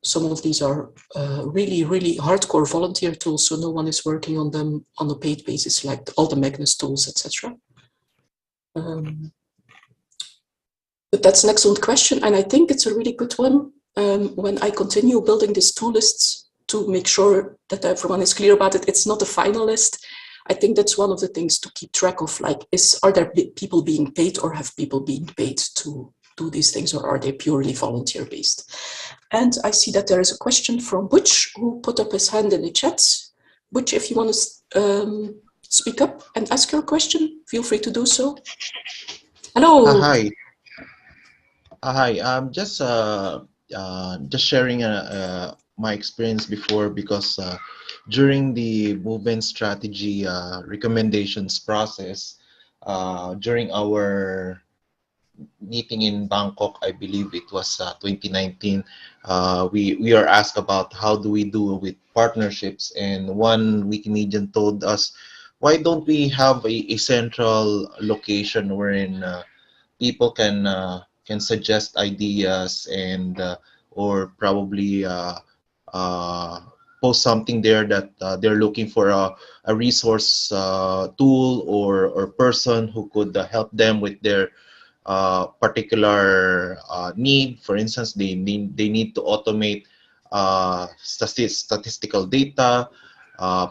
Some of these are really, really hardcore volunteer tools, so no one is working on them on a paid basis, like all the Magnus tools, etc. But that's an excellent question, and I think it's a really good one. When I continue building this tool list to make sure that everyone is clear about it, it's not a final list. I think that's one of the things to keep track of, like, are there people being paid, or have people being paid to do these things, or are they purely volunteer based? And I see that there is a question from Butch, who put up his hand in the chat. Butch, if you want to speak up and ask your question, feel free to do so. Hello. Hi. Hi. Just sharing my experience before, because during the movement strategy recommendations process, during our meeting in Bangkok, I believe it was 2019, we are asked about how do we do with partnerships, and one Wikimedian told us, why don't we have a central location wherein people can suggest ideas, and or probably post something there that they're looking for a resource tool or person who could help them with their particular need. For instance, they need to automate statistical data,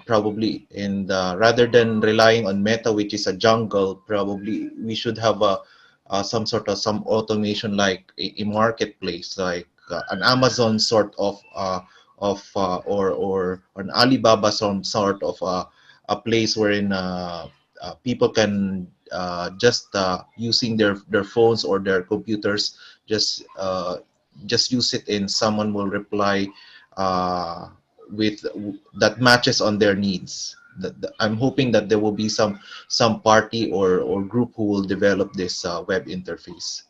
probably, and rather than relying on Meta, which is a jungle, probably we should have some automation, like a marketplace, like an Amazon sort of or an Alibaba sort of a place wherein people can just using their phones or their computers, just use it, and someone will reply with that matches on their needs. I'm hoping that there will be some party or group who will develop this web interface.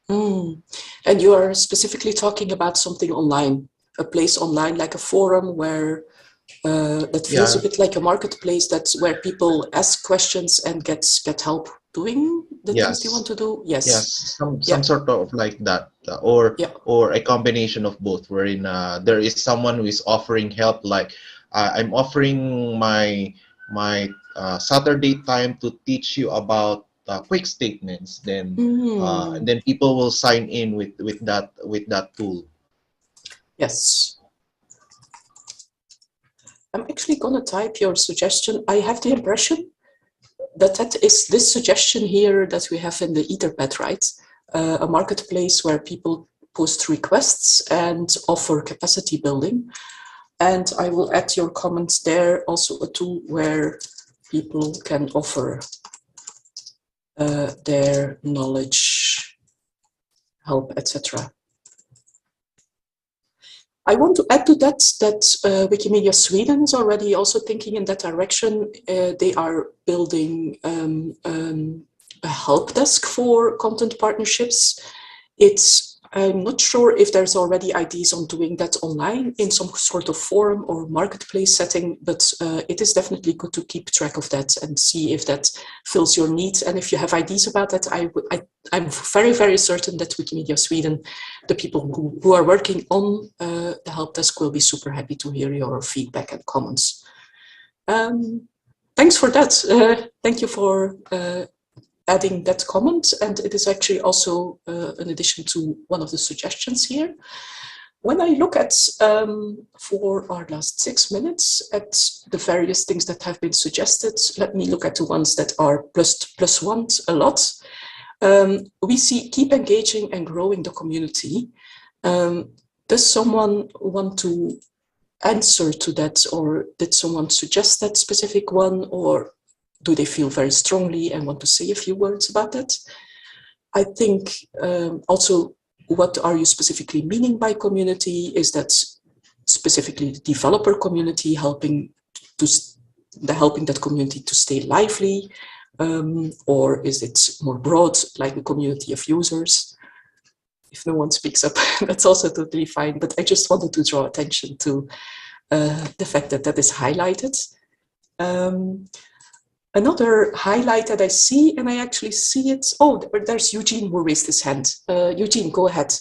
And you are specifically talking about something online, a place online, like a forum where that feels a bit like a marketplace, that's where people ask questions and get help doing the things they want to do. Yes, some sort of like that, or a combination of both, wherein there is someone who is offering help, like I'm offering my Saturday time to teach you about quick statements, then and then people will sign in with that tool. Yes. I'm actually going to type your suggestion. I have the impression that is this suggestion here that we have in the Etherpad, right? A marketplace where people post requests and offer capacity building. And I will add your comments there, also a tool where people can offer their knowledge, help, etc. I want to add to that Wikimedia Sweden is already also thinking in that direction. They are building a help desk for content partnerships. I'm not sure if there's already ideas on doing that online in some sort of forum or marketplace setting, but it is definitely good to keep track of that and see if that fills your needs. And if you have ideas about that, I'm very, very certain that Wikimedia Sweden, the people who are working on the help desk, will be super happy to hear your feedback and comments. Thanks for that. Thank you for adding that comment, and it is actually also an addition to one of the suggestions here. When I look at, for our last 6 minutes, at the various things that have been suggested, let me look at the ones that are plus one a lot. We see keep engaging and growing the community. Does someone want to answer to that, or did someone suggest that specific one, or do they feel very strongly and want to say a few words about that? I think also, what are you specifically meaning by community? Is that specifically the developer community helping to the helping that community to stay lively, or is it more broad, like the community of users? If no one speaks up, that's also totally fine. But I just wanted to draw attention to the fact that that is highlighted. Another highlight that I see, and I actually see it, oh, there's Eugene who raised his hand. Eugene, go ahead.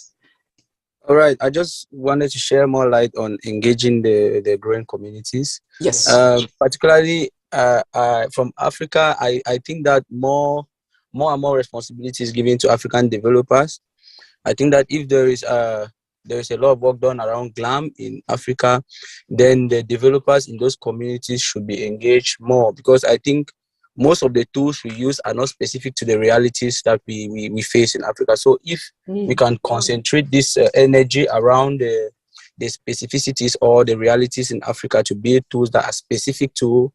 All right, I just wanted to share more light on engaging the growing communities. Yes. Particularly from Africa, I think that more and more responsibility is given to African developers. I think that if there is a lot of work done around GLAM in Africa, then the developers in those communities should be engaged more, because I think most of the tools we use are not specific to the realities that we face in Africa. So if we can concentrate this energy around the specificities or the realities in Africa to build tools that are specific to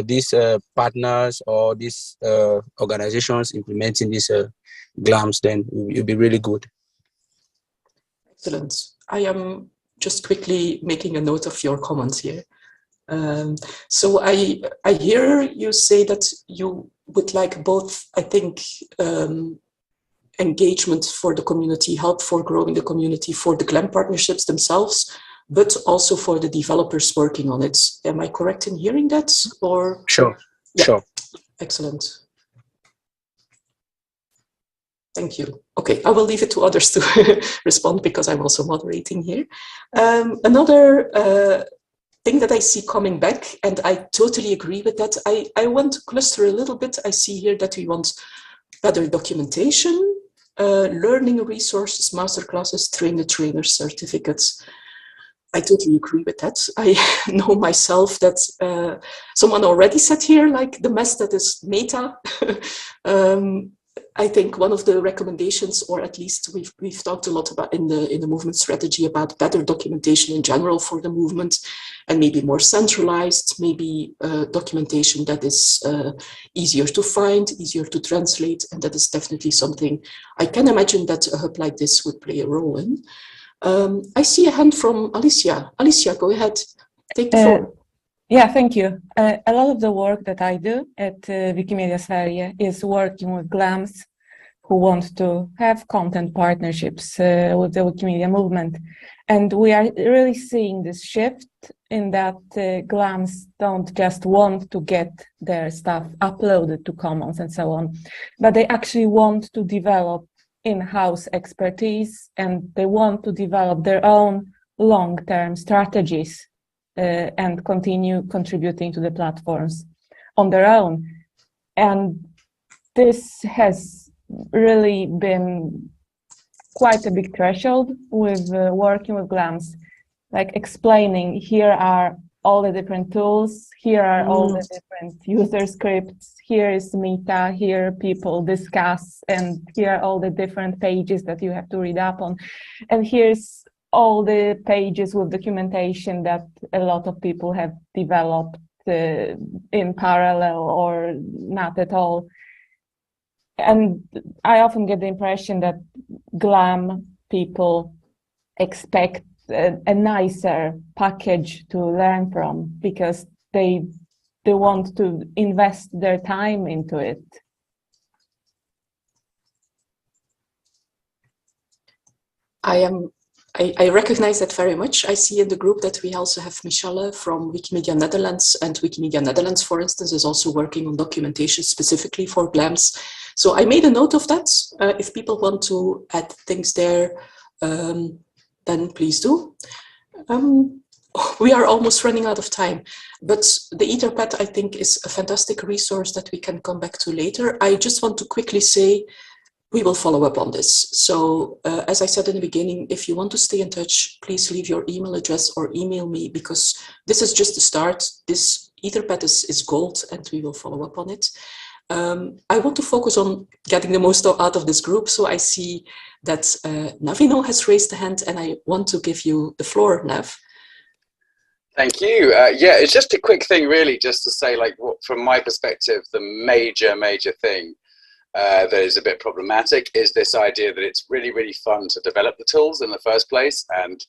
these partners or these organizations implementing these GLAMs, then it will be really good. Excellent. I am just quickly making a note of your comments here. So I hear you say that you would like both, I think, engagement for the community, help for growing the community, for the GLAM partnerships themselves, but also for the developers working on it. Am I correct in hearing that? Or sure, yeah. Sure. Excellent. Thank you. Okay, I will leave it to others to respond because I'm also moderating here. Another thing that I see coming back, and I totally agree with that, I want to cluster a little bit. I see here that we want better documentation, learning resources, masterclasses, trainer certificates. I totally agree with that. I know myself that someone already said here, like the mess that is meta. I think one of the recommendations, or at least we've talked a lot about in the movement strategy, about better documentation in general for the movement, and maybe more centralized, maybe documentation that is easier to find, easier to translate, and that is definitely something I can imagine that a hub like this would play a role in. I see a hand from Alicia. Alicia, go ahead. Take the floor. Yeah, thank you. A lot of the work that I do at Wikimedia Sverige is working with GLAMs who want to have content partnerships with the Wikimedia movement. And we are really seeing this shift in that GLAMs don't just want to get their stuff uploaded to Commons and so on, but they actually want to develop in-house expertise, and they want to develop their own long-term strategies and continue contributing to the platforms on their own. And this has really been quite a big threshold with working with GLAMs, like explaining, here are all the different tools, here are all the different user scripts, here is meta, here people discuss, and here are all the different pages that you have to read up on. And here's all the pages with documentation that a lot of people have developed in parallel or not at all. And I often get the impression that GLAM people expect a nicer package to learn from because they want to invest their time into it. I recognize that very much. I see in the group that we also have Michelle from Wikimedia Netherlands, and Wikimedia Netherlands, for instance, is also working on documentation specifically for GLAMs. So I made a note of that. If people want to add things there, then please do. We are almost running out of time, but the Etherpad, I think, is a fantastic resource that we can come back to later. I just want to quickly say, we will follow up on this. So as I said in the beginning, if you want to stay in touch, please leave your email address or email me, because this is just the start. This Etherpad is gold, and we will follow up on it. I want to focus on getting the most out of this group. So I see that Navino has raised a hand, and I want to give you the floor, Nav. Thank you. Yeah, it's just a quick thing, really, just to say, like, what, from my perspective, the major thing that is a bit problematic is this idea that it's really fun to develop the tools in the first place, and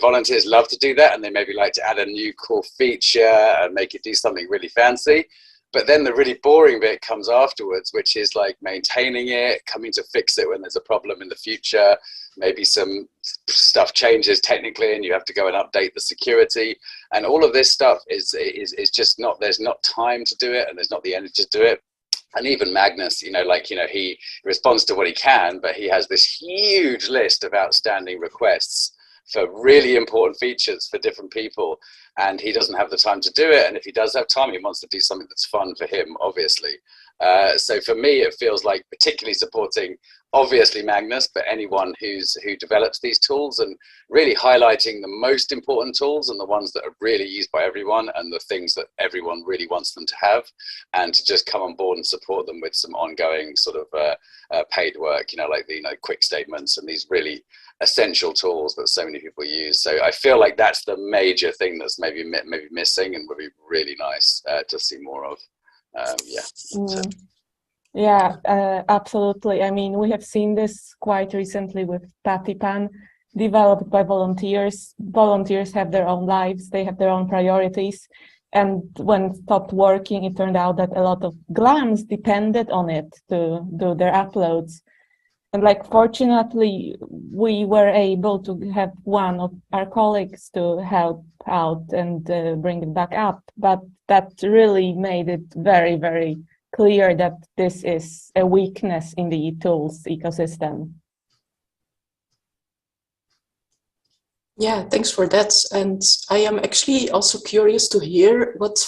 Volunteers love to do that, and they maybe like to add a new cool feature and make it do something really fancy. But then the really boring bit comes afterwards, which is like maintaining it, coming to fix it when there's a problem in the future. Maybe some stuff changes technically and you have to go and update the security. And all of this stuff is just not, there's not time to do it and there's not the energy to do it. And even Magnus, he responds to what he can, but he has this huge list of outstanding requests for really important features for different people, and he doesn't have the time to do it. And if he does have time, he wants to do something that's fun for him, obviously. So for me, it feels like particularly supporting, obviously Magnus, but anyone who develops these tools, and really highlighting the most important tools and the ones that are really used by everyone and the things that everyone really wants them to have, and to just come on board and support them with some ongoing sort of paid work, like the quick statements and these really essential tools that so many people use. So I feel like that's the major thing that's maybe missing and would be really nice to see more of. Yeah, absolutely. I mean, we have seen this quite recently with Patipan, developed by volunteers. Volunteers have their own lives, they have their own priorities. And when it stopped working, it turned out that a lot of GLAMs depended on it to do their uploads. And fortunately, we were able to have one of our colleagues to help out and bring it back up. But that really made it very, very clear that this is a weakness in the tools ecosystem. Yeah, thanks for that. And I am actually also curious to hear what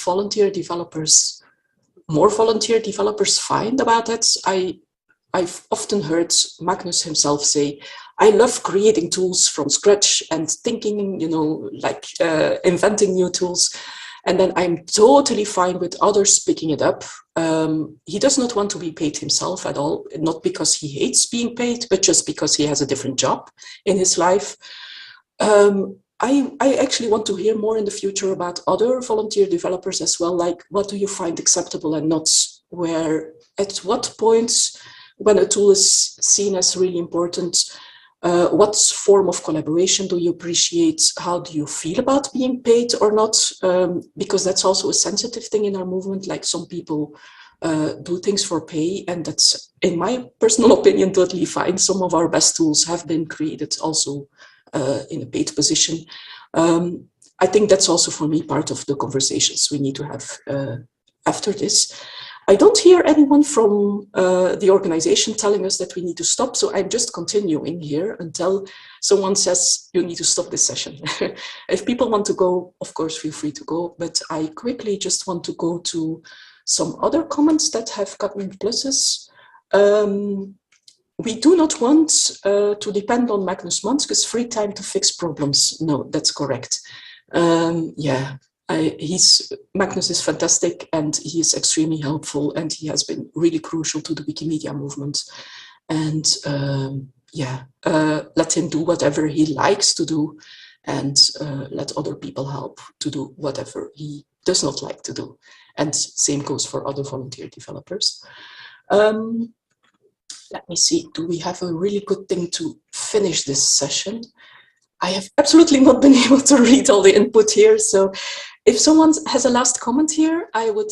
more volunteer developers find about it. I've often heard Magnus himself say, I love creating tools from scratch and thinking, inventing new tools. And then I'm totally fine with others picking it up. He does not want to be paid himself at all, not because he hates being paid, but just because he has a different job in his life. I actually want to hear more in the future about other volunteer developers as well. Like, what do you find acceptable and not? At what points, when a tool is seen as really important, what form of collaboration do you appreciate? How do you feel about being paid or not? Because that's also a sensitive thing in our movement. Like, some people do things for pay, and that's, in my personal opinion, totally fine. Some of our best tools have been created also in a paid position. I think that's also, for me, part of the conversations we need to have after this. I don't hear anyone from the organization telling us that we need to stop, so I'm just continuing here until someone says you need to stop this session. If people want to go, of course, feel free to go, but I quickly just want to go to some other comments that have gotten pluses. We do not want to depend on Magnus Manskes' free time to fix problems. No, that's correct. Magnus is fantastic, and he is extremely helpful, and he has been really crucial to the Wikimedia movement. And let him do whatever he likes to do, and let other people help to do whatever he does not like to do. And same goes for other volunteer developers. Let me see, do we have a really good thing to finish this session? I have absolutely not been able to read all the input here, so if someone has a last comment here, I would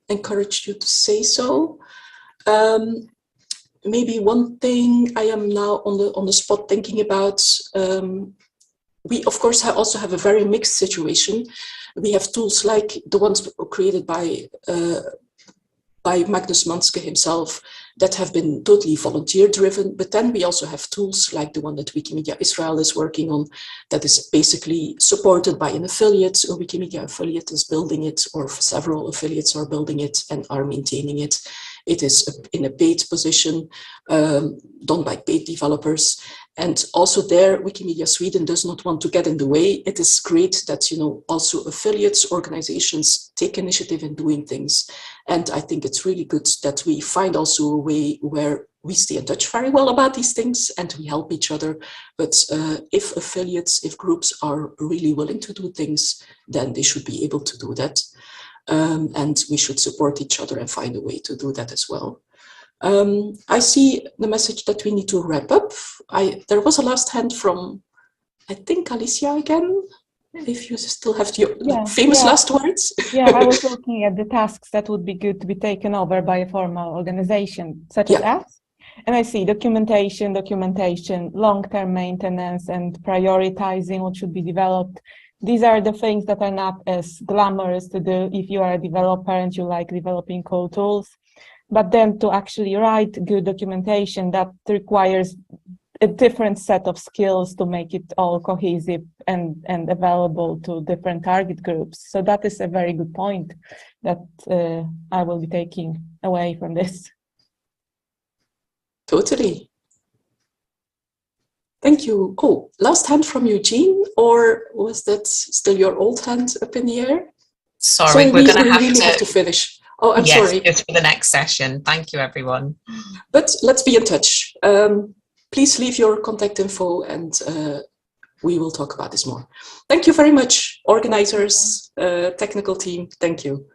encourage you to say so. Maybe one thing I am now on the spot thinking about, we of course also have a very mixed situation. We have tools like the ones created by Magnus Manske himself that have been totally volunteer driven, but then we also have tools like the one that Wikimedia Israel is working on that is basically supported by an affiliate. A Wikimedia affiliate is building it, or several affiliates are building it and are maintaining it. It is in a paid position, done by paid developers. And also there, Wikimedia Sweden does not want to get in the way. It is great that, also affiliates, organizations take initiative in doing things. And I think it's really good that we find also a way where we stay in touch very well about these things and we help each other. But if affiliates, if groups are really willing to do things, then they should be able to do that. And we should support each other and find a way to do that as well. I see the message that we need to wrap up. There was a last hand from I think Alicia again, if you still have your famous last words. Yeah, I was looking at the tasks that would be good to be taken over by a formal organization such as us. And I see documentation, long-term maintenance, and prioritizing what should be developed. These are the things that are not as glamorous to do if you are a developer and you like developing cool tools. But then to actually write good documentation, that requires a different set of skills to make it all cohesive and available to different target groups. So that is a very good point that I will be taking away from this. Totally. Thank you. Oh, last hand from Eugene, or was that still your old hand up in the air? Sorry, we're going to really have to finish. Oh, I'm sorry. Just for the next session. Thank you, everyone. But let's be in touch. Please leave your contact info and we will talk about this more. Thank you very much, organizers, technical team. Thank you.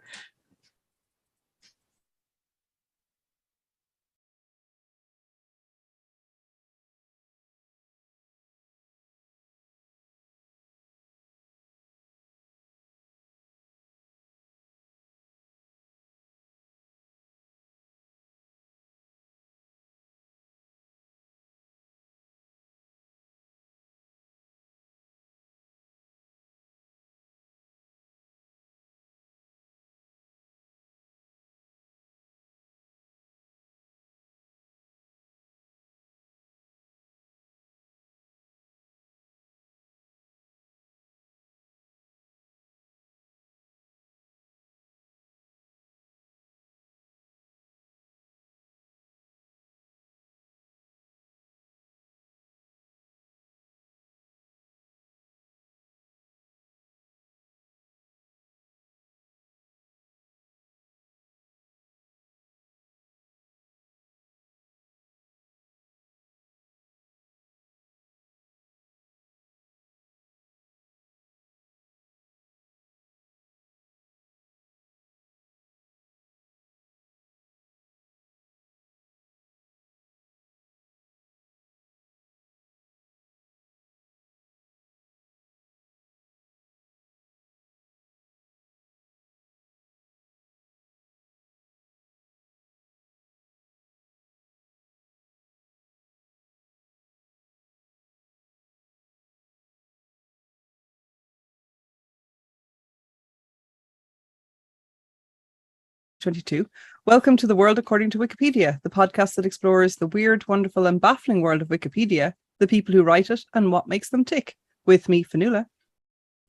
Welcome to The World According to Wikipedia, the podcast that explores the weird, wonderful and baffling world of Wikipedia, the people who write it and what makes them tick. With me, Fionnuala.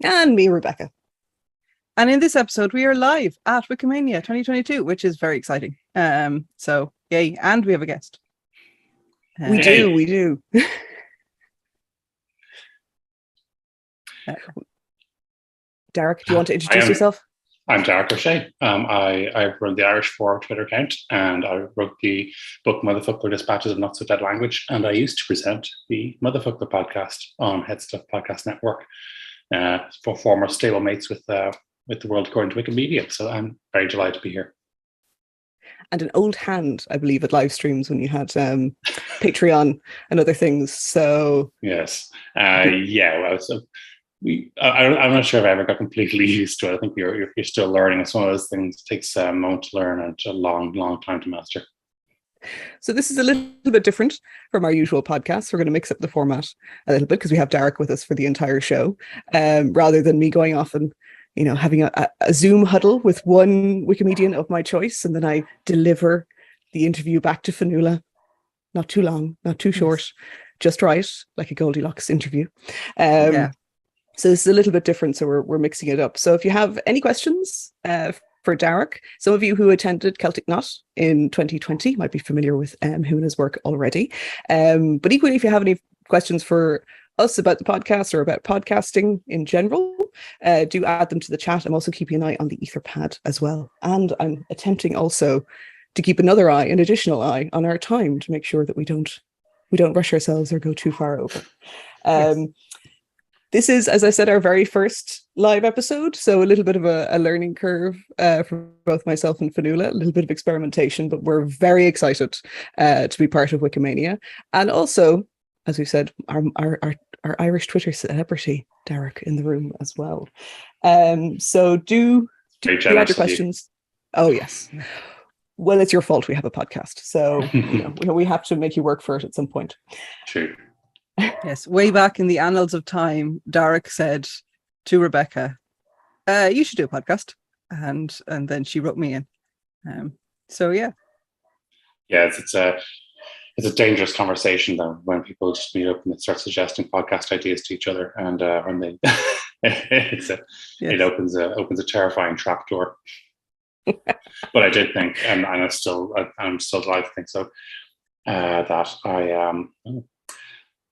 And me, Rebecca. And in this episode, we are live at Wikimania 2022, which is very exciting. So, yay. And we have a guest. We do. Derek, do you want to introduce yourself? I'm Derek O'Shea. I run the Irish Forum Twitter account, and I wrote the book Motherfucker Dispatches of Not So Dead Language, and I used to present the Motherfucker podcast on Head Stuff Podcast Network for former stablemates with the World According to Wikimedia. So I'm very delighted to be here. And an old hand, I believe, at live streams when you had Patreon and other things. So yes, well, I'm not sure if I ever got completely used to it. I think you're still learning. It's one of those things that takes a moment to learn and a long time to master. So this is a little bit different from our usual podcast. We're going to mix up the format a little bit because we have Derek with us for the entire show, rather than me going off and having a Zoom huddle with one Wikimedian of my choice, and then I deliver the interview back to Fionnuala. Not too long, not too short, just right, like a Goldilocks interview. So this is a little bit different, so we're mixing it up. So if you have any questions for Derek, some of you who attended Celtic Knot in 2020 might be familiar with Huna's work already. But equally, if you have any questions for us about the podcast or about podcasting in general, do add them to the chat. I'm also keeping an eye on the Etherpad as well. And I'm attempting also to keep an additional eye on our time to make sure that we don't rush ourselves or go too far over. This is, as I said, our very first live episode, so a little bit of a learning curve for both myself and Fionnuala, a little bit of experimentation, but we're very excited to be part of Wikimania. And also, as we said, our our Irish Twitter celebrity, Derek, in the room as well. So do you have your questions? Oh, yes. Well, it's your fault we have a podcast. So, we have to make you work for it at some point. True. Yes, way back in the annals of time, Derek said to Rebecca, you should do a podcast. And then she wrote me in. So, yeah. Yeah, it's a dangerous conversation though when people just meet up and they start suggesting podcast ideas to each other, and when they it opens a terrifying trapdoor. But I did think, and I'm still delighted to think so, that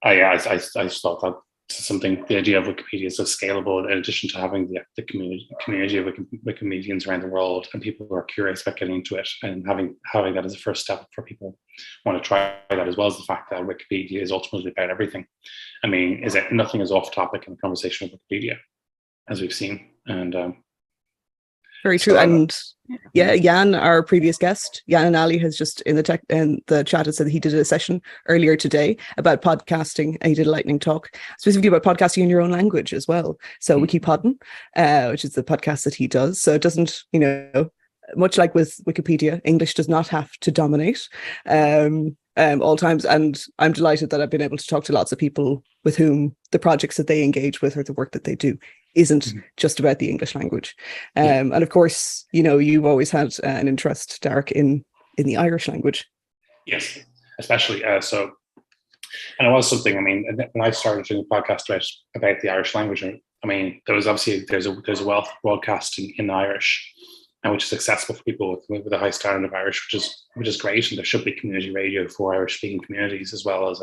I just thought that something, the idea of Wikipedia is so scalable, in addition to having the community of Wikimedians around the world and people who are curious about getting into it, and having that as a first step for people who want to try that, as well as the fact that Wikipedia is ultimately about everything. I mean, nothing is off topic in the conversation of Wikipedia, as we've seen. And very true. And Jan, our previous guest, Jan and Ali, has just in the chat has said that he did a session earlier today about podcasting, and he did a lightning talk specifically about podcasting in your own language as well. So Wikipodden, which is the podcast that he does. So it doesn't, much like with Wikipedia, English does not have to dominate all times. And I'm delighted that I've been able to talk to lots of people with whom the projects that they engage with or the work that they do isn't just about the English language. And of course, you've always had an interest, Derek, in the Irish language. Yes, especially so. And it was something, I mean, when I started doing a podcast about the Irish language, I mean, there's a wealth of broadcasting in Irish, and which is accessible for people with a high standard of Irish, which is great. And there should be community radio for Irish speaking communities, as well as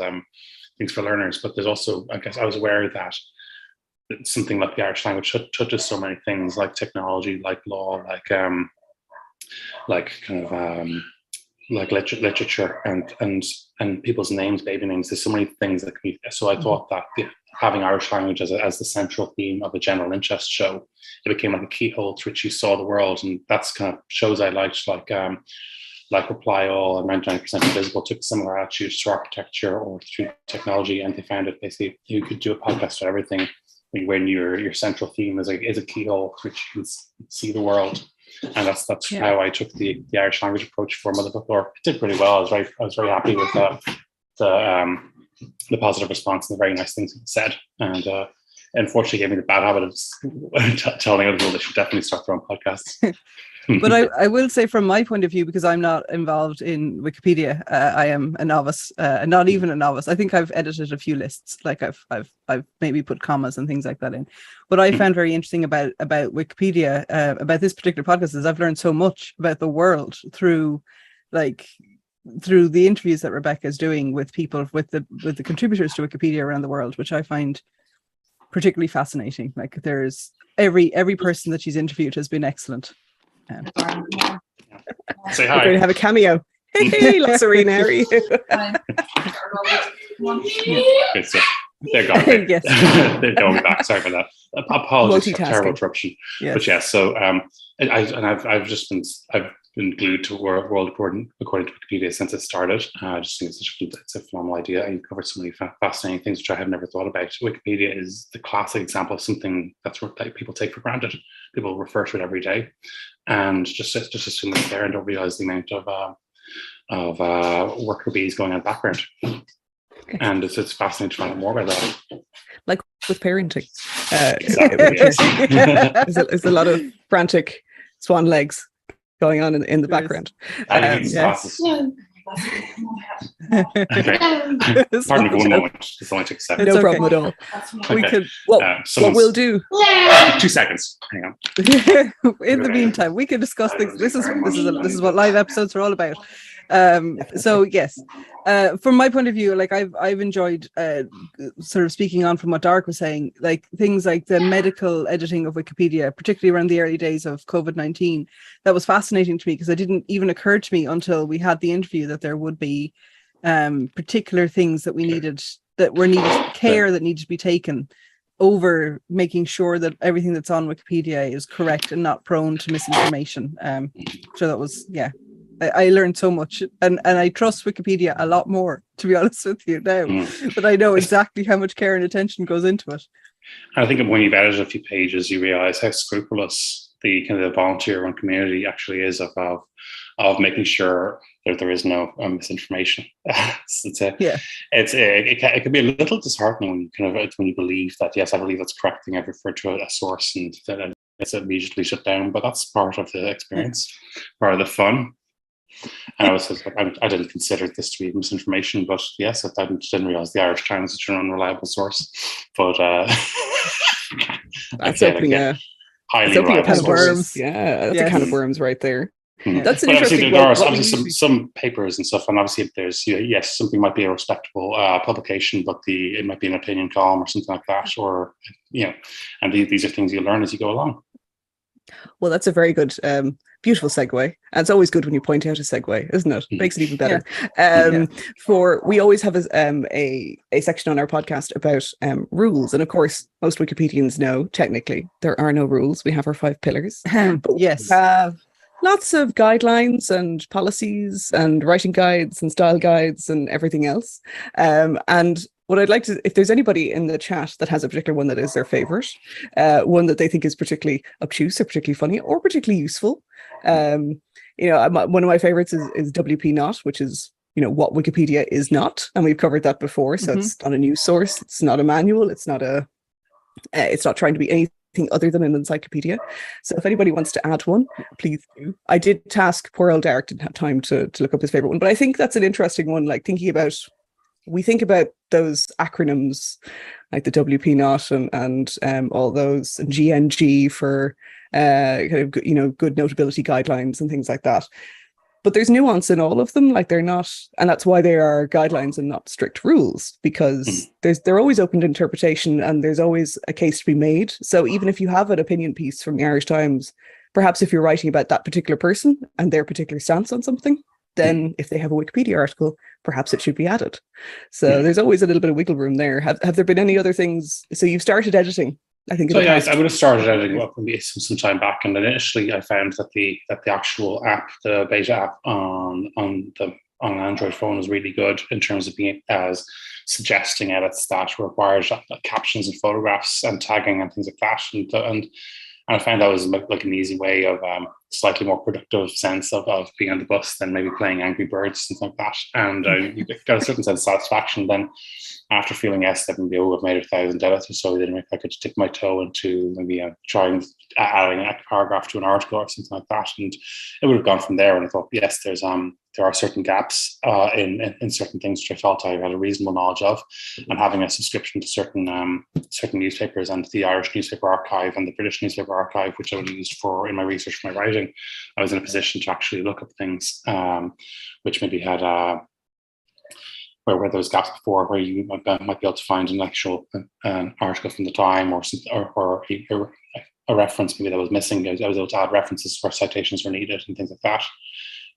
things for learners. But there's also, I guess I was aware that something like the Irish language touches so many things, like technology, like law, like literature and people's names, baby names. There's so many things that can be. So I thought that having Irish language as the central theme of a general interest show, it became like a keyhole through which you saw the world. And that's kind of shows I liked, like Reply All and 99% Invisible took a similar attitude to architecture or to technology, and they found it basically you could do a podcast for everything when your central theme is a keyhole through which you can see the world. And that's how I took the Irish language approach for Motherbook Lore. It did pretty well. I was very happy with the positive response and the very nice things it said. And unfortunately gave me the bad habit of telling other people they should definitely start their own podcasts. But I will say, from my point of view, because I'm not involved in Wikipedia, I am a novice, not even a novice. I think I've edited a few lists, like I've maybe put commas and things like that in. What I found very interesting about Wikipedia, about this particular podcast, is I've learned so much about the world through the interviews that Rebecca is doing with people, with the contributors to Wikipedia around the world, which I find particularly fascinating. Like, there's every person that she's interviewed has been excellent. Say hi. We're going to have a cameo. Hey, Lasarine Harry. Good stuff. They're gone. Yes. They're going back. Sorry for that. Apologies for terrible interruption. Yes. But yeah, so I've been glued to World according to Wikipedia since it started. I just think it's a phenomenal idea, and you covered so many fascinating things which I had never thought about. Wikipedia is the classic example of something that people take for granted. People refer to it every day, and just assume it's there and don't realize the amount of worker bees going on in the background. And it's fascinating to find out more about that. Like with parenting. Exactly, yes. There's a lot of frantic swan legs going on in the background. Yes. Pardon me for 1 moment. This only took a second. No problem at all. Okay. We could. What we'll do? 2 seconds. Hang on. In the meantime, we can discuss things. This is what live episodes are all about. So yes, from my point of view, like I've enjoyed sort of speaking on from what Dark was saying, like things like the medical editing of Wikipedia, particularly around the early days of COVID-19. That was fascinating to me, because it didn't even occur to me until we had the interview that there would be particular things that care that needed to be taken over making sure that everything that's on Wikipedia is correct and not prone to misinformation. So that was, I learned so much, and I trust Wikipedia a lot more, to be honest with you now, but I know exactly how much care and attention goes into it. I think when you've edited a few pages, you realize how scrupulous the kind of the volunteer-run community actually is of making sure that there is no misinformation. It can be a little disheartening when you when you believe that, yes, I believe that's correct thing, I've referred to a source and then it's immediately shut down, but that's part of the experience, part of the fun. And I was just like, I didn't consider this to be misinformation, but yes, I didn't realize the Irish Times is an unreliable source. But that's opening a can of worms. Yeah, that's a can of worms right there. That's an but interesting. There are obviously some papers and stuff, and obviously if there's yes, something might be a respectable publication, but it might be an opinion column or something like that, or and these are things you learn as you go along. Well, that's a very good, beautiful segue. And it's always good when you point out a segue, isn't it? Makes it even better. We always have a section on our podcast about rules. And of course, most Wikipedians know, technically, there are no rules. We have our 5 pillars. But yes. We have lots of guidelines and policies and writing guides and style guides and everything else. And what I'd like to, if there's anybody in the chat that has a particular one that is their favorite, one that they think is particularly obtuse or particularly funny or particularly useful. One of my favorites is WP Not, which is, what Wikipedia is not. And we've covered that before. So it's not a news source. It's not a manual. It's not trying to be anything other than an encyclopedia. So if anybody wants to add one, please do. I did task poor old Derek, didn't have time to look up his favorite one, but I think that's an interesting one, like we think about those acronyms like the WP Not and all those, and GNG for good notability guidelines and things like that. But there's nuance in all of them, like they're not, and that's why they are guidelines and not strict rules, because they're always open to interpretation and there's always a case to be made. So even if you have an opinion piece from the Irish Times, perhaps if you're writing about that particular person and their particular stance on something, then if they have a Wikipedia article, perhaps it should be added. So there's always a little bit of wiggle room there. Have there been any other things? So you've started editing, I think. So I would have started editing some time back, and initially I found that the actual app, the beta app on an Android phone, was really good in terms of being as suggesting edits that required captions and photographs and tagging and things like that, and I found that was like an easy way of slightly more productive sense of being on the bus than maybe playing Angry Birds and something like that. And you got a certain sense of satisfaction then after feeling yes, that maybe I've made 1,000 edits or so, then I could dip my toe into maybe trying adding a paragraph to an article or something like that. And it would have gone from there. And I thought, yes, there are certain gaps in certain things which I felt I had a reasonable knowledge of, and having a subscription to certain newspapers and the Irish Newspaper Archive and the British Newspaper Archive, which I would have used in my research, for my writing, I was in a position to actually look up things which maybe had where there was gaps before, where you might be able to find an actual article from the time or a reference maybe that was missing. I was able to add references where citations were needed and things like that.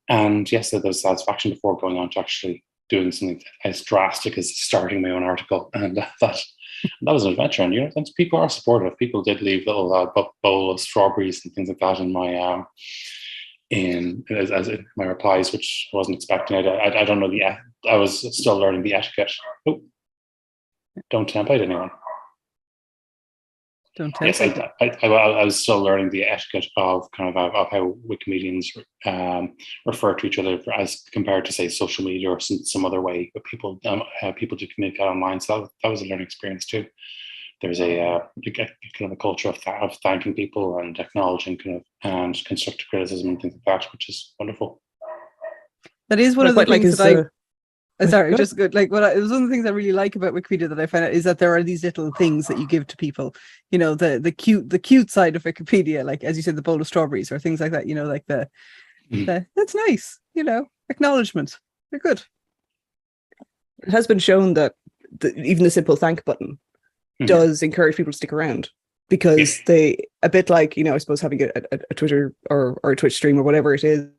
And yes, there was satisfaction before going on to actually doing something as drastic as starting my own article. And that was an adventure. And people are supportive. People did leave little bowl of strawberries and things like that in my in my replies, which I wasn't expecting. I don't know I was still learning the etiquette. Oh, don't tempt anyone. Don't tempt. Yes, I was still learning the etiquette of of how Wikimedians refer to each other as compared to, say, social media or some other way. But people do communicate online, so that was a learning experience too. There's a kind of a culture of thanking people and acknowledging and constructive criticism and things like that, which is wonderful. That is one of the things that sorry, just good. Like it was one of the things I really like about Wikipedia that I found out is that there are these little things that you give to people. The cute side of Wikipedia, like as you said, the bowl of strawberries or things like that. Like the that's nice. Acknowledgement. They're good. It has been shown that even the simple thank button does encourage people to stick around, because they, a bit like, I suppose having a Twitter or a Twitch stream or whatever it is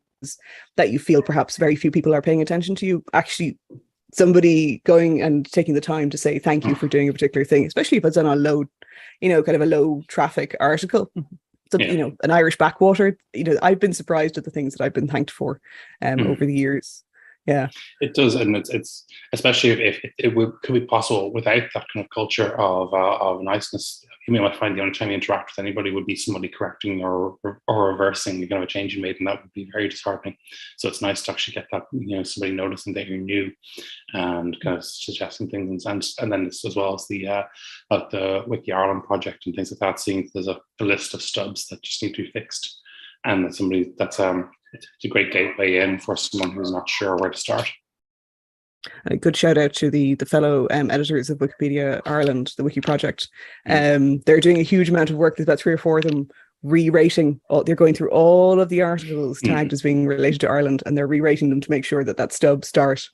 that you feel perhaps very few people are paying attention to you, actually somebody going and taking the time to say thank you for doing a particular thing, especially if it's on a low, kind of a low traffic article. an Irish backwater. I've been surprised at the things that I've been thanked for over the years. Yeah, it does, and it's especially if could be possible without that kind of culture of niceness. You might find the only time you interact with anybody would be somebody correcting or reversing the kind of a change you made, and that would be very disheartening. So it's nice to actually get that, somebody noticing that you're new and kind of suggesting things, and then this, as well as the Wiki Ireland project and things like that, seeing there's a list of stubs that just need to be fixed, and that somebody that's it's a great gateway in for someone who's not sure where to start. A good shout out to the fellow editors of Wikipedia Ireland, the Wiki Project. They're doing a huge amount of work. There's about 3 or 4 of them re-rating. They're going through all of the articles tagged as being related to Ireland, and they're re-rating them to make sure that stub start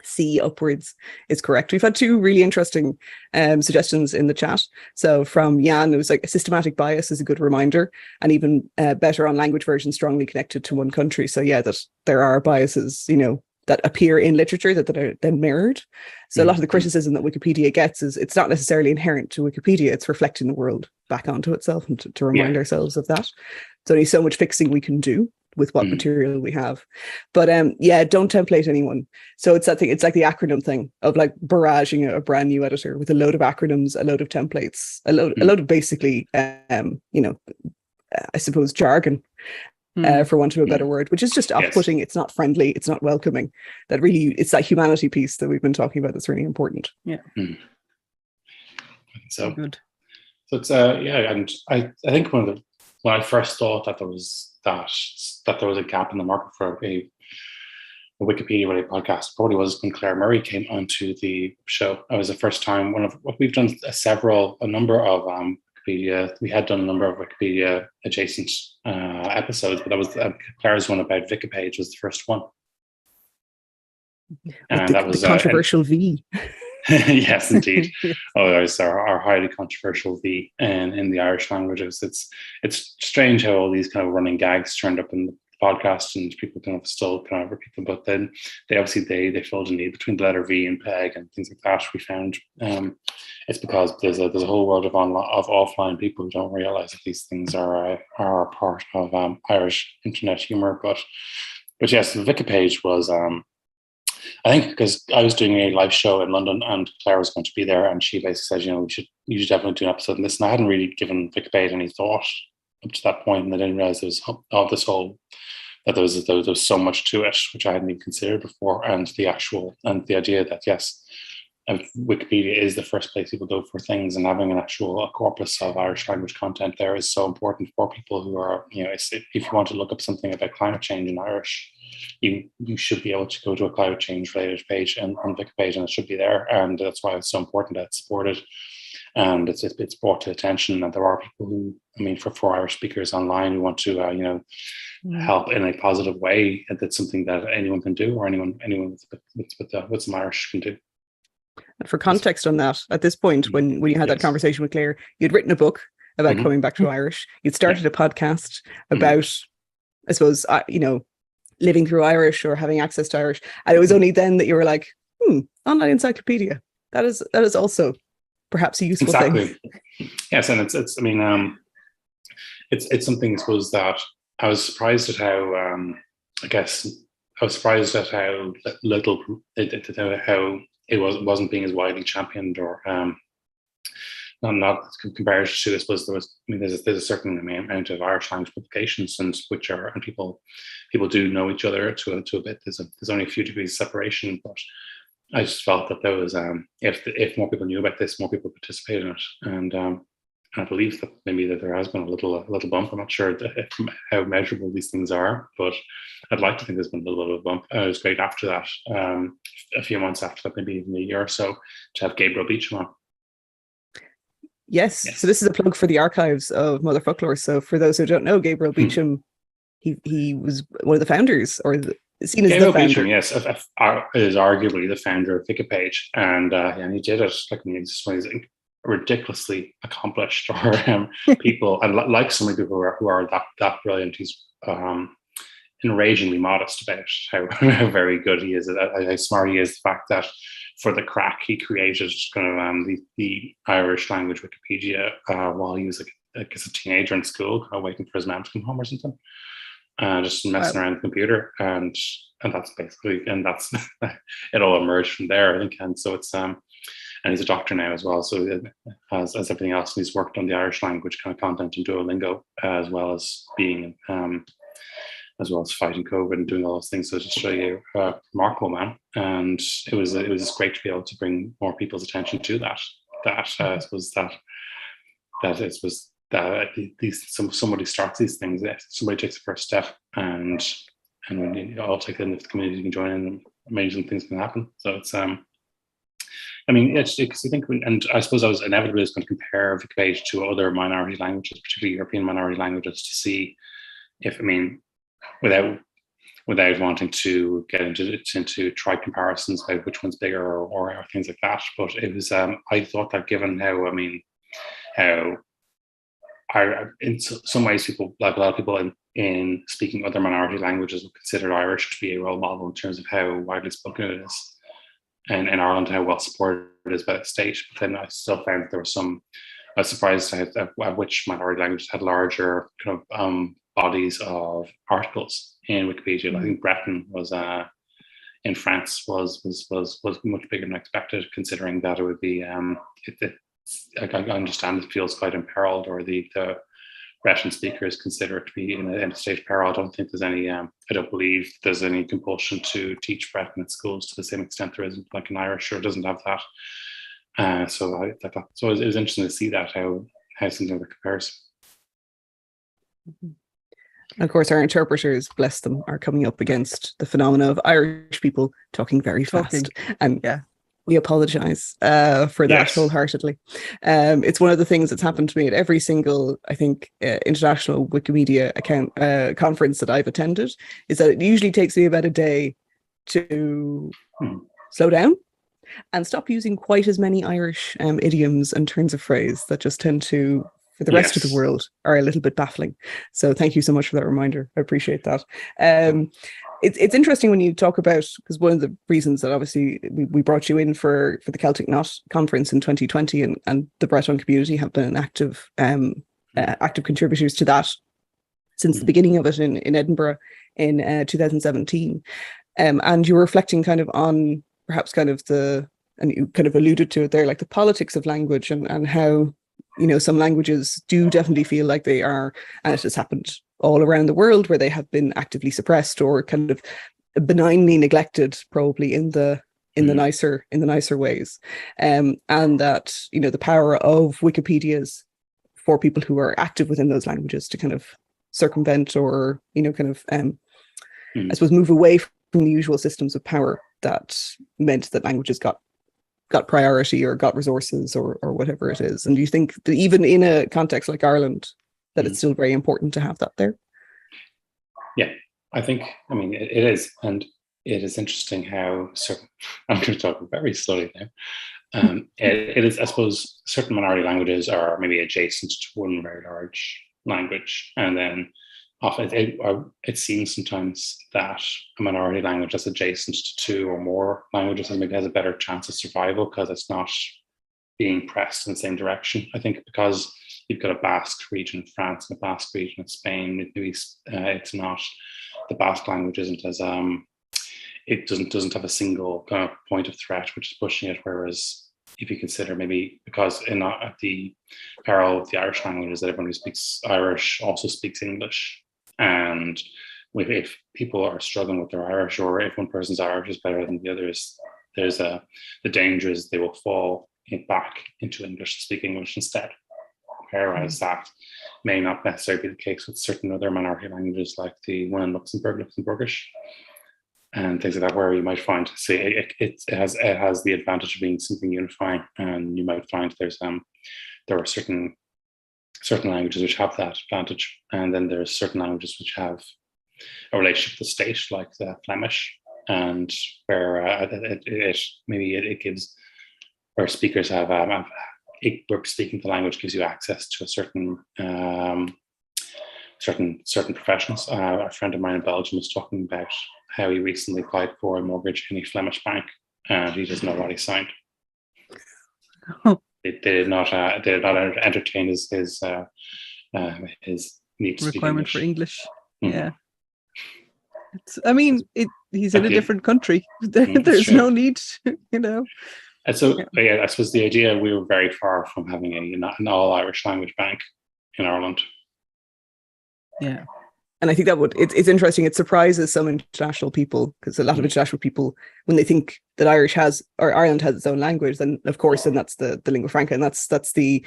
C upwards is correct. We've had 2 really interesting suggestions in the chat. So from Jan, it was like a systematic bias is a good reminder, and even better on language versions strongly connected to one country. So yeah, that there are biases, that appear in literature that are then mirrored. So a lot of the criticism that Wikipedia gets is it's not necessarily inherent to Wikipedia, it's reflecting the world back onto itself, and to remind ourselves of that. There's only so much fixing we can do with what material we have. But don't template anyone. So it's that thing, it's like the acronym thing of like barraging a brand new editor with a load of acronyms, a load of templates, a load of basically, I suppose, jargon. For want of a better word, which is just off-putting. It's not friendly. It's not welcoming. It's that humanity piece that we've been talking about that's really important. Yeah. So good. So it's and I think when I first thought that there was a gap in the market for a Wikipedia related podcast, probably was when Claire Murray came onto the show. It was the first time we've done a number of Wikipedia. We had done a number of Wikipedia adjacent episodes, but that was Claire's one about Wikipage was the first one, and that was controversial V. Yes, indeed. Oh, that was our highly controversial V in the Irish language. It's strange how all these kind of running gags turned up in the podcast, and people kind of still kind of repeat them. But then they obviously they filled a need between the letter V and PEG and things like that. We found it's because there's a whole world of offline people who don't realize that these things are part of Irish internet humor. But yes, the Wikipage was. I think because I was doing a live show in London and Claire was going to be there, and she basically said, you should definitely do an episode on this. And I hadn't really given Wikipage any thought up to that point, and I didn't realize there was so much to it, which I hadn't even considered before, and the idea that yes, Wikipedia is the first place people go for things, and having an actual corpus of Irish language content there is so important for people who are, if you want to look up something about climate change in Irish, you should be able to go to a climate change related page on Wikipage, and it should be there. And that's why it's so important that it's supported and it's brought to attention. And there are people who, for Irish speakers online who want to, help in a positive way. And that's something that anyone can do, or anyone with some Irish can do. And for context on that, at this point, when you had that conversation with Claire, you'd written a book about coming back to Irish. You'd started a podcast about, I suppose, living through Irish or having access to Irish. And it was only then that you were like, online encyclopedia. That is also perhaps a useful thing. Yes, and it's something, I suppose, that I was surprised at how little how it wasn't being as widely championed, or not compared to, I suppose, there's a certain amount of Irish language publications, and people do know each other to a bit. There's only a few degrees of separation, but I just felt that there was if more people knew about this, more people participated in it, and I believe that maybe that there has been a little bump. I'm not sure how measurable these things are, but I'd like to think there's been a little bit of a bump. It was great after that, a few months after that, maybe even a year or so, to have Gabriel Beecham on. Yes. So this is a plug for the archives of Mother Folklore. So for those who don't know, Gabriel Beecham, he was one of the founders, or seen as Gabriel the founder. Beecham, yes, is arguably the founder of Wikipage, and he did it he's just one of these ridiculously accomplished people, and like so many people who are that brilliant. He's enragingly modest about how very good he is, how smart he is. The fact that for the crack he created kind of the Irish language Wikipedia while he was I guess a teenager in school, kind of waiting for his mom to come home or something, just messing around the computer, and that's basically, and that's it all emerged from there, I think. And so it's and he's a doctor now as well, so as everything else, and he's worked on the Irish language kind of content in Duolingo, as well as being as well as fighting COVID and doing all those things. So just show you a remarkable man, and it was just great to be able to bring more people's attention to that. I suppose that it was that somebody starts these things, somebody takes the first step, and when you all take in, if the community can join in, amazing things can happen. So it's I mean, it's because I think, and I suppose I was inevitably going to compare Wikipedia to other minority languages, particularly European minority languages, to see if, I mean, without wanting to get into try comparisons about which one's bigger or things like that. But it was, I thought that given how, I mean, how in some ways people, like a lot of people in speaking other minority languages, would consider Irish to be a role model in terms of how widely spoken it is. And in Ireland, how well supported it is by the state. But then I still found that there was some, I was surprised at which minority languages had larger kind of bodies of articles in Wikipedia. Mm-hmm. I think Breton was in France was much bigger than expected, considering that it would be I understand it feels quite imperiled, or the Breton speakers consider it to be in a state of peril. I don't think there's any I don't believe there's any compulsion to teach Breton at schools to the same extent there isn't like in Irish, or doesn't have that. So it was interesting to see that how something that compares. Mm-hmm. Of course, our interpreters, bless them, are coming up against the phenomena of Irish people talking very fast. And yeah, we apologize for that wholeheartedly. It's one of the things that's happened to me at every single, I think, international Wikimedia conference that I've attended, is that it usually takes me about a day to slow down and stop using quite as many Irish idioms and turns of phrase that just tend to, for the rest of the world, are a little bit baffling. So thank you so much for that reminder. I appreciate that. It's interesting when you talk about, because one of the reasons that obviously we brought you in for the Celtic Knot conference in 2020, and the Breton community have been active contributors to that since the beginning of it in Edinburgh in 2017. And you were reflecting kind of on perhaps kind of and you kind of alluded to it there, like the politics of language and how, you know, some languages do definitely feel like they are, and it has happened all around the world, where they have been actively suppressed or kind of benignly neglected, probably in the nicer ways, and that, you know, the power of Wikipedia's for people who are active within those languages to kind of circumvent or, you know, kind of I suppose move away from the usual systems of power that meant that languages got priority or got resources or whatever it is. And do you think that even in a context like Ireland, that it's still very important to have that there? Yeah, I think, I mean, it is. And it is interesting how I'm going to talk very slowly now. It is, I suppose, certain minority languages are maybe adjacent to one very large language. And then often it seems sometimes that a minority language that's adjacent to two or more languages and maybe has a better chance of survival because it's not being pressed in the same direction. I think because you've got a Basque region in France and a Basque region in Spain, maybe it's not, the Basque language isn't as it doesn't have a single kind of point of threat which is pushing it, whereas if you consider maybe because at the parallel with the Irish language is that everyone who speaks Irish also speaks English. And if people are struggling with their Irish, or if one person's Irish is better than the others, there's the danger is they will fall back into English, speak English instead. Whereas that may not necessarily be the case with certain other minority languages, like the one in Luxembourgish, and things like that, where you might find, say, it has the advantage of being something unifying, and you might find there are certain languages which have that advantage, and then there's certain languages which have a relationship with the state, like the Flemish, and where it gives, where speakers have speaking the language gives you access to a certain professions. A friend of mine in Belgium was talking about how he recently applied for a mortgage in a Flemish bank, and he doesn't know what he signed. they did not entertain his need to speak requirement English. for English. Mhm. Yeah. I mean, he's in a Okay. different country. That's There's true. no need, you know. And so, yeah, I suppose the idea, we were very far from having an all Irish language bank in Ireland. Yeah. And I think it's interesting. It surprises some international people, because a lot of international people, when they think that Ireland has its own language, then of course, and that's the lingua franca, and that's the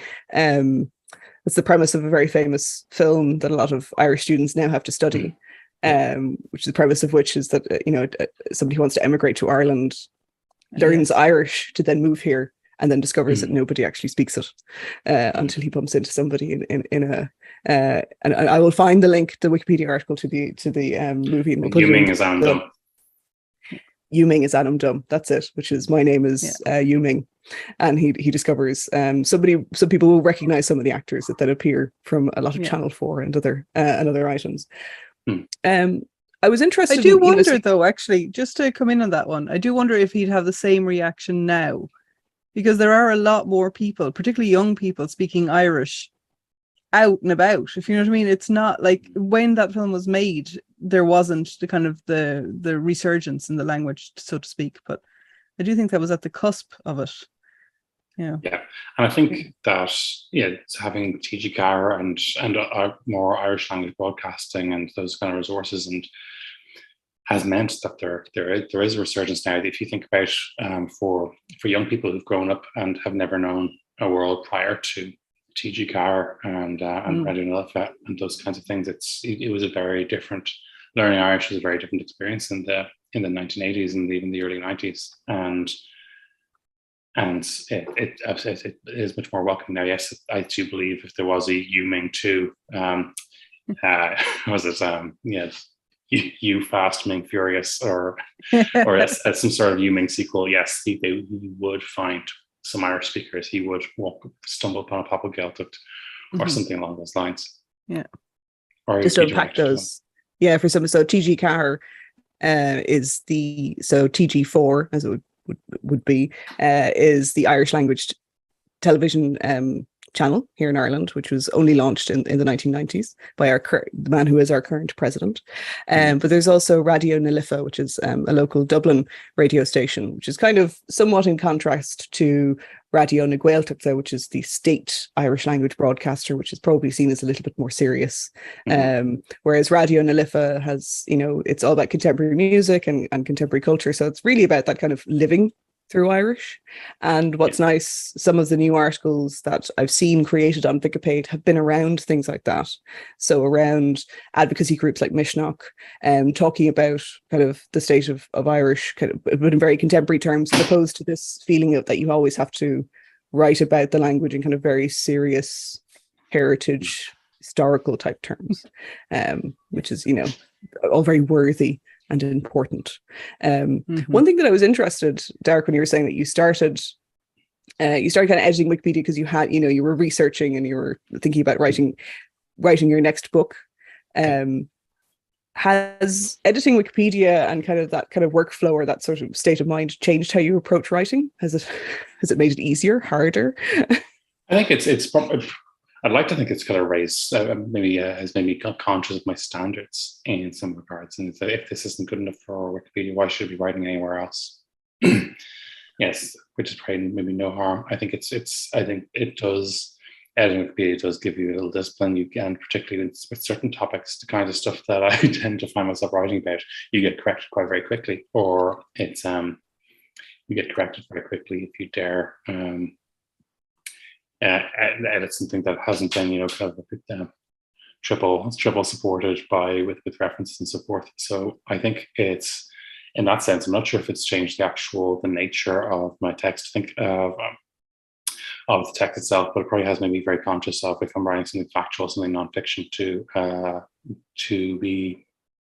premise of a very famous film that a lot of Irish students now have to study. Which is the premise of which is that somebody who wants to emigrate to Ireland learns Irish to then move here, and then discovers that nobody actually speaks it until he bumps into somebody in a. And I will find the link, the Wikipedia article to the movie, and we'll put Yuming is Adam Dumb. Yuming is Adam Dumb. That's it. Which is my name is Yuming, and he discovers some people will recognize some of the actors that appear from a lot of Channel 4 and other items. I was interested. I do wonder, though, actually, just to come in on that one, I do wonder if he'd have the same reaction now, because there are a lot more people, particularly young people, speaking Irish out and about, if you know what I mean. It's not like when that film was made, there wasn't the kind of the resurgence in the language, so to speak. But I do think that was at the cusp of it. Yeah. Yeah, and I think that it's having TG4 and more Irish language broadcasting and those kind of resources, and has meant that there is a resurgence now. If you think about for young people who've grown up and have never known a world prior to TG4 and Radio Nullifa and those kinds of things, it was a very different. Learning Irish was a very different experience in the 1980s and even the early 90s, and it is much more welcome now. Yes, I do believe if there was a Yuming too, was it You Fast Ming Furious or as some sort of Yuming sequel? Yes, he would find some Irish speakers. He would stumble upon a Papa Gaeltacht or something along those lines. Yeah, or just to unpack those. Yeah, for some, so TG4 is TG4 as it would be is the Irish language television channel here in Ireland, which was only launched in the 1990s by the man who is our current president. But there's also Radio Nullifa, which is a local Dublin radio station, which is kind of somewhat in contrast to Radio na Gaeltacht, though, which is the state Irish language broadcaster, which is probably seen as a little bit more serious. Whereas Radio Nullifa has, it's all about contemporary music and contemporary culture. So it's really about that kind of living through Irish. And what's nice, some of the new articles that I've seen created on Wikipedia have been around things like that. So around advocacy groups like Mishnok, talking about kind of the state of Irish, kind of, but in very contemporary terms, as opposed to this feeling of that you always have to write about the language in kind of very serious heritage, historical type terms, which is, all very worthy and important. One thing that I was interested, Derek, when you were saying that you started kind of editing Wikipedia because you had, you were researching and you were thinking about writing your next book. Has editing Wikipedia and kind of that kind of workflow or that sort of state of mind changed how you approach writing? Has it made it easier, harder? I think it's probably, I'd like to think it's kind of raised, has made me conscious of my standards in some regards. And if this isn't good enough for Wikipedia, why should I be writing anywhere else? Yes, which is probably maybe no harm. I think I think it does, editing Wikipedia does give you a little discipline. You can, particularly with certain topics, the kind of stuff that I tend to find myself writing about, you get corrected quite very quickly, or it's you get corrected very quickly if you dare edit something that hasn't been, kind of triple supported with references and so forth. So I think it's, in that sense, I'm not sure if it's changed the nature of my text. Think of the text itself, but it probably has made me very conscious of, if I'm writing something factual, something nonfiction, to be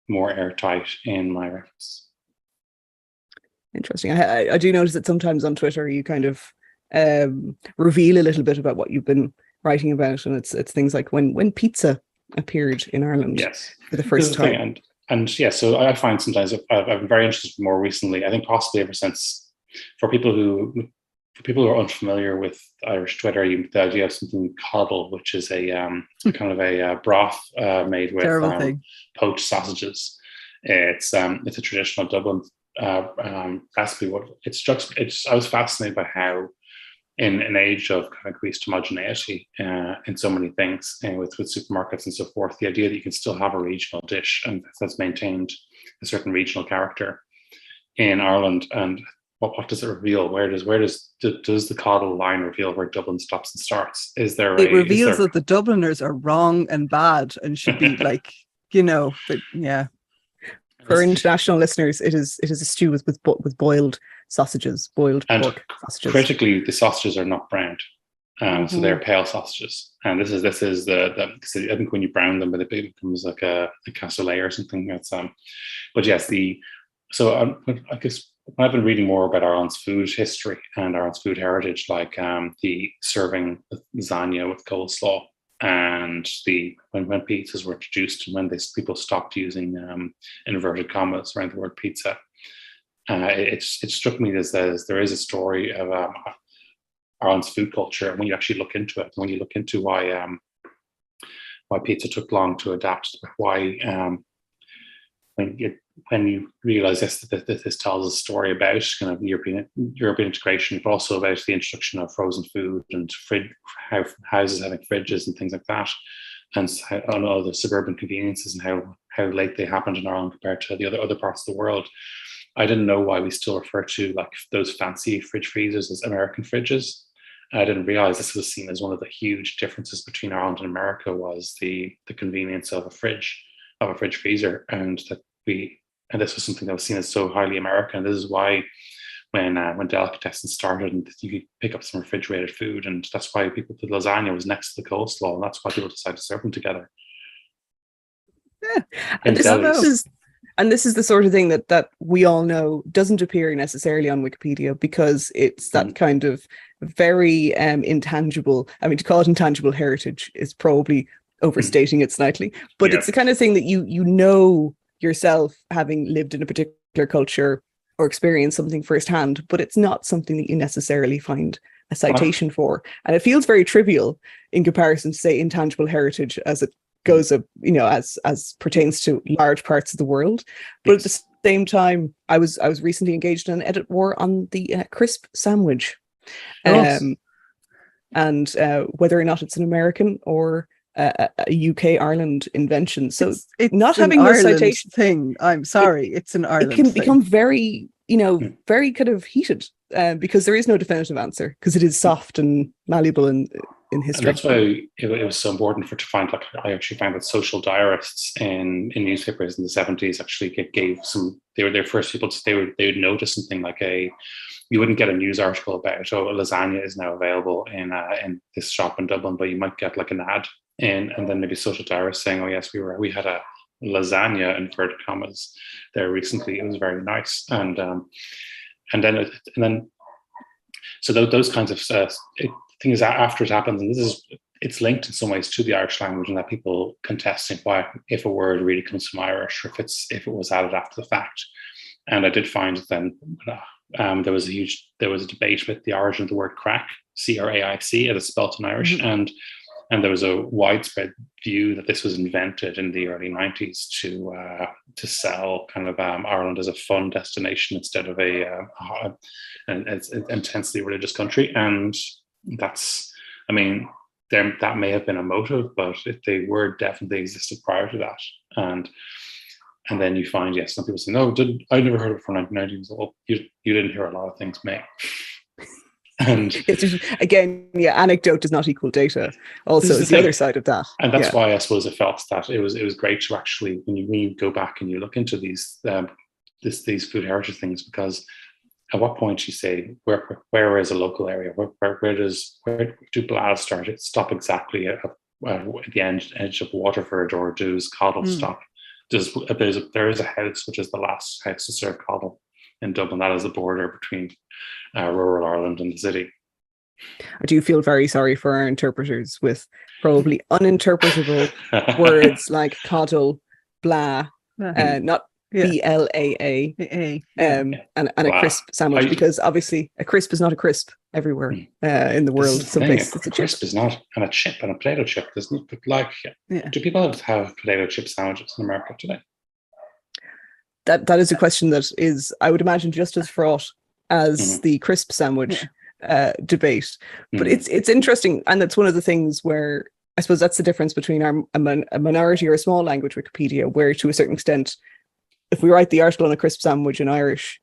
more airtight in my reference. Interesting. I do notice that sometimes on Twitter you kind of reveal a little bit about what you've been writing about, and it's things like when pizza appeared in Ireland for the first time. And yeah, so I find sometimes I've been very interested more recently, I think possibly ever since, for people who for people who are unfamiliar with Irish Twitter, the idea of something coddle, which is a kind of a broth made with poached sausages. It's a traditional Dublin recipe. I was fascinated by how, in an age of kind of increased homogeneity in so many things, with supermarkets and so forth, the idea that you can still have a regional dish and that's maintained a certain regional character in Ireland. And what does it reveal? Where does the coddle line reveal where Dublin stops and starts? It reveals that the Dubliners are wrong and bad and should be like, yeah. For international listeners, it is a stew with boiled sausages, boiled pork sausages. Critically, the sausages are not browned, so they're pale sausages. And this is the I think when you brown them, it becomes like a cassoulet or something. That's but yes, I guess when I've been reading more about Ireland's food history and Ireland's food heritage, like the serving lasagna with coleslaw, and when pizzas were introduced and when people stopped using inverted commas around the word pizza, it struck me as there is a story of Ireland's food culture. And when you actually look into it, when you look into why pizza took long to adapt, why when you realize that this tells a story about kind of European integration, but also about the introduction of frozen food and how houses having fridges and things like that, and on all the suburban conveniences and how late they happened in Ireland compared to the other parts of the world. I didn't know why we still refer to like those fancy fridge freezers as American fridges. I didn't realize this was seen as one of the huge differences between Ireland and America was the convenience of a fridge freezer, and this was something that was seen as so highly American. This is why when delicatessen started and you could pick up some refrigerated food, and that's why the lasagna was next to the coleslaw, and that's why people decided to serve them together. Yeah, and this is the sort of thing that we all know doesn't appear necessarily on Wikipedia, because it's that kind of very intangible. I mean, to call it intangible heritage is probably overstating it slightly, but it's the kind of thing that you know yourself, having lived in a particular culture or experienced something firsthand, but it's not something that you necessarily find a citation for, and it feels very trivial in comparison to, say, intangible heritage as it goes up, as pertains to large parts of the world. But at the same time, I was recently engaged in an edit war on the crisp sandwich, and whether or not it's an American or a UK Ireland invention. So it's not having the citation thing. I'm sorry, it's an Ireland. It can thing. become very, very kind of heated because there is no definitive answer, because it is soft and malleable in history. And that's why it was so important to find. Like, I actually found that social diarists in newspapers in the 70s actually gave some. They were their first people. They would notice something like you wouldn't get a news article about, lasagna is now available in this shop in Dublin, but you might get like an ad and then maybe social diarists saying, oh yes, we had a lasagna in inverted commas there recently. It was very nice, and then so those kinds of things after it happens, and it's linked in some ways to the Irish language, and that people contesting why, if a word really comes from Irish, or if it was added after the fact. And I did find that then there was a debate with the origin of the word crack, CRAIC, as it's spelt in Irish, and there was a widespread view that this was invented in the early 90s to sell kind of Ireland as a fun destination instead of an intensely religious country. And that's, I mean, that may have been a motive, but they were definitely existed prior to that. And then you find, yes, some people say, no, I never heard of it from 1990s. Well, you didn't hear a lot of things, mate. And it's just, again, anecdote does not equul data. Also, is the other side of that. And that's why I suppose it felt that it was great to actually, when you go back and you look into these food heritage things, because at what point you say where is a local area? Where do Blad stop exactly at the edge of Waterford, or does Coddle stop? There is a house which is the last house to serve Coddle in Dublin. That is the border between rural Ireland and the city. I do feel very sorry for our interpreters with probably uninterpretable words like coddle, blah, not BLAA, and a Wow. crisp sandwich, I- because obviously a crisp is not a crisp everywhere in the This world. is the Some thing, places it's a a chip. crisp is not, and a chip and a potato chip, isn't it? But like, Yeah. do people have potato chip sandwiches in America today? That is a question that is, I would imagine, just as fraught as the crisp sandwich debate. But it's interesting, and that's one of the things where I suppose that's the difference between a minority or a small language Wikipedia, where to a certain extent, if we write the article on a crisp sandwich in Irish,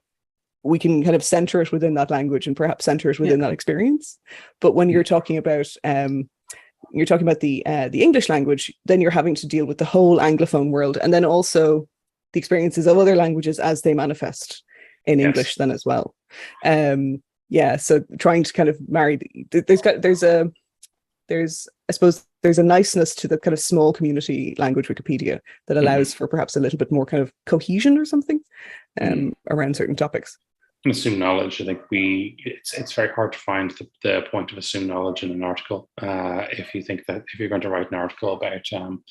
we can kind of center it within that language and perhaps center it within that experience. But when you're talking about the English language, then you're having to deal with the whole Anglophone world, and then also the experiences of other languages as they manifest in English then as well. So trying to kind of marry I suppose there's a niceness to the kind of small community language Wikipedia that allows for perhaps a little bit more kind of cohesion or something around certain topics. And assumed knowledge, I think it's very hard to find the point of assumed knowledge in an article. If you think that if you're going to write an article about John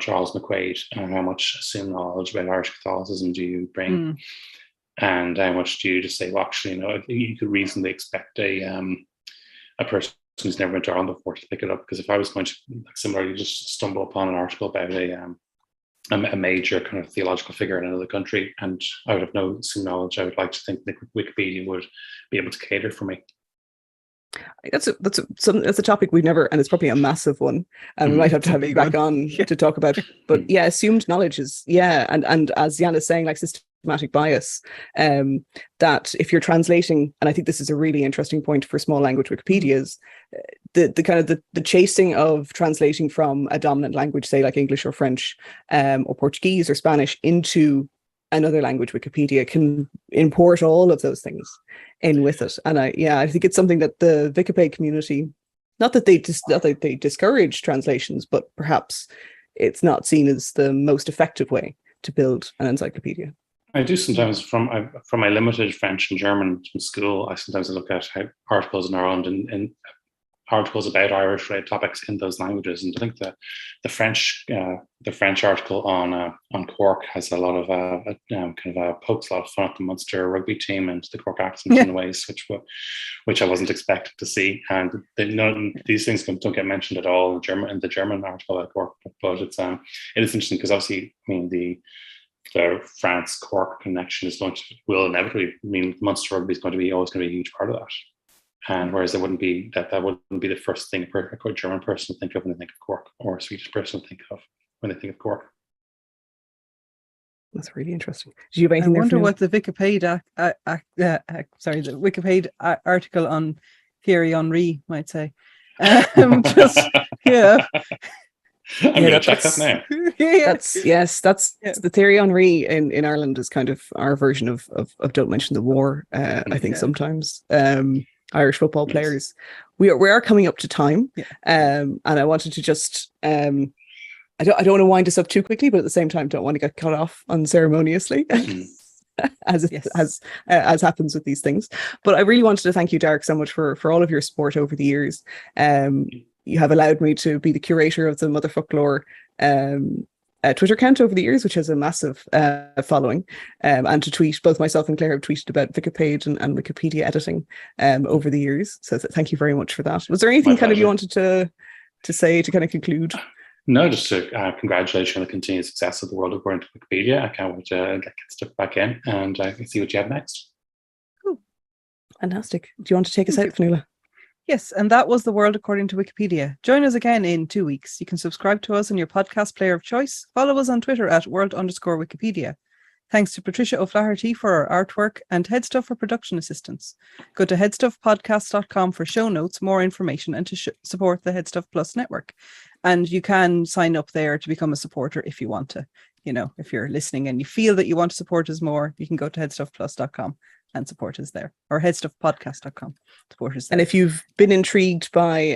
Charles McQuaid, how much assumed knowledge about Irish Catholicism do you bring? And how much do you just say, well, actually, you could reasonably expect a person who's never been to Ireland before to pick it up. Because if I was going to similarly just stumble upon an article about a major kind of theological figure in another country, and I would have no knowledge, I would like to think that Wikipedia would be able to cater for me. That's a topic we've never, and it's probably a massive one, and we might have to have you back on to talk about. But yeah, assumed knowledge is and as Jan is saying, like systematic bias, that if you're translating, and I think this is a really interesting point for small language Wikipedias, the kind of the chasing of translating from a dominant language, say like English or French, or Portuguese or Spanish, into another language Wikipedia can import all of those things in with it. And I think it's something that the Wikipedia community, not that they discourage translations, but perhaps it's not seen as the most effective way to build an encyclopedia. I do sometimes, from my limited French and German from school, I sometimes look at articles in Ireland and articles about Irish related topics in those languages. And I think the French article on Cork has a lot of pokes a lot of fun at the Munster rugby team and the Cork accent in ways which I wasn't expecting to see. And these things don't get mentioned at all in the German article at Cork. But it is interesting because obviously, I mean, the France Cork connection will inevitably mean Munster rugby is always going to be a huge part of that. And whereas that wouldn't be the first thing a German person would think of when they think of Cork, or a Swedish person would think of when they think of Cork. That's really interesting. Do you have anything? I wonder what the Wikipedia, the Wikipedia article on Thierry Henry might say. I'm going to check that now. That's the Thierry Henry in Ireland is kind of our version of Don't Mention the War. I think sometimes Irish football players. We are coming up to time, and I wanted to just I don't want to wind us up too quickly, but at the same time don't want to get cut off unceremoniously. As happens with these things. But I really wanted to thank you, Derek, so much for all of your support over the years. You have allowed me to be the curator of the Motherfolklore Twitter account over the years, which has a massive following, and to tweet. Both myself and Claire have tweeted about Wikipedia and Wikipedia editing over the years. So thank you very much for that. Was there anything kind of you wanted to say to kind of conclude? No, just to congratulate you on the continued success of the World According to Wikipedia. I can't wait to get stuck back in and see what you have next. Cool. Fantastic. Do you want to take us out, Fionnuala? Yes, and that was the World According to Wikipedia. Join us again in 2 weeks. You can subscribe to us on your podcast player of choice. Follow us on Twitter at world_Wikipedia. Thanks to Patricia O'Flaherty for our artwork and Headstuff for production assistance. Go to headstuffpodcast.com for show notes, more information, and to support the Headstuff Plus network. And you can sign up there to become a supporter if you want to. If you're listening and you feel that you want to support us more, you can go to headstuffplus.com and support us there, or headstuffpodcast.com. Support us there. And if you've been intrigued by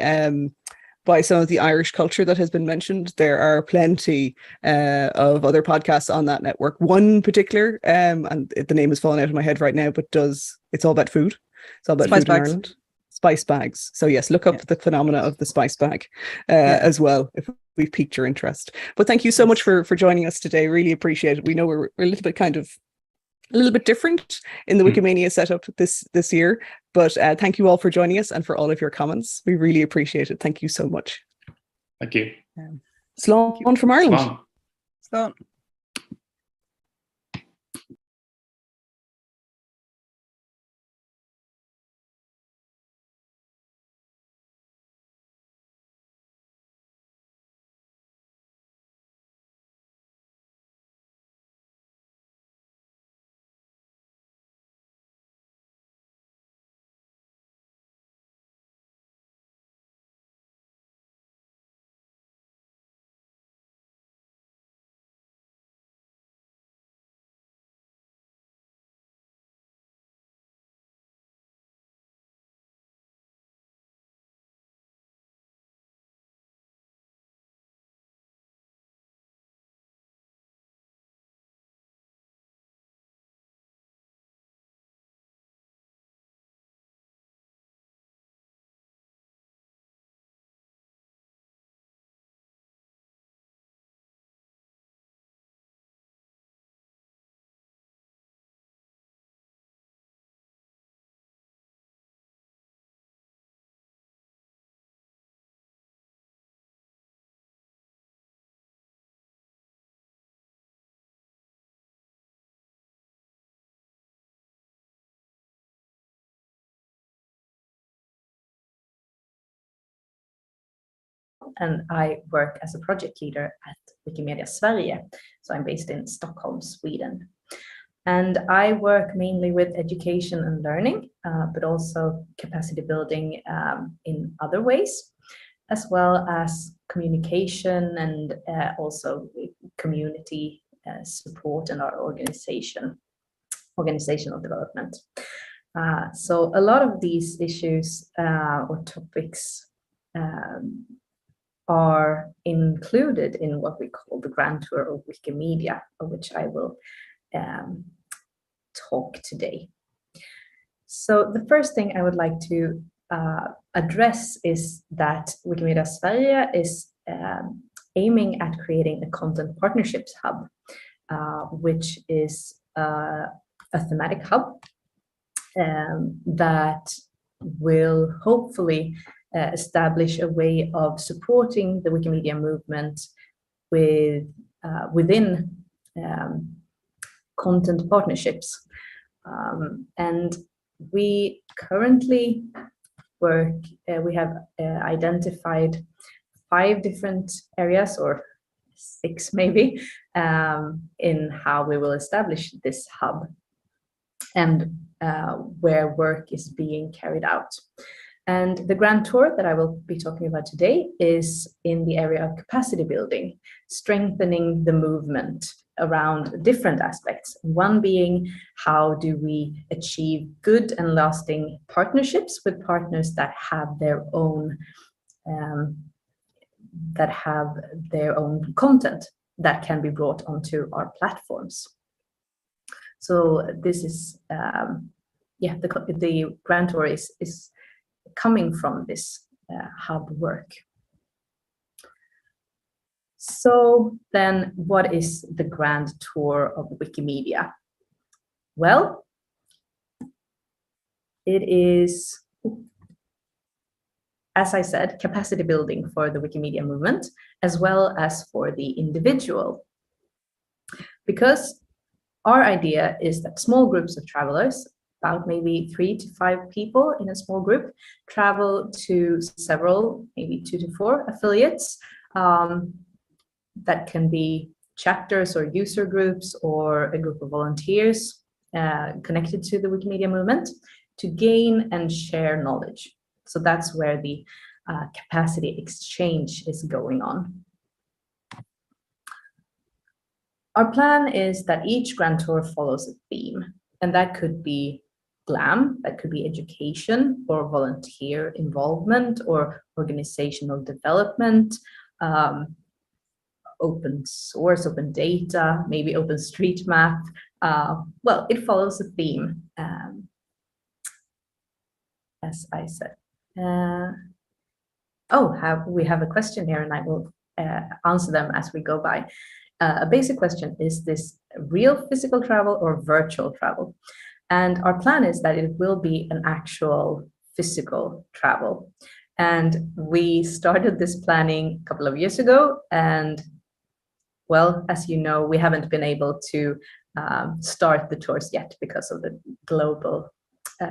some of the Irish culture that has been mentioned, there are plenty of other podcasts on that network. One particular, and the name has fallen out of my head right now, but it's all about food. It's all about food in Ireland. spice bags. So yes, look up the phenomena of the spice bag as well, if we've piqued your interest. But thank you so much for joining us today. Really appreciate it. We know we're a little bit a little bit different in the Wikimania setup this year, but thank you all for joining us and for all of your comments. We really appreciate it. Thank you so much. Thank you. Slán from Ireland. Slán. And I work as a project leader at Wikimedia Sverige. So I'm based in Stockholm, Sweden. And I work mainly with education and learning, but also capacity building in other ways, as well as communication and also community support in our organizational development. So a lot of these issues or topics are included in what we call the Grand Tour of Wikimedia, of which I will talk today. So the first thing I would like to address is that Wikimedia Sverige is aiming at creating a content partnerships hub, which is a thematic hub that will hopefully establish a way of supporting the Wikimedia movement within content partnerships. And we currently work, we have identified 5 different areas, or 6 maybe, in how we will establish this hub and where work is being carried out. And the Grand Tour that I will be talking about today is in the area of capacity building, strengthening the movement around different aspects. One being, how do we achieve good and lasting partnerships with partners that have their own content that can be brought onto our platforms. So this is the Grand Tour is coming from this hub work. So then, what is the Grand Tour of Wikimedia? Well, it is, as I said, capacity building for the Wikimedia movement, as well as for the individual. Because our idea is that small groups of travelers, about maybe 3 to 5 people in a small group, travel to several, maybe 2 to 4 affiliates. That can be chapters or user groups or a group of volunteers connected to the Wikimedia movement to gain and share knowledge. So that's where the capacity exchange is going on. Our plan is that each Grand Tour follows a theme, and that could be GLAM, that could be education or volunteer involvement or organizational development, open source, open data, maybe OpenStreetMap. Well, it follows a theme, as I said. We have a question here, and I will answer them as we go by. A basic question: is this real physical travel or virtual travel? And our plan is that it will be an actual physical travel. And we started this planning a couple of years ago, and well, as you know, we haven't been able to start the tours yet because of the global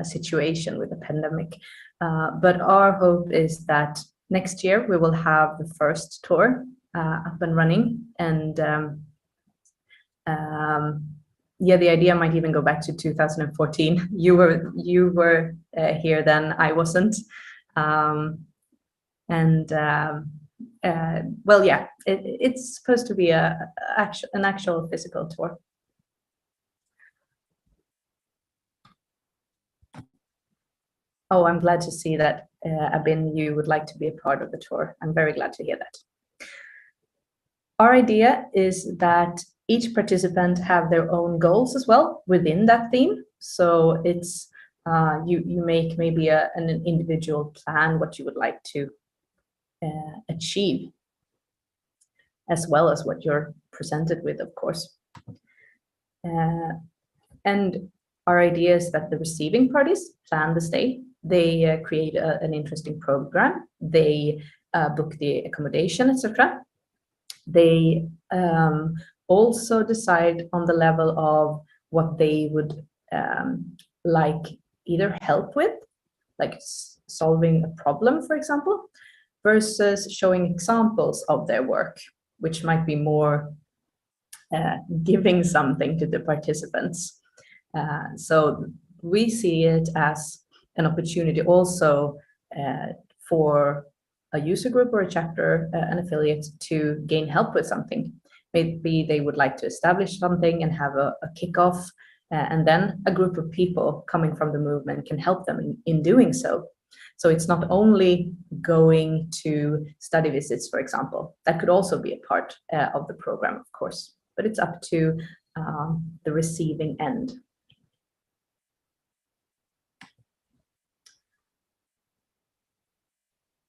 situation with the pandemic. But our hope is that next year we will have the first tour up and running, and yeah, the idea might even go back to 2014. You were here then, I wasn't, well, yeah, it's supposed to be an actual physical tour. Oh, I'm glad to see that, Abin, you would like to be a part of the tour. I'm very glad to hear that. Our idea is that each participant have their own goals as well within that theme. So it's you make maybe an individual plan what you would like to achieve, as well as what you're presented with, of course. And our idea is that the receiving parties plan the stay. They create an interesting program. They book the accommodation, etc. They also decide on the level of what they would like either help with, like solving a problem, for example, versus showing examples of their work, which might be more giving something to the participants. So we see it as an opportunity also for a user group or a chapter, an affiliate, to gain help with something. Maybe they would like to establish something and have a kickoff, and then a group of people coming from the movement can help them in doing so. So it's not only going to study visits, for example. That could also be a part of the program, of course, but it's up to the receiving end.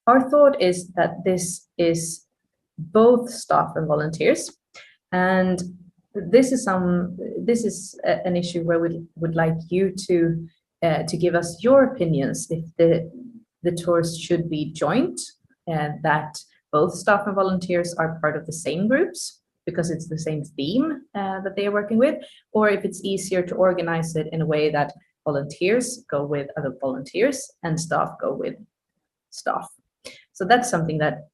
Our thought is that this is both staff and volunteers, and this is an issue where we would like you to give us your opinions if the tours should be joint, and that both staff and volunteers are part of the same groups because it's the same theme that they are working with, or if it's easier to organize it in a way that volunteers go with other volunteers and staff go with staff. So that's something that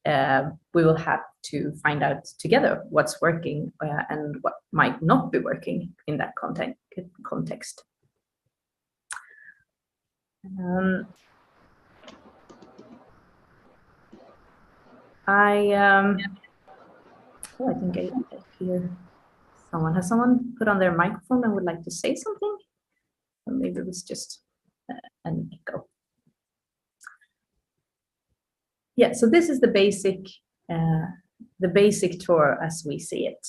we will have to find out together, what's working and what might not be working in that context. I think I hear someone. Has someone put on their microphone and would like to say something? Or maybe it was just an echo. Yeah, so this is the basic tour as we see it.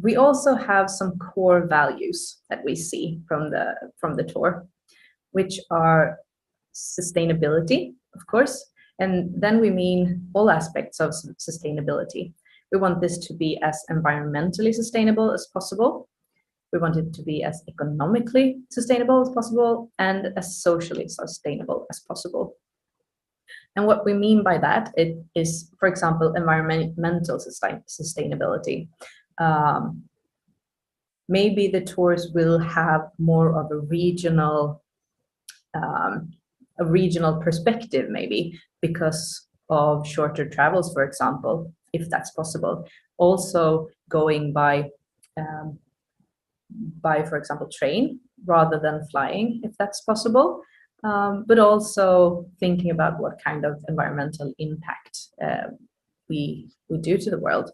We also have some core values that we see from the tour, which are sustainability, of course, and then we mean all aspects of sustainability. We want this to be as environmentally sustainable as possible. We want it to be as economically sustainable as possible and as socially sustainable as possible. And what we mean by that, it is, for example, environmental sustainability. Maybe the tours will have more of a regional perspective, maybe because of shorter travels, for example, if that's possible. Also going by, for example, train rather than flying, if that's possible. But also thinking about what kind of environmental impact we do to the world.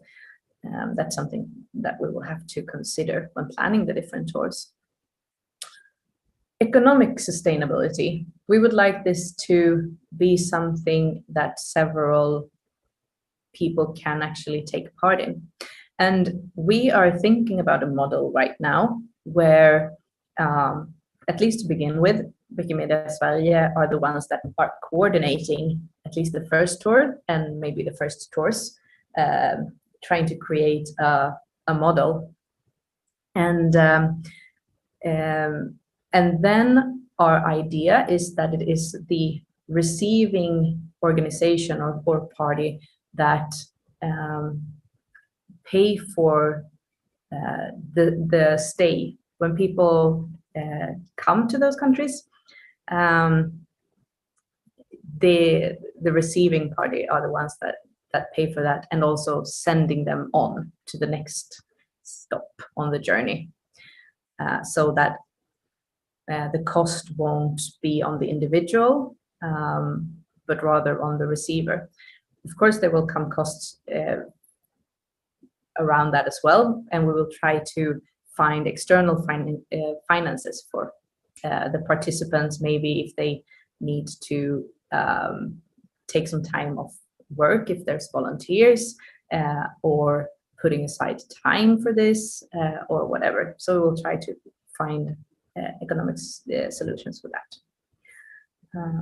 That's something that we will have to consider when planning the different tours. Economic sustainability. We would like this to be something that several people can actually take part in. And we are thinking about a model right now where, at least to begin with, Wikimedia Sverige are the ones that are coordinating at least the first tour and maybe the first tours, trying to create a model. And then our idea is that it is the receiving organization or party that pay for the stay when people come to those countries. The receiving party are the ones that pay for that, and also sending them on to the next stop on the journey, so that the cost won't be on the individual, but rather on the receiver. Of course, there will come costs around that as well, and we will try to find external finances for the participants, maybe if they need to take some time off work, if there's volunteers, or putting aside time for this, or whatever. So we'll try to find economic solutions for that.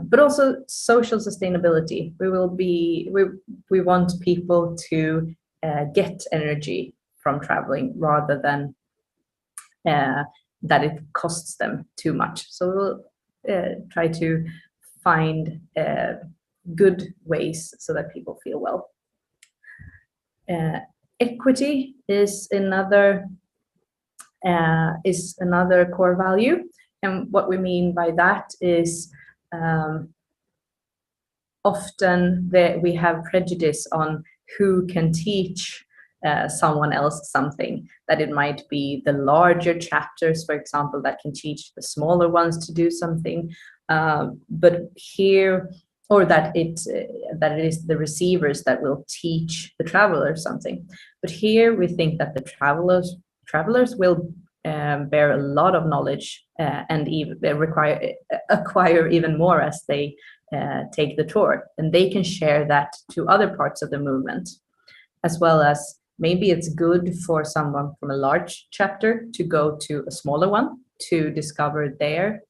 But also social sustainability. We want people to get energy from traveling rather than that it costs them too much. So we'll try to find good ways so that people feel well. Equity is another core value, and what we mean by that is often we have prejudice on who can teach someone else something, that it might be the larger chapters, for example, that can teach the smaller ones to do something, but here, or that it is the receivers that will teach the travelers something. But here we think that the travelers will bear a lot of knowledge and even acquire even more as they take the tour, and they can share that to other parts of the movement, as well as maybe it's good for someone from a large chapter to go to a smaller one to discover their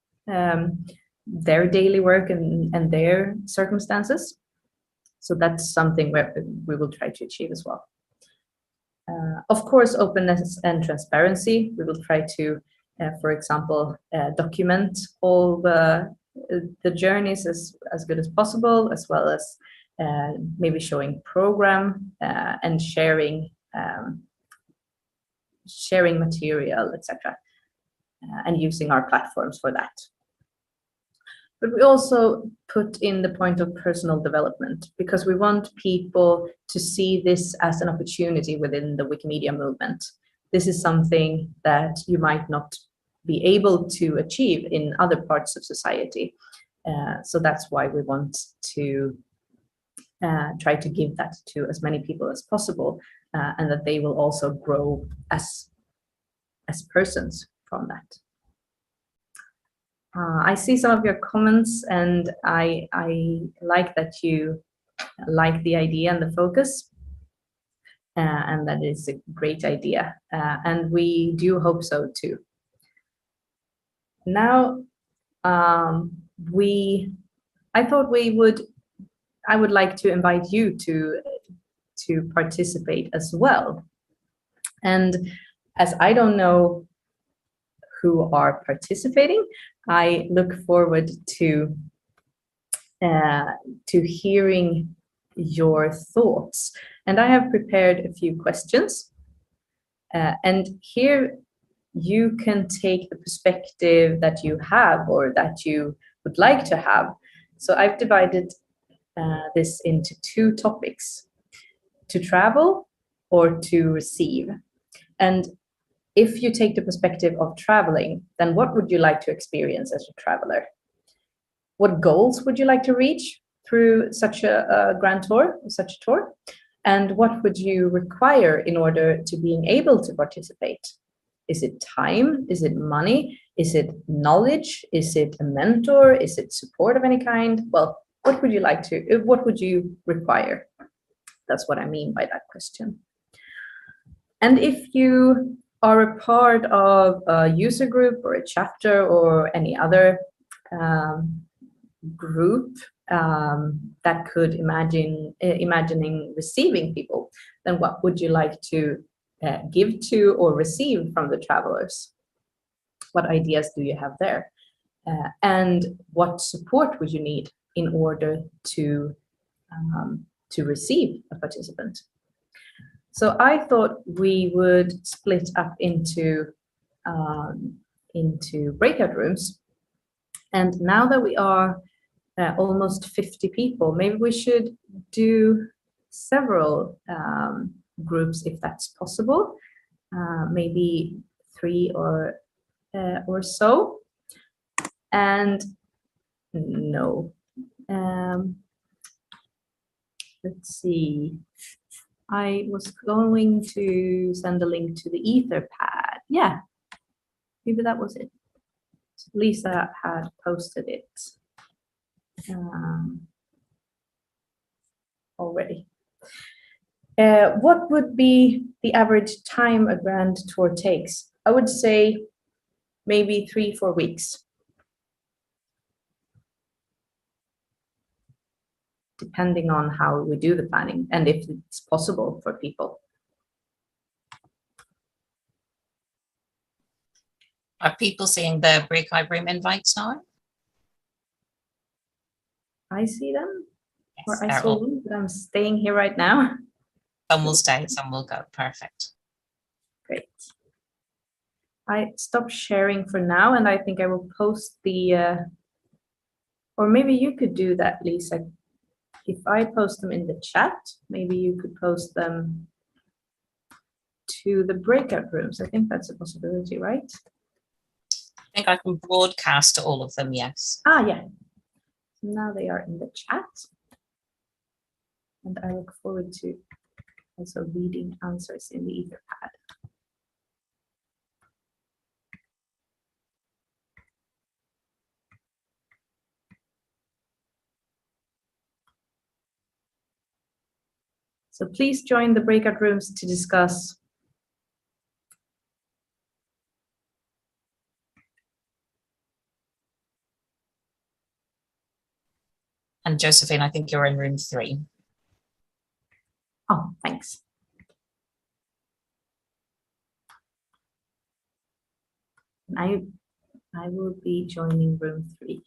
daily work and their circumstances. So that's something where we will try to achieve as well. Of course, openness and transparency. We will try to, for example, document all the journeys as good as possible, as well as maybe showing program and sharing material, etc., and using our platforms for that. But we also put in the point of personal development, because we want people to see this as an opportunity within the Wikimedia movement. This is something that you might not be able to achieve in other parts of society. So that's why we want to try to give that to as many people as possible, and that they will also grow as persons from that. I see some of your comments, and I like that you like the idea and the focus, and that is a great idea, and we do hope so too. Now, I would like to invite you to participate as well. And as I don't know who are participating, I look forward to hearing your thoughts. And I have prepared a few questions. And here you can take the perspective that you have or that you would like to have. So I've divided this into two topics: to travel or to receive. And if you take the perspective of traveling, then what would you like to experience as a traveler? What goals would you like to reach through such a grand tour, such a tour? And what would you require in order to being able to participate? Is it time? Is it money? Is it knowledge? Is it a mentor? Is it support of any kind? Well, what would you require? That's what I mean by that question. And if you are a part of a user group or a chapter or any other group that could imagining receiving people, then what would you like to give to or receive from the travelers? What ideas do you have there? And what support would you need in order to receive a participant? So I thought we would split up into breakout rooms. And now that we are almost 50 people, maybe we should do several groups if that's possible. Maybe 3 or so. And no. Let's see. I was going to send a link to the Etherpad. Yeah, maybe that was it. Lisa had posted it already. What would be the average time a grand tour takes? I would say maybe 3-4 weeks. Depending on how we do the planning and if it's possible for people. Are people seeing the breakout room invites now? I see them, yes, or I saw them, but I'm staying here right now. Some will stay, some will go. Perfect. Great. I stopped sharing for now, and I think I will post the, or maybe you could do that, Lisa. If I post them in the chat, maybe you could post them to the breakout rooms. I think that's a possibility, right? I think I can broadcast to all of them, yes. Ah, yeah. So now they are in the chat. And I look forward to also reading answers in the Etherpad. So please join the breakout rooms to discuss. And Josephine, I think you're in room 3. Oh, thanks. I will be joining room 3.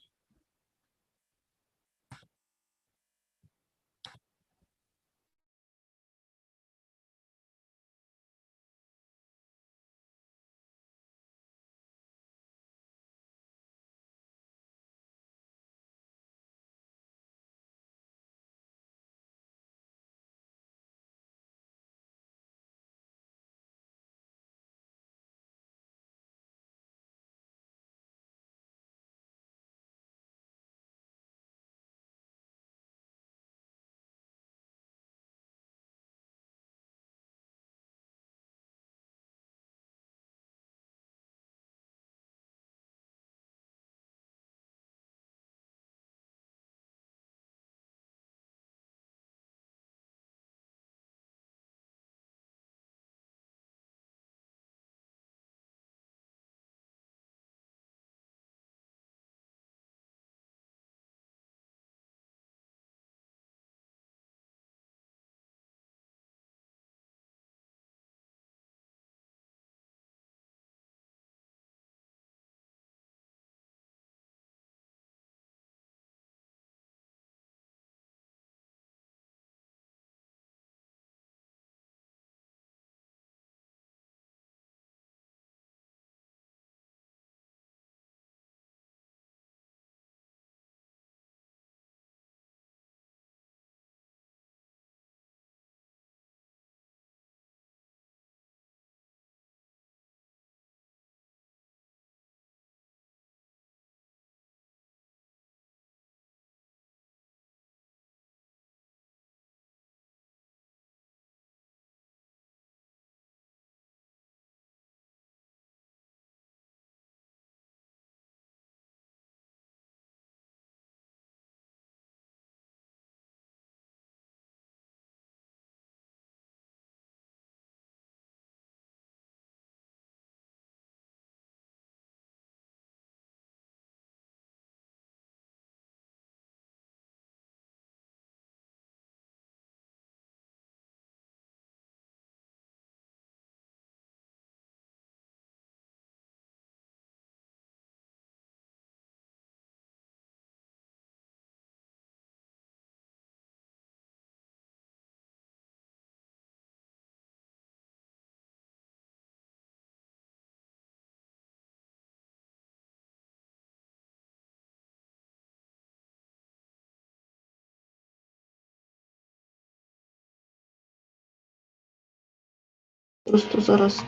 Просто зараз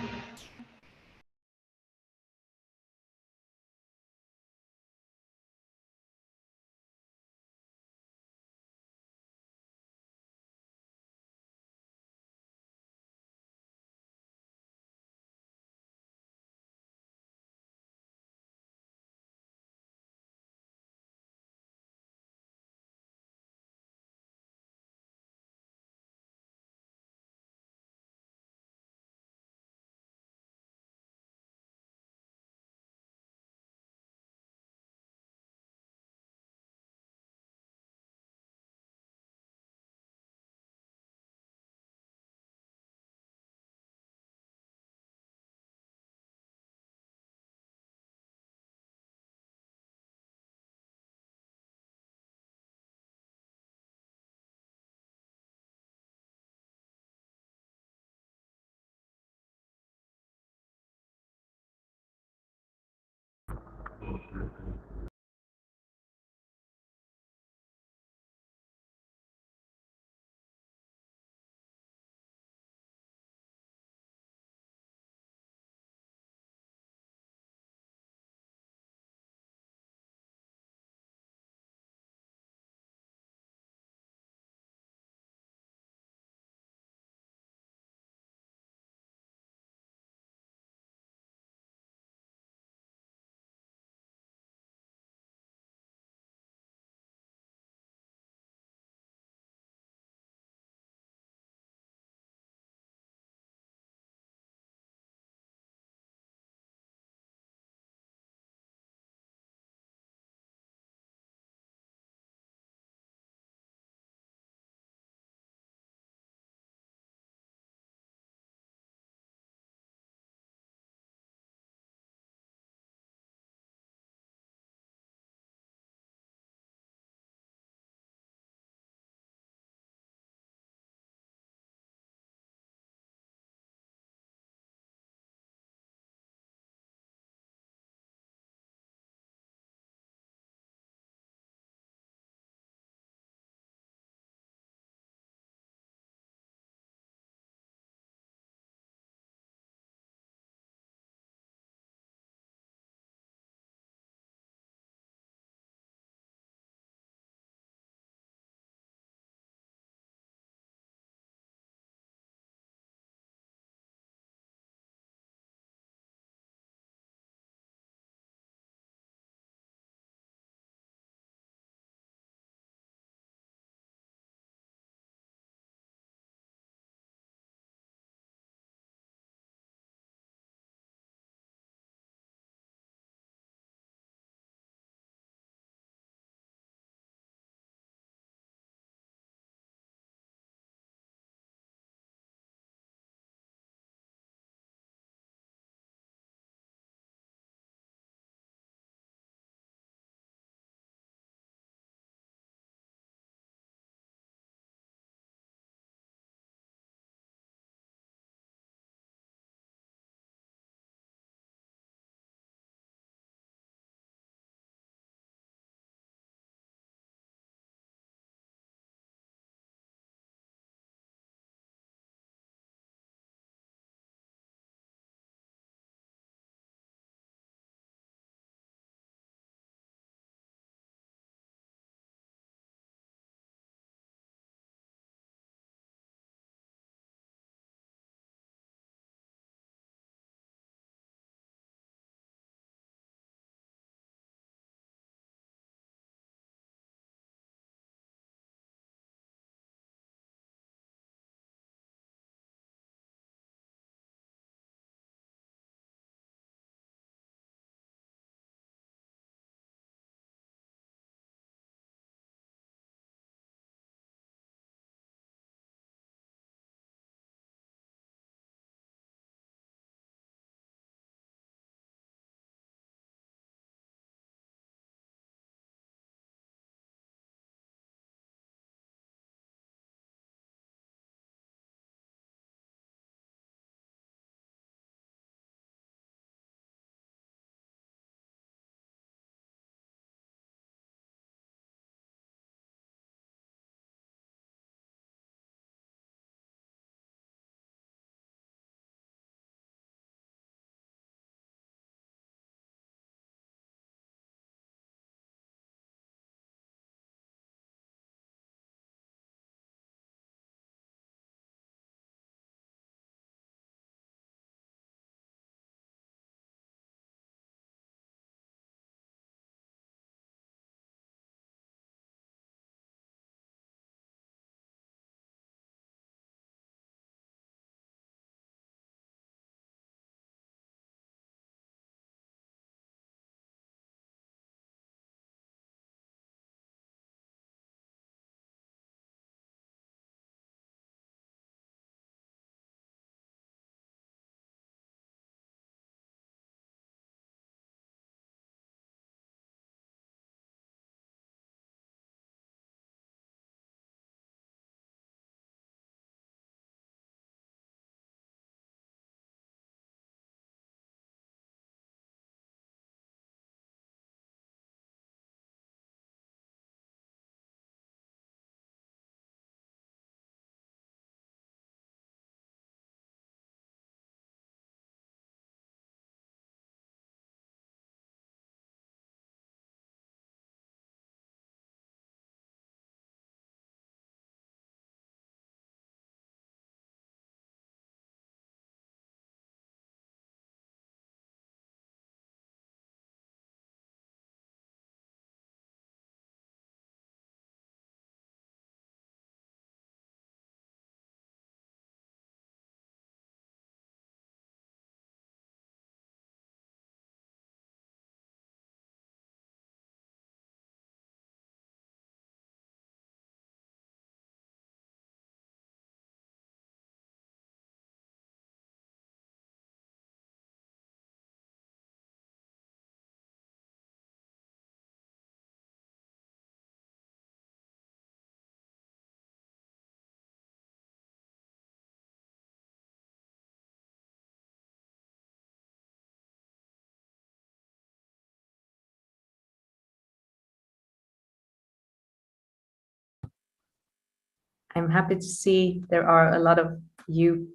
I'm happy to see there are a lot of you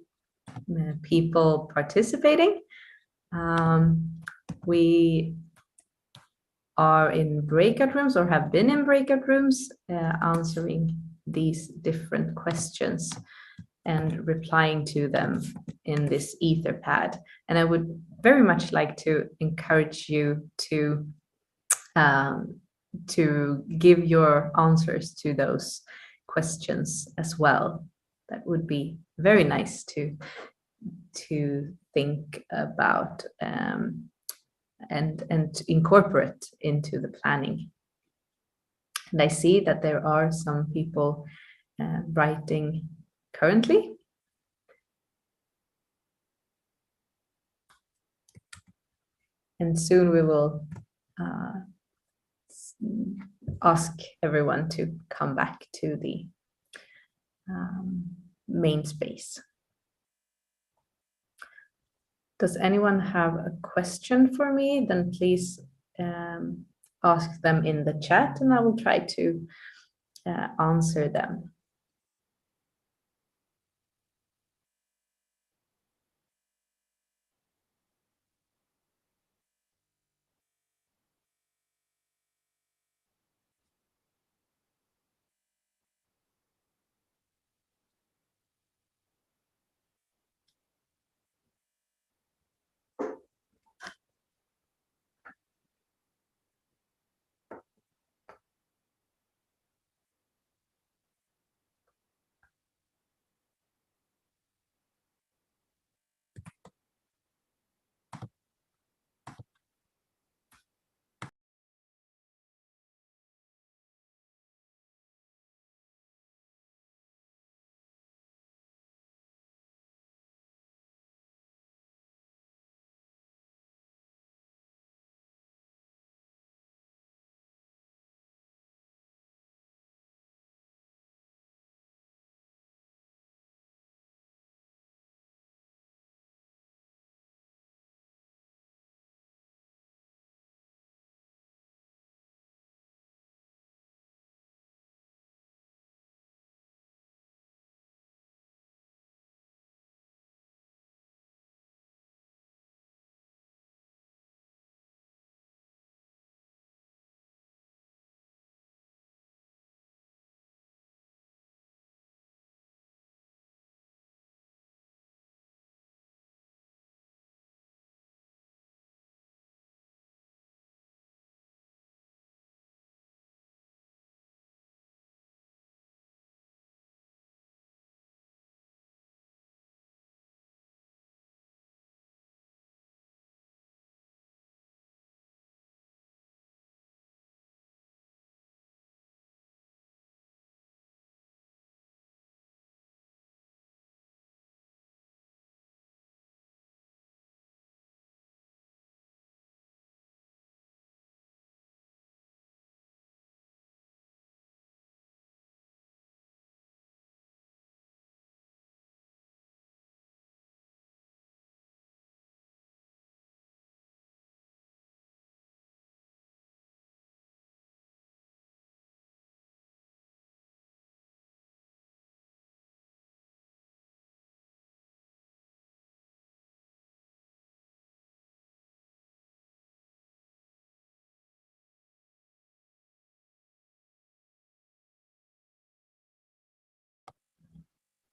people participating. We are in breakout rooms or have been in breakout rooms answering these different questions and replying to them in this Etherpad. And I would very much like to encourage you to give your answers to those questions as well. That would be very nice to think about and incorporate into the planning. And I see that there are some people writing currently. And soon we will ask everyone to come back to the main space. Does anyone have a question for me? Then please ask them in the chat and I will try to answer them.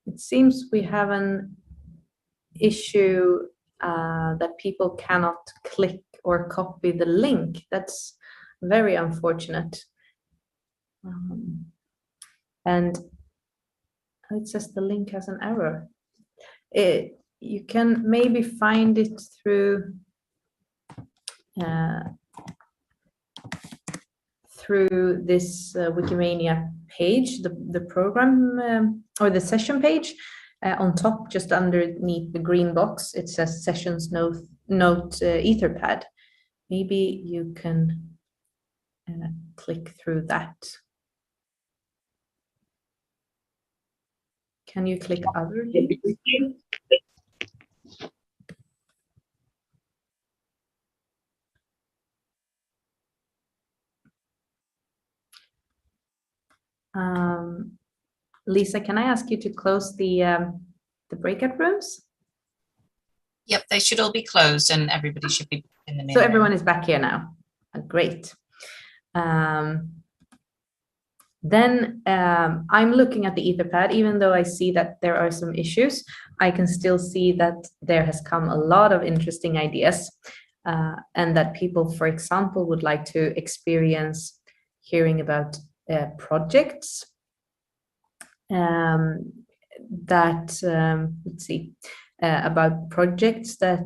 It seems we have an issue that people cannot click or copy the link. That's very unfortunate. And it says the link has an error. You can maybe find it through this Wikimania page, the program or the session page. On top, just underneath the green box, it says sessions note Etherpad. Maybe you can click through that. Can you click other links? Lisa, can I ask you to close the breakout rooms? Yep, they should all be closed and everybody should be in the main So everyone room. is back here now. Great. Then I'm looking at the Etherpad, even though I see that there are some issues, I can still see that there has come a lot of interesting ideas and that people, for example, would like to experience hearing about projects let's see, about projects that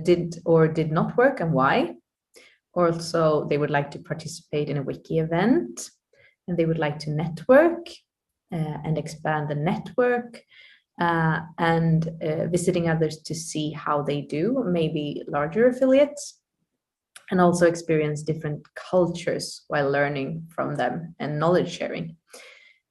did or did not work and why. Also, they would like to participate in a wiki event, and they would like to network and expand the network and visiting others to see how they do, maybe larger affiliates, and also experience different cultures while learning from them and knowledge sharing,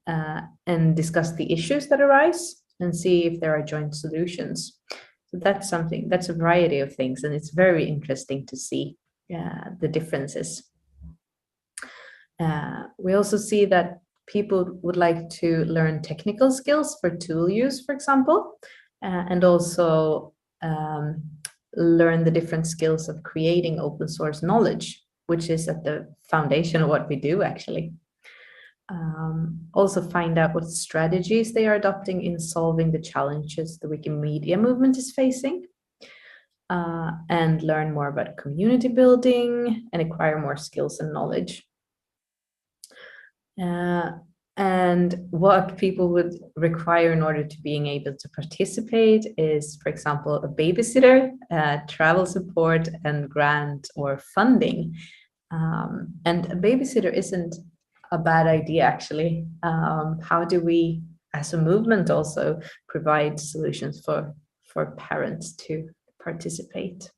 and discuss the issues that arise and see if there are joint solutions. So that's something, that's a variety of things, and it's very interesting to see the differences. We also see that people would like to learn technical skills for tool use, for example, and also learn the different skills of creating open source knowledge, which is at the foundation of what we do, actually. Also find out what strategies they are adopting in solving the challenges the Wikimedia movement is facing, and learn more about community building and acquire more skills and knowledge. And what people would require in order to being able to participate is, for example, a babysitter, travel support, and grant or funding. And a babysitter isn't a bad idea, actually. How do we, as a movement, also provide solutions for parents to participate?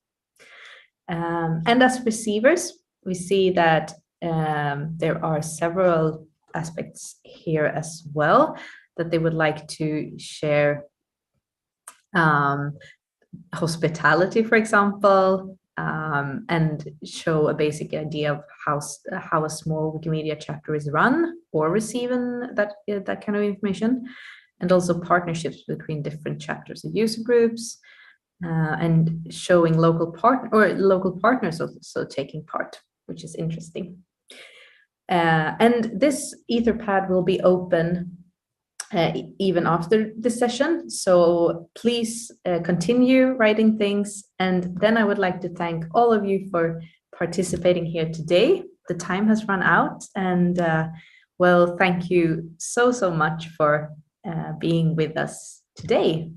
And as receivers, we see that there are several aspects here as well that they would like to share. Hospitality, for example, and show a basic idea of how a small Wikimedia chapter is run or receiving that kind of information, and also partnerships between different chapters and user groups, and showing local partners also taking part, which is interesting. And this Etherpad will be open even after the session. So please continue writing things. And then I would like to thank all of you for participating here today. The time has run out, and well, thank you so much for being with us today.